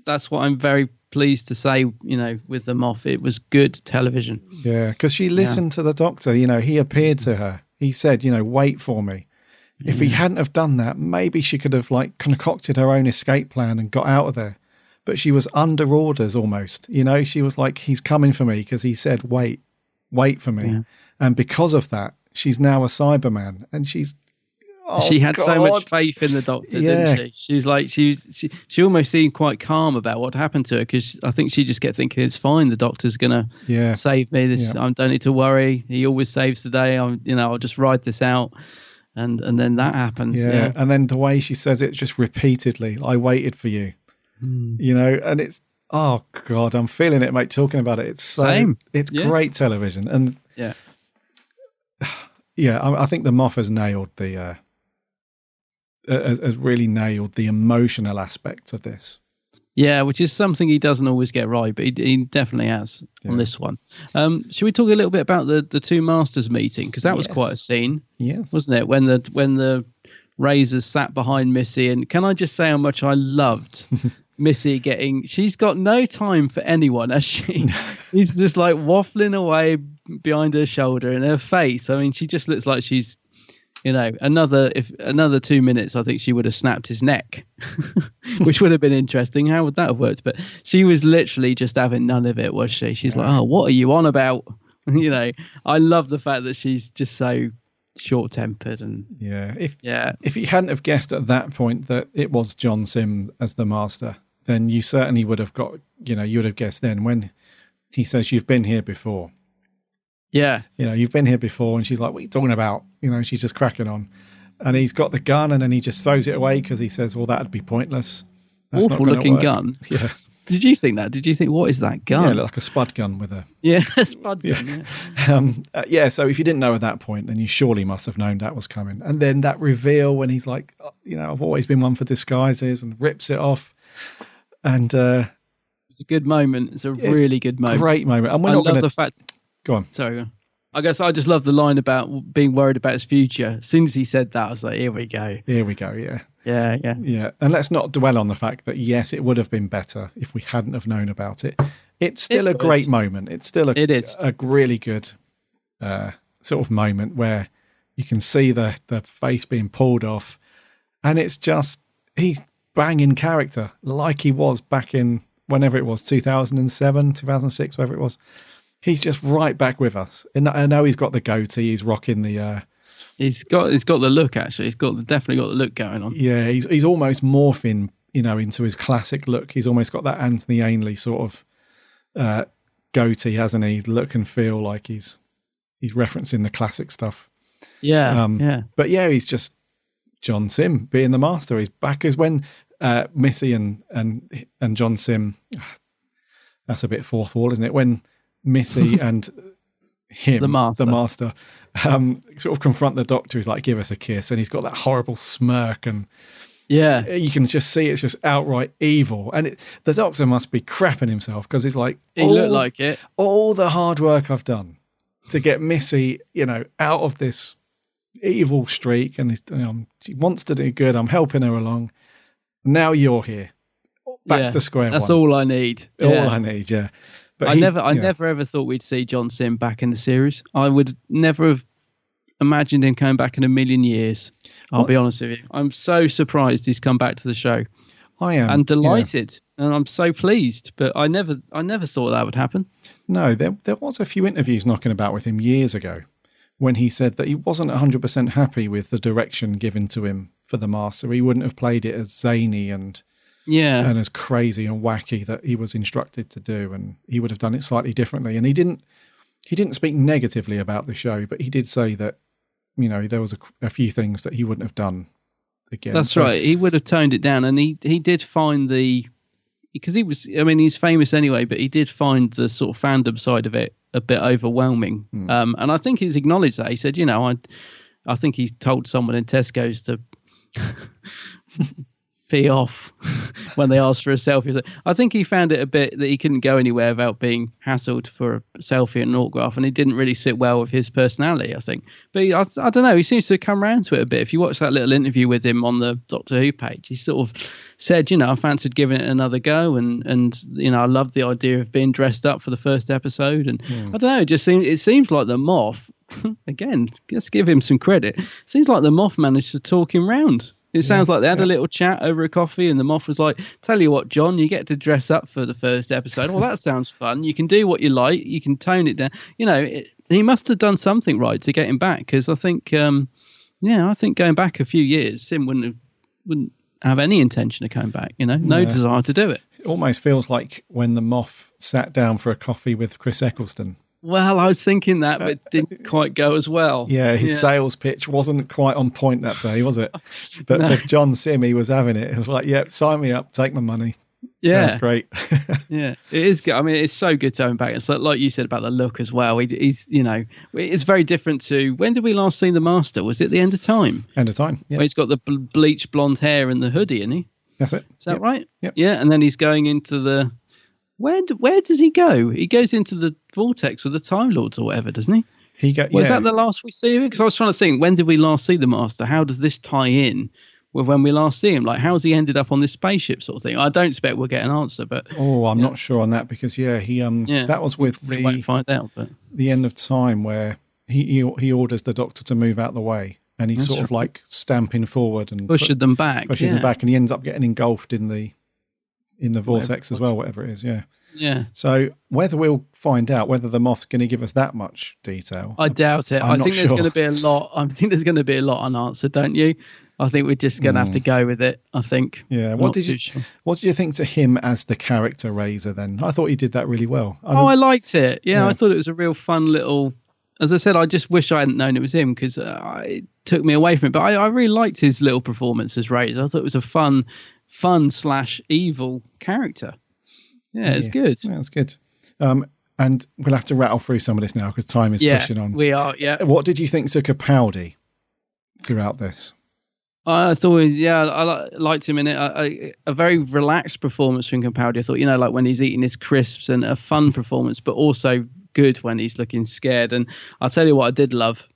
[SPEAKER 2] That's what I'm very pleased to say, with them off. It was good television.
[SPEAKER 1] Yeah, because she listened to the doctor. He appeared to her. He said, wait for me. If he hadn't have done that, maybe she could have concocted her own escape plan and got out of there. But she was under orders almost. She was like, he's coming for me because he said, wait for me. Yeah. And because of that, she's now a Cyberman. And she had
[SPEAKER 2] so much faith in the doctor, didn't she? She was like, she almost seemed quite calm about what happened to her, because I think she just kept thinking, it's fine, the doctor's going to save me. I don't need to worry. He always saves the day. I'll just ride this out. And then that happens. Yeah.
[SPEAKER 1] And then the way she says it just repeatedly, I waited for you, and it's, oh God, I'm feeling it, mate, talking about it. It's
[SPEAKER 2] same.
[SPEAKER 1] It's great television. And I think the Moff has nailed has really nailed the emotional aspect of this.
[SPEAKER 2] Yeah, which is something he doesn't always get right, but he definitely has on this one. Should we talk a little bit about the two masters meeting? Because that was quite a scene, wasn't it? When the Razors sat behind Missy, and can I just say how much I loved Missy she's got no time for anyone, has she? He's just like waffling away behind her shoulder, and her face, I mean, she just looks like she's, another 2 minutes, I think she would have snapped his neck, which would have been interesting. How would that have worked? But she was literally just having none of it, was she? She's like, oh, what are you on about? I love the fact that she's just so short-tempered. And if you hadn't have guessed at that point that it was John Simm as the master, then you certainly would have got, you would have guessed then when he says, you've been here before. Yeah.
[SPEAKER 1] You've been here before. And she's like, what are you talking about? She's just cracking on. And he's got the gun and then he just throws it away because he says, well, that'd be pointless.
[SPEAKER 2] That's awful looking gun.
[SPEAKER 1] Yeah.
[SPEAKER 2] Did you think that? Did you think, what is that gun?
[SPEAKER 1] Yeah, like a spud gun with a...
[SPEAKER 2] Yeah, a spud gun,
[SPEAKER 1] so if you didn't know at that point, then you surely must have known that was coming. And then that reveal when he's like, I've always been one for disguises, and rips it off. And...
[SPEAKER 2] it's a good moment. It's a really good moment.
[SPEAKER 1] Great moment. And
[SPEAKER 2] I love the fact...
[SPEAKER 1] Go on.
[SPEAKER 2] Sorry. I guess I just love the line about being worried about his future. As soon as he said that, I was like, here we go.
[SPEAKER 1] Here we go, yeah.
[SPEAKER 2] Yeah.
[SPEAKER 1] And let's not dwell on the fact that, yes, it would have been better if we hadn't have known about it. It's still a great moment. It's still a really good sort of moment where you can see the face being pulled off. And it's just, he's banging character like he was back in whenever it was, 2007, 2006, whatever it was. He's just right back with us. And I know he's got the goatee. He's rocking the...
[SPEAKER 2] He's got the look, actually. He's definitely got the look going on.
[SPEAKER 1] Yeah, he's almost morphing, into his classic look. He's almost got that Anthony Ainley sort of goatee, hasn't he? Look and feel like he's referencing the classic stuff.
[SPEAKER 2] Yeah,
[SPEAKER 1] But yeah, he's just John Simm being the master. He's back as when Missy and John Simm... That's a bit fourth wall, isn't it? When Missy and him, the master sort of confront the doctor. He's like, give us a kiss. And he's got that horrible smirk. And you can just see it's just outright evil. And the doctor must be crapping himself because he's like,
[SPEAKER 2] he looked like it.
[SPEAKER 1] All the hard work I've done to get Missy, out of this evil streak. And she wants to do good. I'm helping her along. Now you're here. Back to square one.
[SPEAKER 2] That's all I need.
[SPEAKER 1] All I need, yeah. But
[SPEAKER 2] I never ever thought we'd see John Simm back in the series. I would never have imagined him coming back in a million years. I'll be honest with you. I'm so surprised he's come back to the show.
[SPEAKER 1] I am.
[SPEAKER 2] And delighted. And I'm so pleased. But I never thought that would happen.
[SPEAKER 1] No, there was a few interviews knocking about with him years ago when he said that he wasn't 100% happy with the direction given to him for the Master. He wouldn't have played it as zany and as crazy and wacky that he was instructed to do, and he would have done it slightly differently. And he didn't speak negatively about the show, but he did say that there was a few things that he wouldn't have done again.
[SPEAKER 2] That's right. He would have toned it down, and he did find because he's famous anyway, but he did find the sort of fandom side of it a bit overwhelming. And I think he's acknowledged that. He said, I think he told someone in Tesco's to pee off when they asked for a selfie. So I think he found it a bit that he couldn't go anywhere without being hassled for a selfie and an autograph, and it didn't really sit well with his personality, I think. But I don't know, he seems to have come around to it a bit. If you watch that little interview with him on the Doctor Who page, he sort of said, I fancied giving it another go, and I loved the idea of being dressed up for the first episode, and I don't know, it seems like the Moff, again, let's give him some credit, seems like the Moff managed to talk him round. It sounds like they had a little chat over a coffee, and the Moff was like, tell you what, John, you get to dress up for the first episode. Well, that sounds fun. You can do what you like. You can tone it down. He must have done something right to get him back, because I think, I think going back a few years, Simm wouldn't have any intention of coming back, no desire to do it.
[SPEAKER 1] It almost feels like when the Moff sat down for a coffee with Chris Eccleston.
[SPEAKER 2] Well, I was thinking that, but it didn't quite go as well.
[SPEAKER 1] Yeah, his sales pitch wasn't quite on point that day, was it? But for John Simm, he was having it. It was like, sign me up, take my money.
[SPEAKER 2] Yeah.
[SPEAKER 1] Sounds great.
[SPEAKER 2] Yeah, it is good. I mean, it's so good to have him back. It's like you said about the look as well. He's, it's very different to, when did we last see the Master? Was it the End of Time?
[SPEAKER 1] End of Time, yeah.
[SPEAKER 2] Where he's got the bleached blonde hair and the hoodie, isn't he?
[SPEAKER 1] That's it.
[SPEAKER 2] Is that right?
[SPEAKER 1] Yep.
[SPEAKER 2] Yeah, and then he's going into the... Where does he go? He goes into the vortex with the Time Lords or whatever, doesn't he? Was that the last we see of it? Because I was trying to think, when did we last see the Master? How does this tie in with when we last see him? Like, how's he ended up on this spaceship sort of thing? I don't expect we'll get an answer, but...
[SPEAKER 1] I'm not sure on that, because, he that was with
[SPEAKER 2] we won't find out, but
[SPEAKER 1] the End of Time, where he orders the Doctor to move out the way, and he's sort of like stamping forward and...
[SPEAKER 2] Pushes them back,
[SPEAKER 1] and he ends up getting engulfed in the vortex as well, whatever it is,
[SPEAKER 2] Yeah.
[SPEAKER 1] So whether we'll find out whether the Moff's going to give us that much detail,
[SPEAKER 2] I doubt it. I think there's going to be a lot. I think there's going to be a lot unanswered, don't you? I think we're just going to have to go with it. I think.
[SPEAKER 1] Yeah. What did you think to him as the character Razor? Then I thought he did that really well.
[SPEAKER 2] I liked it. Yeah, I thought it was a real fun little. As I said, I just wish I hadn't known it was him, because it took me away from it. But I really liked his little performance as Razor. I thought it was a fun / evil character. Yeah, it's good.
[SPEAKER 1] Yeah, it's good. And we'll have to rattle through some of this now, because time is pushing on.
[SPEAKER 2] We are, yeah.
[SPEAKER 1] What did you think to Capaldi throughout this?
[SPEAKER 2] I thought, I liked him in it. A very relaxed performance from Capaldi. I thought, like when he's eating his crisps, and a fun performance, but also good when he's looking scared. And I'll tell you what I did love,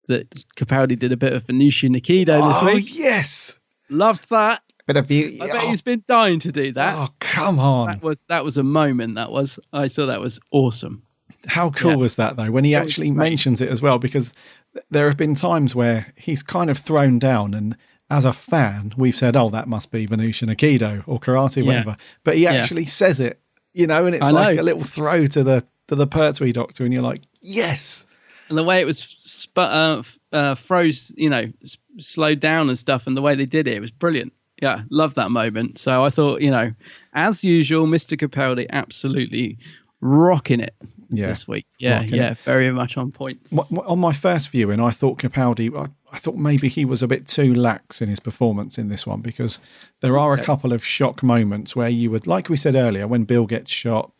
[SPEAKER 2] that Capaldi did a bit of Venusian Aikido this week.
[SPEAKER 1] Oh, yes.
[SPEAKER 2] Loved that.
[SPEAKER 1] Bit of beauty.
[SPEAKER 2] I bet he's been dying to do that.
[SPEAKER 1] Oh, come on.
[SPEAKER 2] That was a moment. I thought that was awesome.
[SPEAKER 1] How cool was that, though, when he actually mentions it as well? Because there have been times where he's kind of thrown down, and as a fan, we've said, oh, that must be Venusian Aikido or karate, whatever. But he actually says it, and it's like a little throw to the Pertwee Doctor, and you're like, yes.
[SPEAKER 2] And the way it was froze, slowed down and stuff, and the way they did it was brilliant. Yeah, love that moment. So I thought, as usual, Mr. Capaldi absolutely rocking it this week. Yeah, very much on point.
[SPEAKER 1] On my first viewing, I thought Capaldi, I thought maybe he was a bit too lax in his performance in this one, because there are a couple of shock moments where you would, like we said earlier, when Bill gets shot.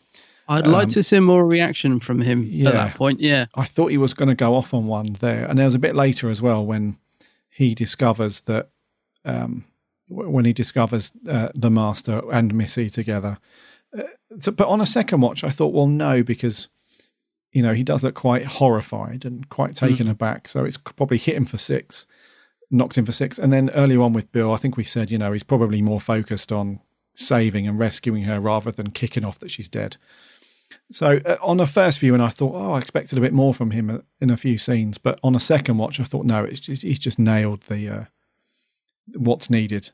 [SPEAKER 2] I'd like to see more reaction from him at that point, I
[SPEAKER 1] thought he was going to go off on one there. And there was a bit later as well when he discovers that... when he discovers the Master and Missy together. But on a second watch, I thought, well, no, because, he does look quite horrified and quite taken aback. So it's probably hit him for 6, knocked him for 6. And then earlier on with Bill, I think we said, he's probably more focused on saving and rescuing her rather than kicking off that she's dead. So on a first viewing, I thought, I expected a bit more from him in a few scenes. But on a second watch, I thought, no, he's just nailed the what's needed.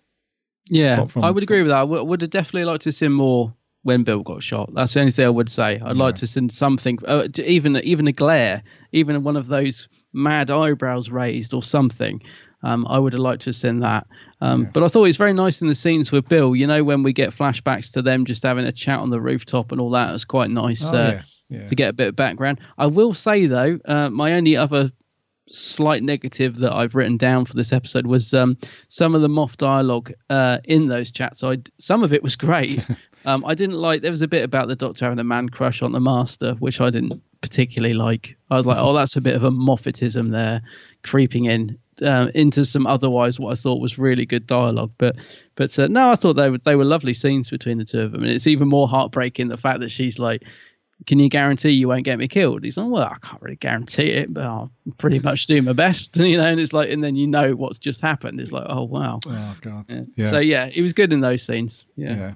[SPEAKER 2] Yeah, I would agree with that. I would have definitely liked to see more when Bill got shot. That's the only thing I would say. I'd like to see something, even a glare, even one of those mad eyebrows raised or something. I would have liked to have seen that. But I thought it was very nice in the scenes with Bill. When we get flashbacks to them just having a chat on the rooftop and all that, it was quite nice to get a bit of background. I will say, though, my only other slight negative that I've written down for this episode was some of the Moff dialogue in those chats. Some of it was great. I didn't like, there was a bit about the Doctor having a man crush on the Master, which I didn't particularly like. I was like, oh, that's a bit of a Moffatism there creeping in into some otherwise what I thought was really good dialogue. But no, I thought they were lovely scenes between the two of them. And it's even more heartbreaking the fact that she's like, can you guarantee you won't get me killed? He's like, well, I can't really guarantee it, but I'll pretty much do my best. And it's like, and then what's just happened. It's like, oh, wow.
[SPEAKER 1] Oh, God.
[SPEAKER 2] Yeah. So, yeah, it was good in those scenes. Yeah.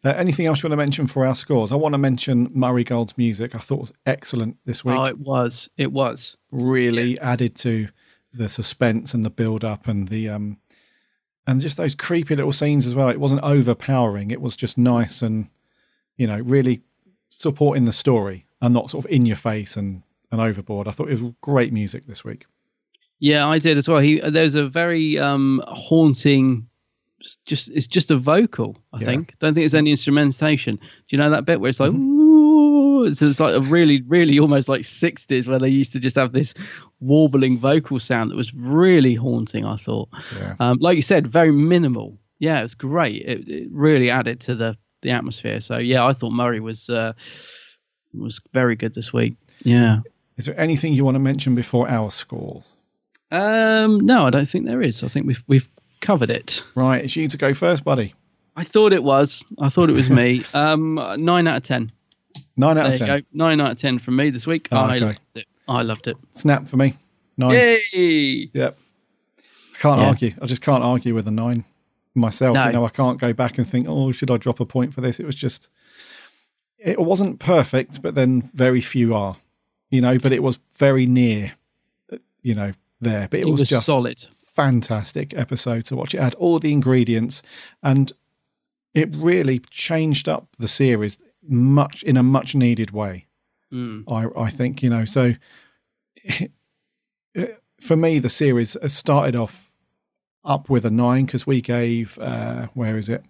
[SPEAKER 1] Anything else you want to mention for our scores? I want to mention Murray Gold's music. I thought it was excellent this week.
[SPEAKER 2] Oh, it was.
[SPEAKER 1] Really added to the suspense and the build-up and the and just those creepy little scenes as well. It wasn't overpowering. It was just nice and, really supporting the story and not sort of in your face and overboard. I thought it was great music this week.
[SPEAKER 2] Yeah, I did as well. There's a very haunting, it's just a vocal, I think. Don't think it's any instrumentation. Do you know that bit where it's like, ooh, it's like a really, really almost like 60s where they used to just have this warbling vocal sound that was really haunting, I thought. Yeah. Like you said, very minimal. Yeah, it was great. It really added to the atmosphere. So yeah, I thought Murray was very good this week. Yeah.
[SPEAKER 1] Is there anything you want to mention before our scores?
[SPEAKER 2] No, I don't think there is. I think we've covered it.
[SPEAKER 1] Right, it's you to go first, buddy.
[SPEAKER 2] I thought it was me. 9 out of 10.
[SPEAKER 1] 9 out of 10.
[SPEAKER 2] 9 out of 10 from me this week.
[SPEAKER 1] Okay.
[SPEAKER 2] I loved it.
[SPEAKER 1] Snap for me. 9.
[SPEAKER 2] Yay!
[SPEAKER 1] Yep. I can't argue. I just can't argue with a 9 myself.
[SPEAKER 2] No.
[SPEAKER 1] I can't go back and think, oh, should I drop a point for this? It was just, it wasn't perfect, but then very few are, but it was very near, there. But it was just
[SPEAKER 2] solid.
[SPEAKER 1] Fantastic episode to watch. It had all the ingredients and it really changed up the series in a much needed way. I think, so for me, the series started off up with a 9 because we gave, where is it?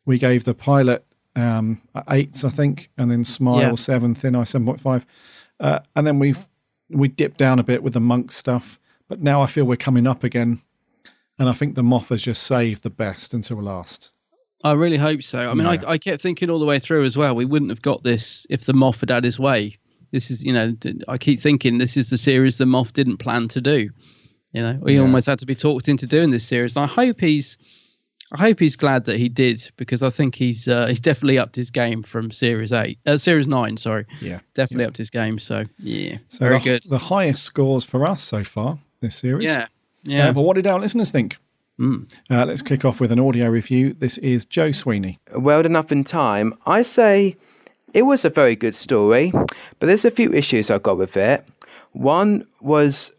[SPEAKER 1] We gave the pilot 8s, I think, and then Smile 7, Thin Eye 7.5. And then we dipped down a bit with the monk stuff, but now I feel we're coming up again. And I think the Moff has just saved the best until last.
[SPEAKER 2] I really hope so. I mean, I kept thinking all the way through as well, we wouldn't have got this if the Moff had had his way. This is, I keep thinking this is the series the Moff didn't plan to do. He almost had to be talked into doing this series. And I hope he's glad that he did, because I think he's definitely upped his game from series 9. Sorry, definitely upped his game. So very good.
[SPEAKER 1] The highest scores for us so far this series.
[SPEAKER 2] Yeah.
[SPEAKER 1] But what did our listeners think? Let's kick off with an audio review. This is Joe Sweeney.
[SPEAKER 15] Well enough in time. I say it was a very good story, but there's a few issues I got with it. One was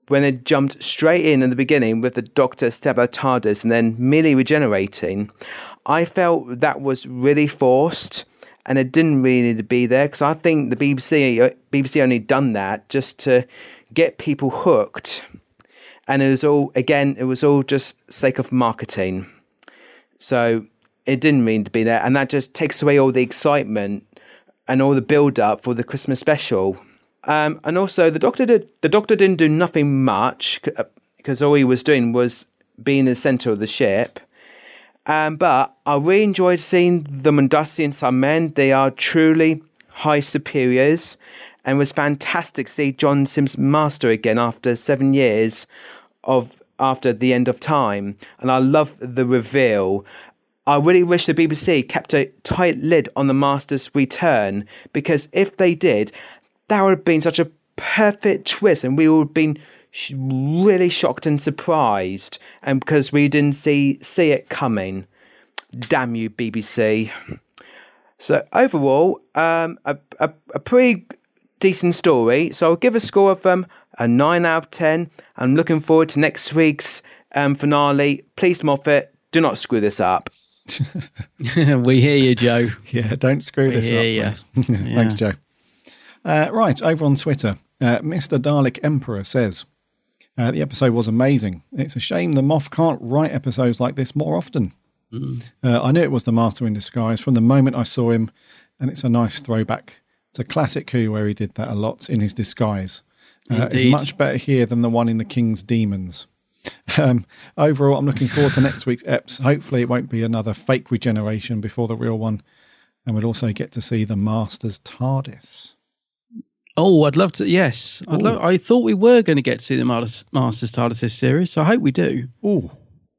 [SPEAKER 15] when it jumped straight in the beginning with the Doctor stable TARDIS and then merely regenerating. I felt that was really forced and it didn't really need to be there, because I think the BBC only done that just to get people hooked. And it was all just sake of marketing. So it didn't mean to be there. And that just takes away all the excitement and all the build-up for the Christmas special. And also, the Doctor didn't do nothing much, because all he was doing was being in the centre of the ship. But I really enjoyed seeing the Mundusian Sun Men. They are truly high superiors. And it was fantastic to see John Simm's Master again after 7 years after the end of time. And I love the reveal. I really wish the BBC kept a tight lid on the Master's return, because if they did, that would have been such a perfect twist, and we would have been really shocked and surprised, and because we didn't see it coming. Damn you, BBC. So overall, a pretty decent story. So I'll give a score of a 9 out of 10. I'm looking forward to next week's finale. Please, Moffat, do not screw this up.
[SPEAKER 2] We hear you, Joe.
[SPEAKER 1] Yeah, don't screw this up, please. Thanks, Joe. Right, over on Twitter, Mr. Dalek Emperor says, the episode was amazing. It's a shame the Moff can't write episodes like this more often. I knew it was the Master in disguise from the moment I saw him, and it's a nice throwback to classic Who, where he did that a lot in his disguise. is much better here than the one in the King's Demons. Overall, I'm looking forward to next week's Eps. Hopefully it won't be another fake regeneration before the real one. And we'll also get to see the Master's TARDIS.
[SPEAKER 2] Oh, I'd love to. Yes. I thought we were going to get to see the Master's TARDIS this series, so I hope we do.
[SPEAKER 1] Oh.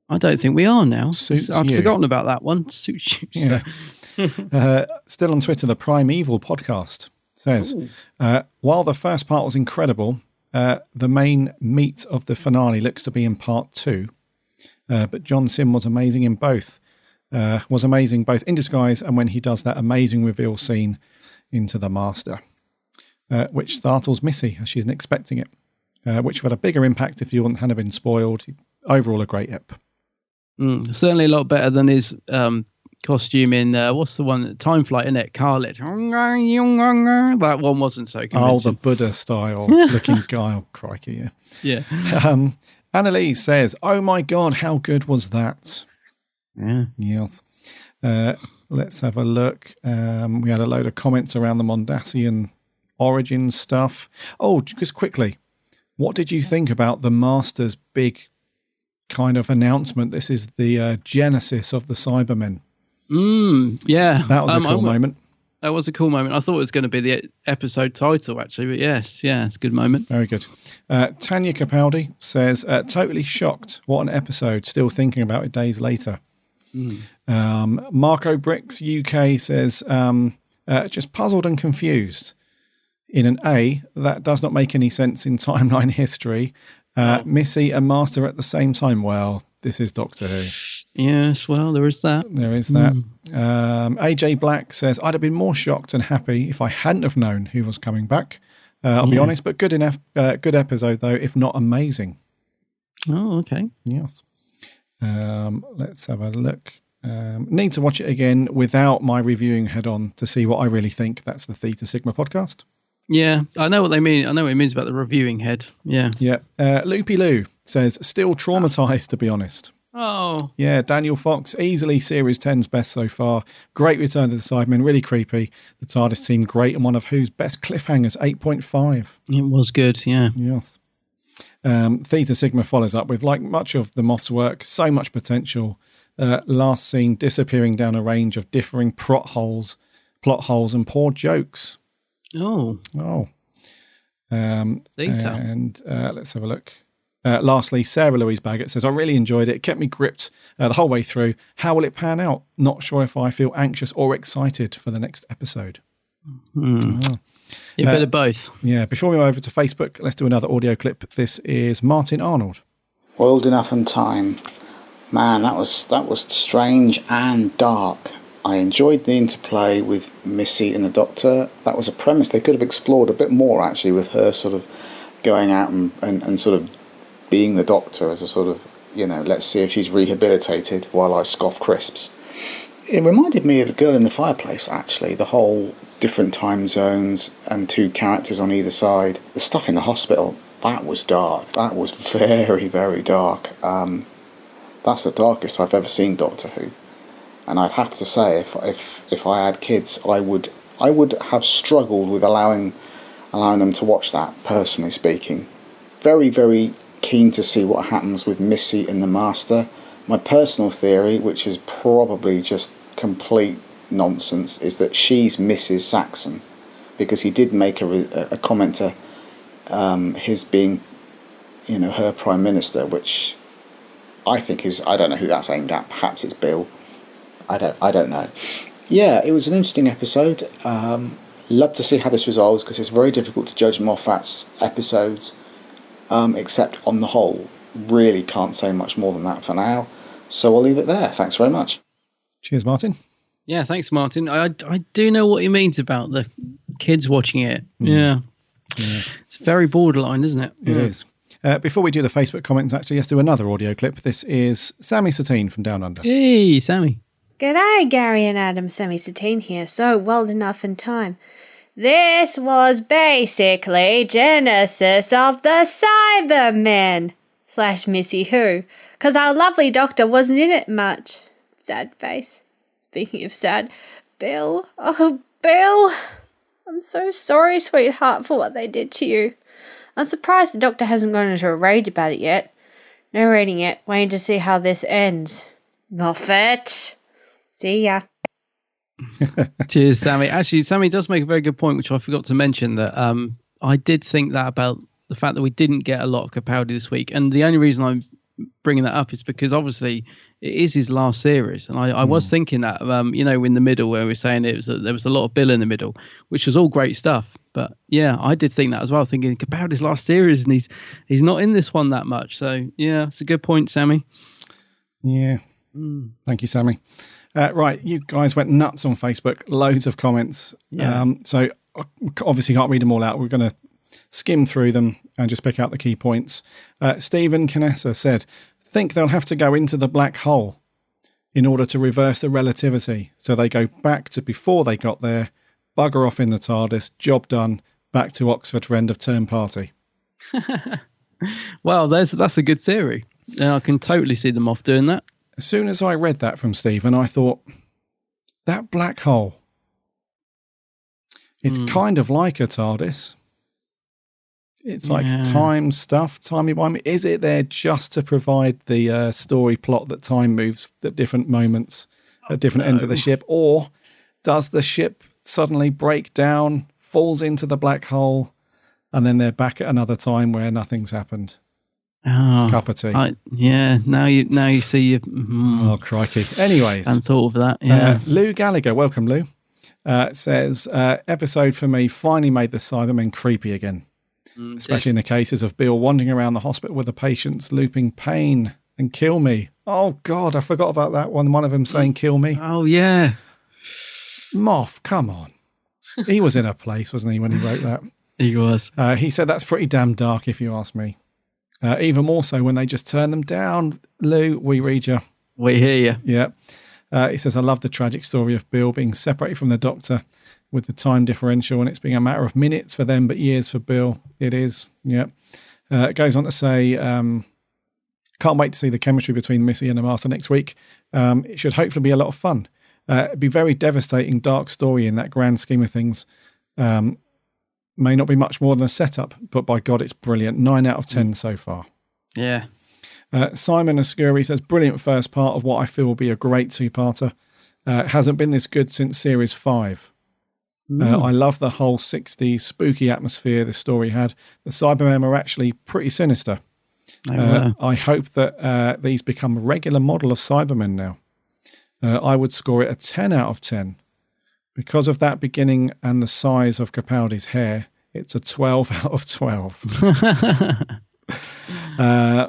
[SPEAKER 2] I don't think we are now. I'd forgotten about that one. Suits you.
[SPEAKER 1] Yeah. Still on Twitter, the Primeval podcast says, while the first part was incredible, the main meat of the finale looks to be in part 2. But John Simm was amazing in both. Was amazing both in disguise and when he does that amazing reveal scene into the Master, which startles Missy as she isn't expecting it, which would have a bigger impact if you hadn't been spoiled. Overall, a great ep.
[SPEAKER 2] Certainly a lot better than his costume in what's the one? Time Flight, isn't it? Khaled. That one wasn't so convincing.
[SPEAKER 1] Oh, the Buddha style looking guy. Oh, crikey,
[SPEAKER 2] yeah.
[SPEAKER 1] Annalise says, "Oh my God, how good was that?"
[SPEAKER 2] Yeah.
[SPEAKER 1] Yes. Let's have a look. We had a load of comments around the Mondasian origin stuff. Oh, just quickly, what did you think about the Master's big kind of announcement? This is the genesis of the Cybermen.
[SPEAKER 2] Yeah.
[SPEAKER 1] That was a cool moment.
[SPEAKER 2] That was a cool moment. I thought it was going to be the episode title, actually, but yes, it's a good moment.
[SPEAKER 1] Very good. Tanya Capaldi says, totally shocked. What an episode. Still thinking about it days later. Marco Bricks UK says, just puzzled and confused. In an A, that does not make any sense in timeline history. Missy and Master at the same time. Well, this is Doctor Who.
[SPEAKER 2] Yes, well, there is that.
[SPEAKER 1] There is that. AJ Black says, I'd have been more shocked and happy if I hadn't have known who was coming back. I'll be honest, but good enough. Good episode, though, if not amazing.
[SPEAKER 2] Oh, okay.
[SPEAKER 1] Yes. Let's have a look. Need to watch it again without my reviewing head on to see what I really think. That's the Theta Sigma podcast.
[SPEAKER 2] Yeah, I know what they mean. I know what it means about the reviewing head. Yeah.
[SPEAKER 1] Yeah. Loopy Lou says, still traumatized, to be honest.
[SPEAKER 2] Oh.
[SPEAKER 1] Yeah, Daniel Fox, easily Series 10's best so far. Great return to the Cybermen, really creepy. The TARDIS team, great, and one of Who's best cliffhangers, 8.5.
[SPEAKER 2] It was good, yeah.
[SPEAKER 1] Yes. Theta Sigma follows up with, like much of the Moff's work, so much potential. Last scene, disappearing down a range of differing plot holes, and poor jokes.
[SPEAKER 2] Oh.
[SPEAKER 1] Theta. And let's have a look. Lastly, Sarah Louise Baggett says, I really enjoyed it. It kept me gripped the whole way through. How will it pan out? Not sure if I feel anxious or excited for the next episode.
[SPEAKER 2] A bit of both.
[SPEAKER 1] Yeah. Before we go over to Facebook, let's do another audio clip. This is Martin Arnold.
[SPEAKER 16] World Enough and Time. Man, that was strange and dark. I enjoyed the interplay with Missy and the Doctor. That was a premise they could have explored a bit more, actually, with her sort of going out and sort of being the Doctor as a sort of, let's see if she's rehabilitated while I scoff crisps. It reminded me of A Girl in the Fireplace, actually. The whole different time zones and two characters on either side. The stuff in the hospital, that was dark. That was very, very dark. That's the darkest I've ever seen Doctor Who. And I'd have to say, if I had kids, I would have struggled with allowing them to watch that, personally speaking. Very, very keen to see what happens with Missy and the Master. My personal theory, which is probably just complete nonsense, is that she's Mrs. Saxon, because he did make a comment to his being, her Prime Minister, which I think is, I don't know who that's aimed at. Perhaps it's Bill. I don't know. Yeah, it was an interesting episode. Love to see how this resolves, because it's very difficult to judge Moffat's episodes, except on the whole. Really can't say much more than that for now. So I'll leave it there. Thanks very much.
[SPEAKER 1] Cheers, Martin.
[SPEAKER 2] Yeah, thanks, Martin. I do know what he means about the kids watching it. Yeah. It's very borderline, isn't it?
[SPEAKER 1] It is. Before we do the Facebook comments, actually, let's do another audio clip. This is Sammy Satine from Down Under.
[SPEAKER 2] Hey, Sammy.
[SPEAKER 17] G'day, Gary and Adam. Sammy Satine here. So, World Enough in Time. This was basically genesis of the Cybermen / Missy Who, because our lovely Doctor wasn't in it much. Sad face. Speaking of sad, Bill. Oh, Bill. I'm so sorry, sweetheart, for what they did to you. I'm surprised the Doctor hasn't gone into a rage about it yet. Narrating it, waiting to see how this ends. Moffat. See ya.
[SPEAKER 2] Cheers, Sammy. Actually, Sammy does make a very good point, which I forgot to mention, that I did think that about the fact that we didn't get a lot of Capaldi this week. And the only reason I'm bringing that up is because obviously it is his last series. And I was thinking that, in the middle where we were saying there was a lot of Bill in the middle, which was all great stuff. But yeah, I did think that as well, thinking Capaldi's last series and he's not in this one that much. So yeah, it's a good point, Sammy.
[SPEAKER 1] Yeah. Thank you, Sammy. Right, you guys went nuts on Facebook. Loads of comments.
[SPEAKER 2] Yeah.
[SPEAKER 1] So obviously can't read them all out. We're going to skim through them and just pick out the key points. Stephen Canessa said, think they'll have to go into the black hole in order to reverse the relativity. So they go back to before they got there, bugger off in the TARDIS, job done, back to Oxford for end of term party.
[SPEAKER 2] Well, that's a good theory. I can totally see them off doing that.
[SPEAKER 1] As soon as I read that from Stephen, I thought, that black hole, it's kind of like a TARDIS. It's like time stuff, timey-wimey. Is it there just to provide the story plot that time moves at different moments, at different ends of the ship? Or does the ship suddenly break down, falls into the black hole, and then they're back at another time where nothing's happened?
[SPEAKER 2] Oh,
[SPEAKER 1] cup of tea.
[SPEAKER 2] Now you see.
[SPEAKER 1] Oh, crikey. Anyways.
[SPEAKER 2] I hadn't thought of that. Yeah.
[SPEAKER 1] Lou Gallagher, welcome, Lou, says, episode for me finally made the Cybermen creepy again. Especially in the cases of Bill wandering around the hospital with the patients, looping pain and kill me. Oh, God, I forgot about that one. One of them saying kill me.
[SPEAKER 2] Oh, yeah.
[SPEAKER 1] Moff, come on. He was in a place, wasn't he, when he wrote that?
[SPEAKER 2] He was.
[SPEAKER 1] He said that's pretty damn dark, if you ask me. Even more so when they just turn them down. Lou, we read you.
[SPEAKER 2] We hear you.
[SPEAKER 1] Yeah. He says, I love the tragic story of Bill being separated from the Doctor with the time differential, and it's being a matter of minutes for them, but years for Bill. It is. Yeah. It goes on to say, can't wait to see the chemistry between Missy and the Master next week. It should hopefully be a lot of fun. It'd be very devastating, dark story in that grand scheme of things. May not be much more than a setup, but by God, it's brilliant. 9 out of 10 so far.
[SPEAKER 2] Yeah.
[SPEAKER 1] Simon Ascuri says, brilliant first part of what I feel will be a great two-parter. Hasn't been this good since series 5. I love the whole 60s spooky atmosphere this story had. The Cybermen are actually pretty sinister. I hope that these become a regular model of Cybermen now. I would score it a 10 out of 10. Because of that beginning and the size of Capaldi's hair, it's a 12 out of 12.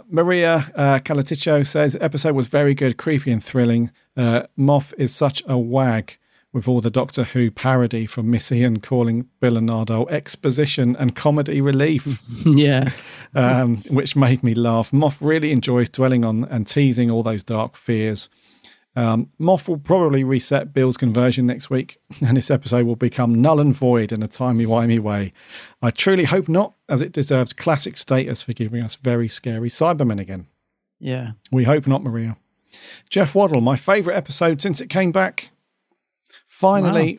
[SPEAKER 1] Maria Calaticho says, episode was very good, creepy and thrilling. Moff is such a wag with all the Doctor Who parody from Missy and calling Bill and Nardole exposition and comedy relief.
[SPEAKER 2] Yeah.
[SPEAKER 1] Which made me laugh. Moff really enjoys dwelling on and teasing all those dark fears. Moff will probably reset Bill's conversion next week, and this episode will become null and void in a timey-wimey way. I truly hope not, as it deserves classic status for giving us very scary Cybermen again.
[SPEAKER 2] Yeah.
[SPEAKER 1] We hope not, Maria. Jeff Waddle, my favourite episode since it came back. Finally,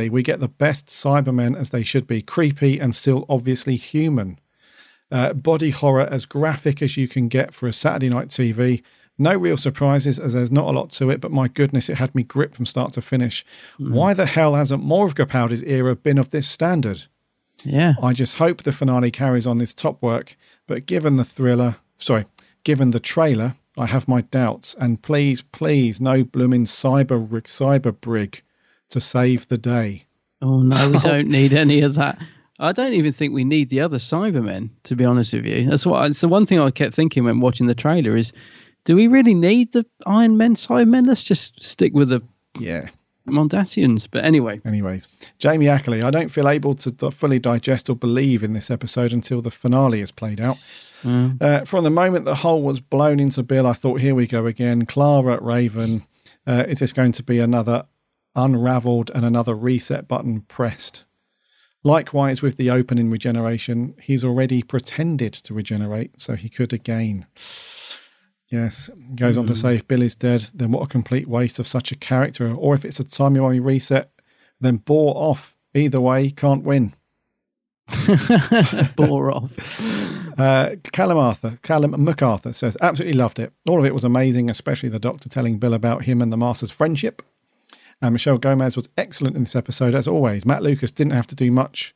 [SPEAKER 1] we get the best Cybermen as they should be, creepy and still obviously human. Body horror as graphic as you can get for a Saturday night TV. No real surprises, as there's not a lot to it, but my goodness, it had me gripped from start to finish. Why the hell hasn't more of Capaldi's era been of this standard?
[SPEAKER 2] Yeah.
[SPEAKER 1] I just hope the finale carries on this top work, but given the trailer, I have my doubts, and please, no blooming cyber brig to save the day.
[SPEAKER 2] Oh no, we don't need any of that. I don't even think we need the other Cybermen, to be honest with you. It's the one thing I kept thinking when watching the trailer is, do we really need the Iron Men, Cybermen? Let's just stick with the Mondasians. But
[SPEAKER 1] anyways, Jamie Ackley, I don't feel able to fully digest or believe in this episode until the finale is played out. From the moment the hole was blown into Bill, I thought, here we go again. Clara, Raven, is this going to be another unraveled and another reset button pressed? Likewise with the opening regeneration, he's already pretended to regenerate, so he could again. Yes, goes on to say, if Bill is dead, then what a complete waste of such a character. Or if it's a timey-wimey reset, then bore off. Either way, can't win.
[SPEAKER 2] Bore off.
[SPEAKER 1] Callum MacArthur says, absolutely loved it. All of it was amazing, especially the Doctor telling Bill about him and the Master's friendship. And Michelle Gomez was excellent in this episode, as always. Matt Lucas didn't have to do much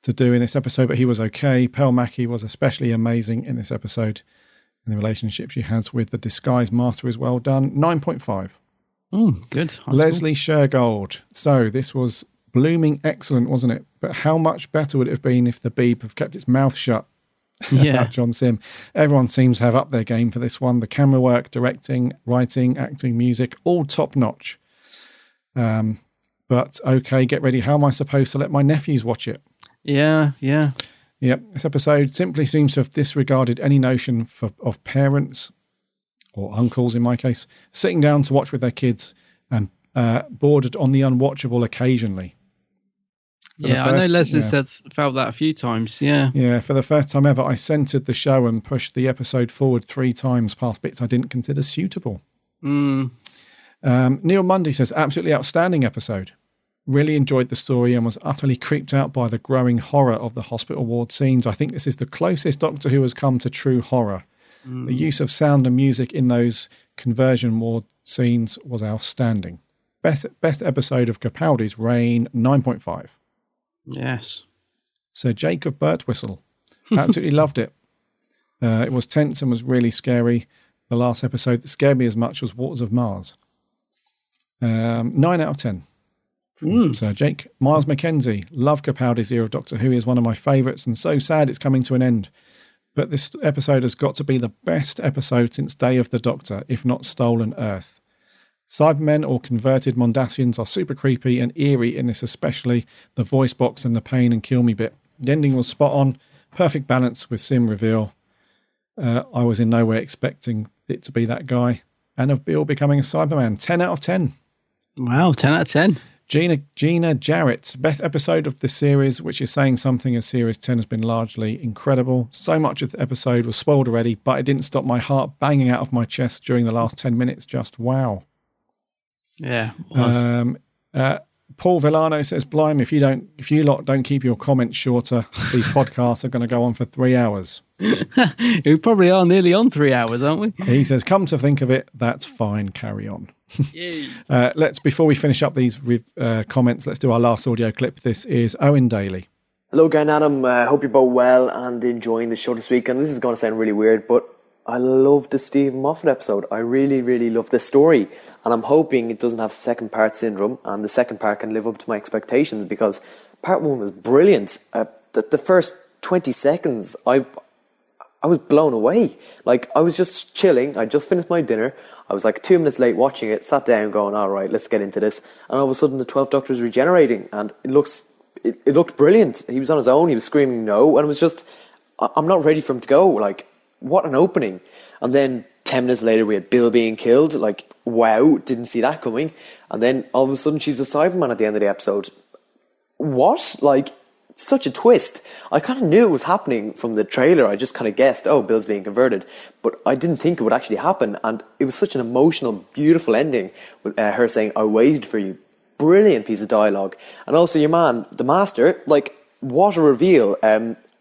[SPEAKER 1] to do in this episode, but he was okay. Pearl Mackie was especially amazing in this episode. And the relationship she has with the disguised master is well done. 9.5.
[SPEAKER 2] Good.
[SPEAKER 1] Leslie Shergold. So this was blooming excellent, wasn't it? But how much better would it have been if the Beeb have kept its mouth shut about John Simm? Everyone seems to have upped their game for this one. The camera work, directing, writing, acting, music, all top notch. But okay, get ready. How am I supposed to let my nephews watch it?
[SPEAKER 2] Yeah.
[SPEAKER 1] Yep. This episode simply seems to have disregarded any notion of parents, or uncles in my case, sitting down to watch with their kids and bordered on the unwatchable occasionally.
[SPEAKER 2] I know Leslie felt that a few times,
[SPEAKER 1] Yeah, for the first time ever, I centred the show and pushed the episode forward 3 times past bits I didn't consider suitable. Neil Mundy says, absolutely outstanding episode. Really enjoyed the story and was utterly creeped out by the growing horror of the hospital ward scenes. I think this is the closest Doctor Who has come to true horror. The use of sound and music in those conversion ward scenes was outstanding. Best episode of Capaldi's reign, 9.5.
[SPEAKER 2] Yes.
[SPEAKER 1] Sir Jacob Birtwistle. Absolutely loved it. It was tense and was really scary. The last episode that scared me as much was Waters of Mars. 9 out of 10. Sir Jake. Miles Mackenzie. Love Capaldi's era of Doctor Who. He is one of my favourites and so sad it's coming to an end. But this episode has got to be the best episode since Day of the Doctor, if not Stolen Earth. Cybermen or converted Mondasians are super creepy and eerie in this, especially the voice box and the pain and kill me bit. The ending was spot on, perfect balance with Simm reveal. I was in no way expecting it to be that guy. And of Bill becoming a Cyberman. 10 out of 10.
[SPEAKER 2] Wow, 10 out of 10.
[SPEAKER 1] Gina Jarrett, best episode of the series, which is saying something, as Series 10 has been largely incredible. So much of the episode was spoiled already, but it didn't stop my heart banging out of my chest during the last 10 minutes. Just wow.
[SPEAKER 2] Yeah.
[SPEAKER 1] Paul Villano says, Blimey, if you lot don't keep your comments shorter, these podcasts are going to go on for 3 hours.
[SPEAKER 2] We probably are nearly on 3 hours, aren't we?
[SPEAKER 1] He says, come to think of it, that's fine, carry on. Before we finish up these comments, let's do our last audio clip. This is Owen Daly.
[SPEAKER 18] Hello, Guy and Adam. Hope you're both well and enjoying the show this week. And this is going to sound really weird, but I love the Stephen Moffat episode. I really, really love this story. And I'm hoping it doesn't have second part syndrome and the second part can live up to my expectations, because part 1 was brilliant. The first 20 seconds, I was blown away. Like, I was just chilling. I just finished my dinner. I was like 2 minutes late watching it, sat down going, all right, let's get into this. And all of a sudden the 12th Doctor is regenerating and it looked brilliant. He was on his own. He was screaming no. And it was just, I'm not ready for him to go. Like, what an opening. And then 10 minutes later we had Bill being killed. Like, wow, didn't see that coming. And then all of a sudden she's a Cyberman at the end of the episode. What? Like, such a twist. I kind of knew it was happening from the trailer. I just kind of guessed, oh, Bill's being converted. But I didn't think it would actually happen. And it was such an emotional, beautiful ending with her saying, I waited for you. Brilliant piece of dialogue. And also your man, the Master, like, what a reveal.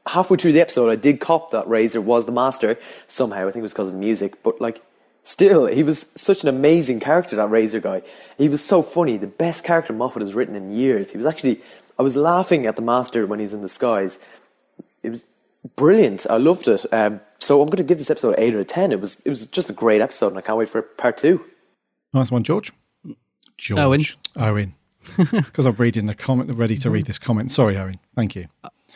[SPEAKER 18] Halfway through the episode, I did cop that Razor was the Master. Somehow, I think it was because of the music. But, like, still, he was such an amazing character, that Razor guy. He was so funny. The best character Moffat has written in years. He was actually... I was laughing at the Master when he was in the skies. It was brilliant. I loved it. So I'm going to give this episode 8 out of 10. It was just a great episode, and I can't wait for part 2.
[SPEAKER 1] Nice one, George. Owen. It's because I'm reading the comment, ready to read this comment. Sorry, Owen. Thank you.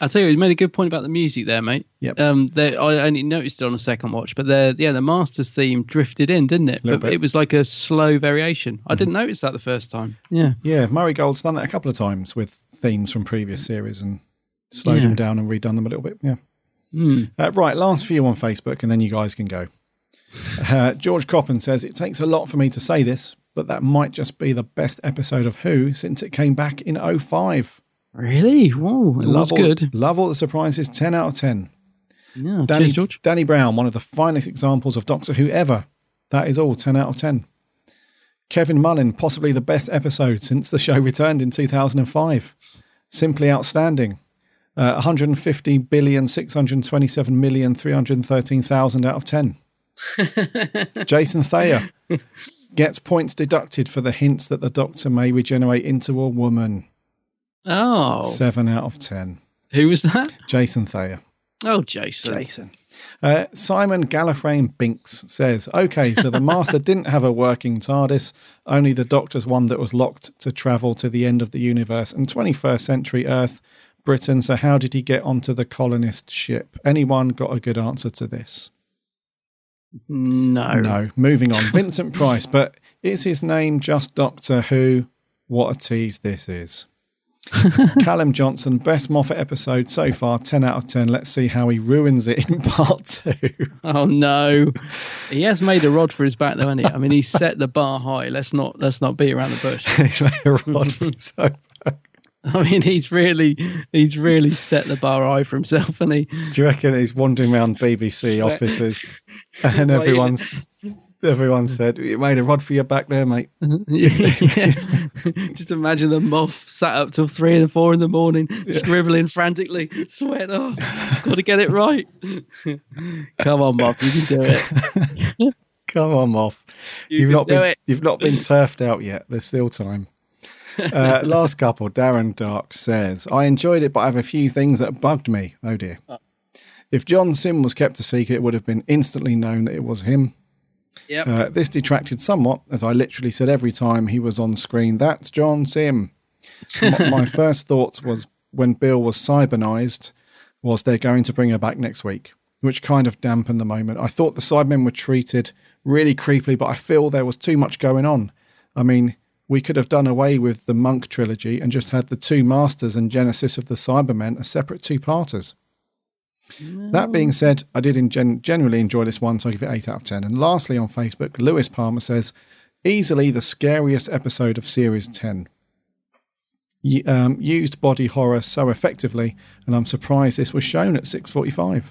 [SPEAKER 2] I'll tell you, you made a good point about the music there, mate.
[SPEAKER 1] Yep.
[SPEAKER 2] I only noticed it on a second watch, but the Master's theme drifted in, didn't it? But it was like a slow variation. I didn't notice that the first time. Yeah.
[SPEAKER 1] Yeah, Murray Gold's done that a couple of times with themes from previous series and slowed them down and redone them a little bit. Yeah. Right, last few on Facebook, and then you guys can go. George Coppen says, it takes a lot for me to say this, but that might just be the best episode of Who since it came back in 2005.
[SPEAKER 2] Really? Whoa, it was good.
[SPEAKER 1] Love all the surprises, 10 out of 10.
[SPEAKER 2] Yeah, cheers, George.
[SPEAKER 1] Danny Brown, one of the finest examples of Doctor Who ever. That is all, 10 out of 10. Kevin Mullin, possibly the best episode since the show returned in 2005. Simply outstanding. 150,627,313,000 out of 10. Jason Thayer gets points deducted for the hints that the Doctor may regenerate into a woman.
[SPEAKER 2] Oh.
[SPEAKER 1] 7 out of 10.
[SPEAKER 2] Who was that?
[SPEAKER 1] Jason Thayer.
[SPEAKER 2] Oh, Jason.
[SPEAKER 1] Simon Gallifreyan Binks says, okay, so the Master didn't have a working TARDIS, only the Doctor's one that was locked to travel to the end of the universe and 21st century Earth, Britain. So how did he get onto the colonist ship? Anyone got a good answer to this? No. Moving on. Vincent Price, but is his name just Doctor Who? What a tease this is. Callum Johnson, best Moffat episode so far, 10 out of 10. Let's see how he ruins it in part 2.
[SPEAKER 2] Oh no, he has made a rod for his back though, hasn't he? I mean, he set the bar high. Let's not beat around the bush.
[SPEAKER 1] He's made a rod for his own back.
[SPEAKER 2] I mean, he's really set the bar high for himself, hasn't he?
[SPEAKER 1] Do you reckon he's wandering around BBC offices and everyone said, you made a rod for your back there, mate.
[SPEAKER 2] Yeah. Just imagine the moth sat up till 3 and 4 in the morning, scribbling frantically, sweat. Oh, got to get it right. Come on, moth, you can do it.
[SPEAKER 1] Come on, moth. You've not been turfed out yet. There's still time. Last couple, Darren Dark says, I enjoyed it, but I have a few things that bugged me. Oh dear. If John Simm was kept a secret, it would have been instantly known that it was him.
[SPEAKER 2] Yep.
[SPEAKER 1] This detracted somewhat, as I literally said every time he was on screen, that's John Simm. My first thoughts was when Bill was cybernized, was they're going to bring her back next week, which kind of dampened the moment. I thought the Cybermen were treated really creepily, but I feel there was too much going on. I mean, we could have done away with the Monk trilogy and just had the two Masters and Genesis of the Cybermen as separate two-parters. No. That being said, I did generally enjoy this one, so I give it 8 out of 10. And lastly, on Facebook, Lewis Palmer says, easily the scariest episode of Series 10. Used body horror so effectively, and I'm surprised this was shown at 6:45.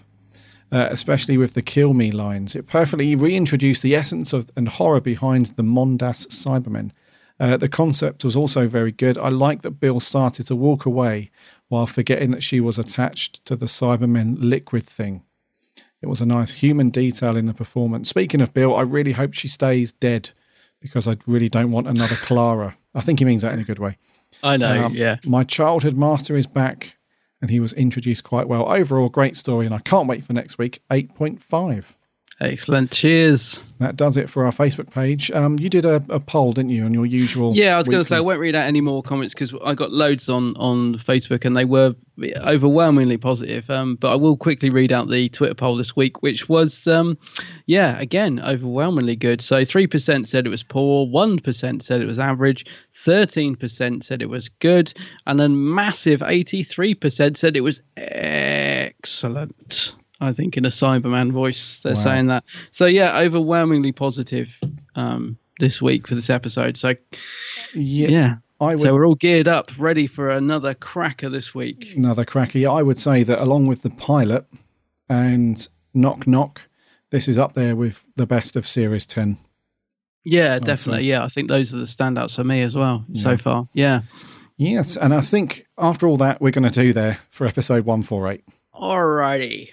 [SPEAKER 1] Especially with the kill me lines. It perfectly reintroduced the essence of and horror behind the Mondas Cybermen. The concept was also very good. I like that Bill started to walk away while forgetting that she was attached to the Cybermen liquid thing. It was a nice human detail in the performance. Speaking of Bill, I really hope she stays dead because I really don't want another Clara. I think he means that in a good way.
[SPEAKER 2] I know, yeah.
[SPEAKER 1] My childhood master is back and he was introduced quite well. Overall, great story and I can't wait for next week. 8.5.
[SPEAKER 2] Excellent. Cheers.
[SPEAKER 1] That does it for our Facebook page. You did a poll, didn't you, on your usual...
[SPEAKER 2] Yeah, I was going to say, I won't read out any more comments because I got loads on Facebook and they were overwhelmingly positive. But I will quickly read out the Twitter poll this week, which was, again, overwhelmingly good. So 3% said it was poor, 1% said it was average, 13% said it was good, and then massive 83% said it was excellent. I think in a Cyberman voice, they're saying that. So yeah, overwhelmingly positive this week for this episode. So yeah. So we're all geared up, ready for another cracker this week.
[SPEAKER 1] Another cracker. Yeah, I would say that along with the pilot and Knock Knock, this is up there with the best of Series 10.
[SPEAKER 2] Yeah, definitely. Yeah, I think those are the standouts for me as well so far. Yeah.
[SPEAKER 1] Yes, and I think after all that, we're going to do there for episode 148.
[SPEAKER 2] Alrighty.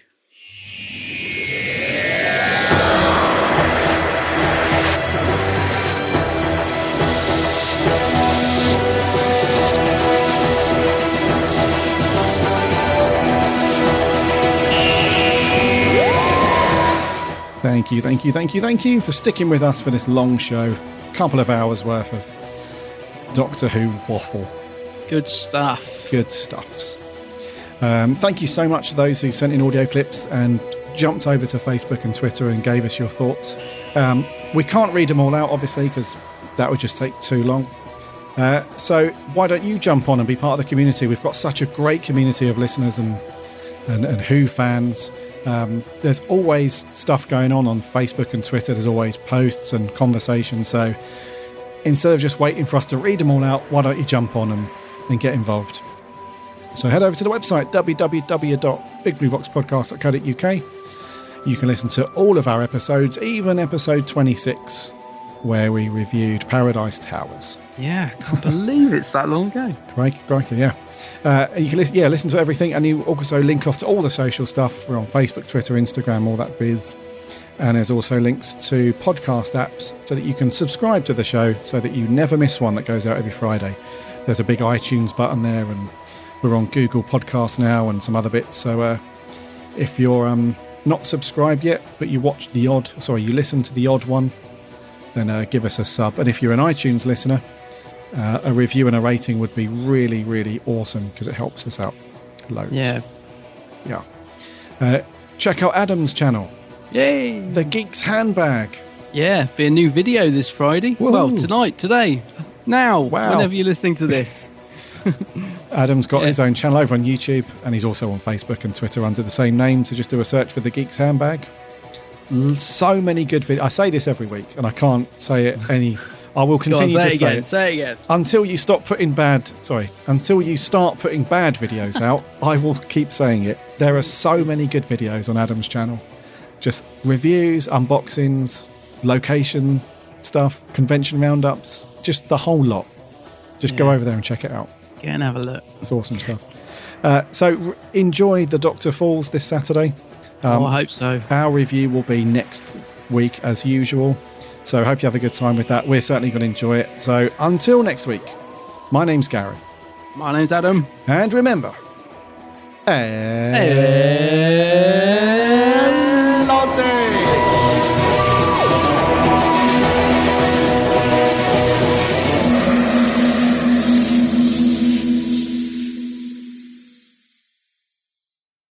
[SPEAKER 1] Thank you for sticking with us for this long show. Couple of hours worth of Doctor Who waffle.
[SPEAKER 2] Good stuff.
[SPEAKER 1] Good stuffs. Thank you so much to those who sent in audio clips and jumped over to Facebook and Twitter and gave us your thoughts. We can't read them all out, obviously, because that would just take too long. So why don't you jump on and be part of the community? We've got such a great community of listeners and Who fans. There's always stuff going on Facebook and Twitter. There's always posts and conversations. So instead of just waiting for us to read them all out, why don't you jump on and get involved? So head over to the website, www.bigblueboxpodcast.co.uk. You can listen to all of our episodes, even episode 26, where we reviewed Paradise Towers.
[SPEAKER 2] Yeah, I can't believe it's that long ago.
[SPEAKER 1] Crikey, yeah. You can listen to everything, and you also link off to all the social stuff. We're on Facebook, Twitter, Instagram, all that biz. And there's also links to podcast apps so that you can subscribe to the show so that you never miss one that goes out every Friday. There's a big iTunes button there, and we're on Google Podcasts now and some other bits. So if you're not subscribed yet, but you listen to the odd one, then give us a sub. And if you're an iTunes listener, a review and a rating would be really, really awesome because it helps us out loads.
[SPEAKER 2] Yeah.
[SPEAKER 1] Check out Adam's channel.
[SPEAKER 2] Yay!
[SPEAKER 1] The Geek's Handbag.
[SPEAKER 2] Yeah, be a new video this Friday.
[SPEAKER 1] Whoa.
[SPEAKER 2] Well, today, now,
[SPEAKER 1] wow.
[SPEAKER 2] Whenever you're listening to this.
[SPEAKER 1] Adam's got his own channel over on YouTube, and he's also on Facebook and Twitter under the same name, so just do a search for The Geek's Handbag. So many good videos. I say this every week, and I can't say it any... I will continue to say it.
[SPEAKER 2] Say it again.
[SPEAKER 1] Until you start putting bad videos out, I will keep saying it. There are so many good videos on Adam's channel. Just reviews, unboxings, location stuff, convention roundups, just the whole lot. Just go over there and check it out.
[SPEAKER 2] Go and have a look.
[SPEAKER 1] It's awesome stuff. So enjoy The Doctor Falls this Saturday.
[SPEAKER 2] I hope so.
[SPEAKER 1] Our review will be next week as usual. So I hope you have a good time with that. We're certainly going to enjoy it. So until next week, my name's Gary.
[SPEAKER 2] My name's Adam.
[SPEAKER 1] And remember...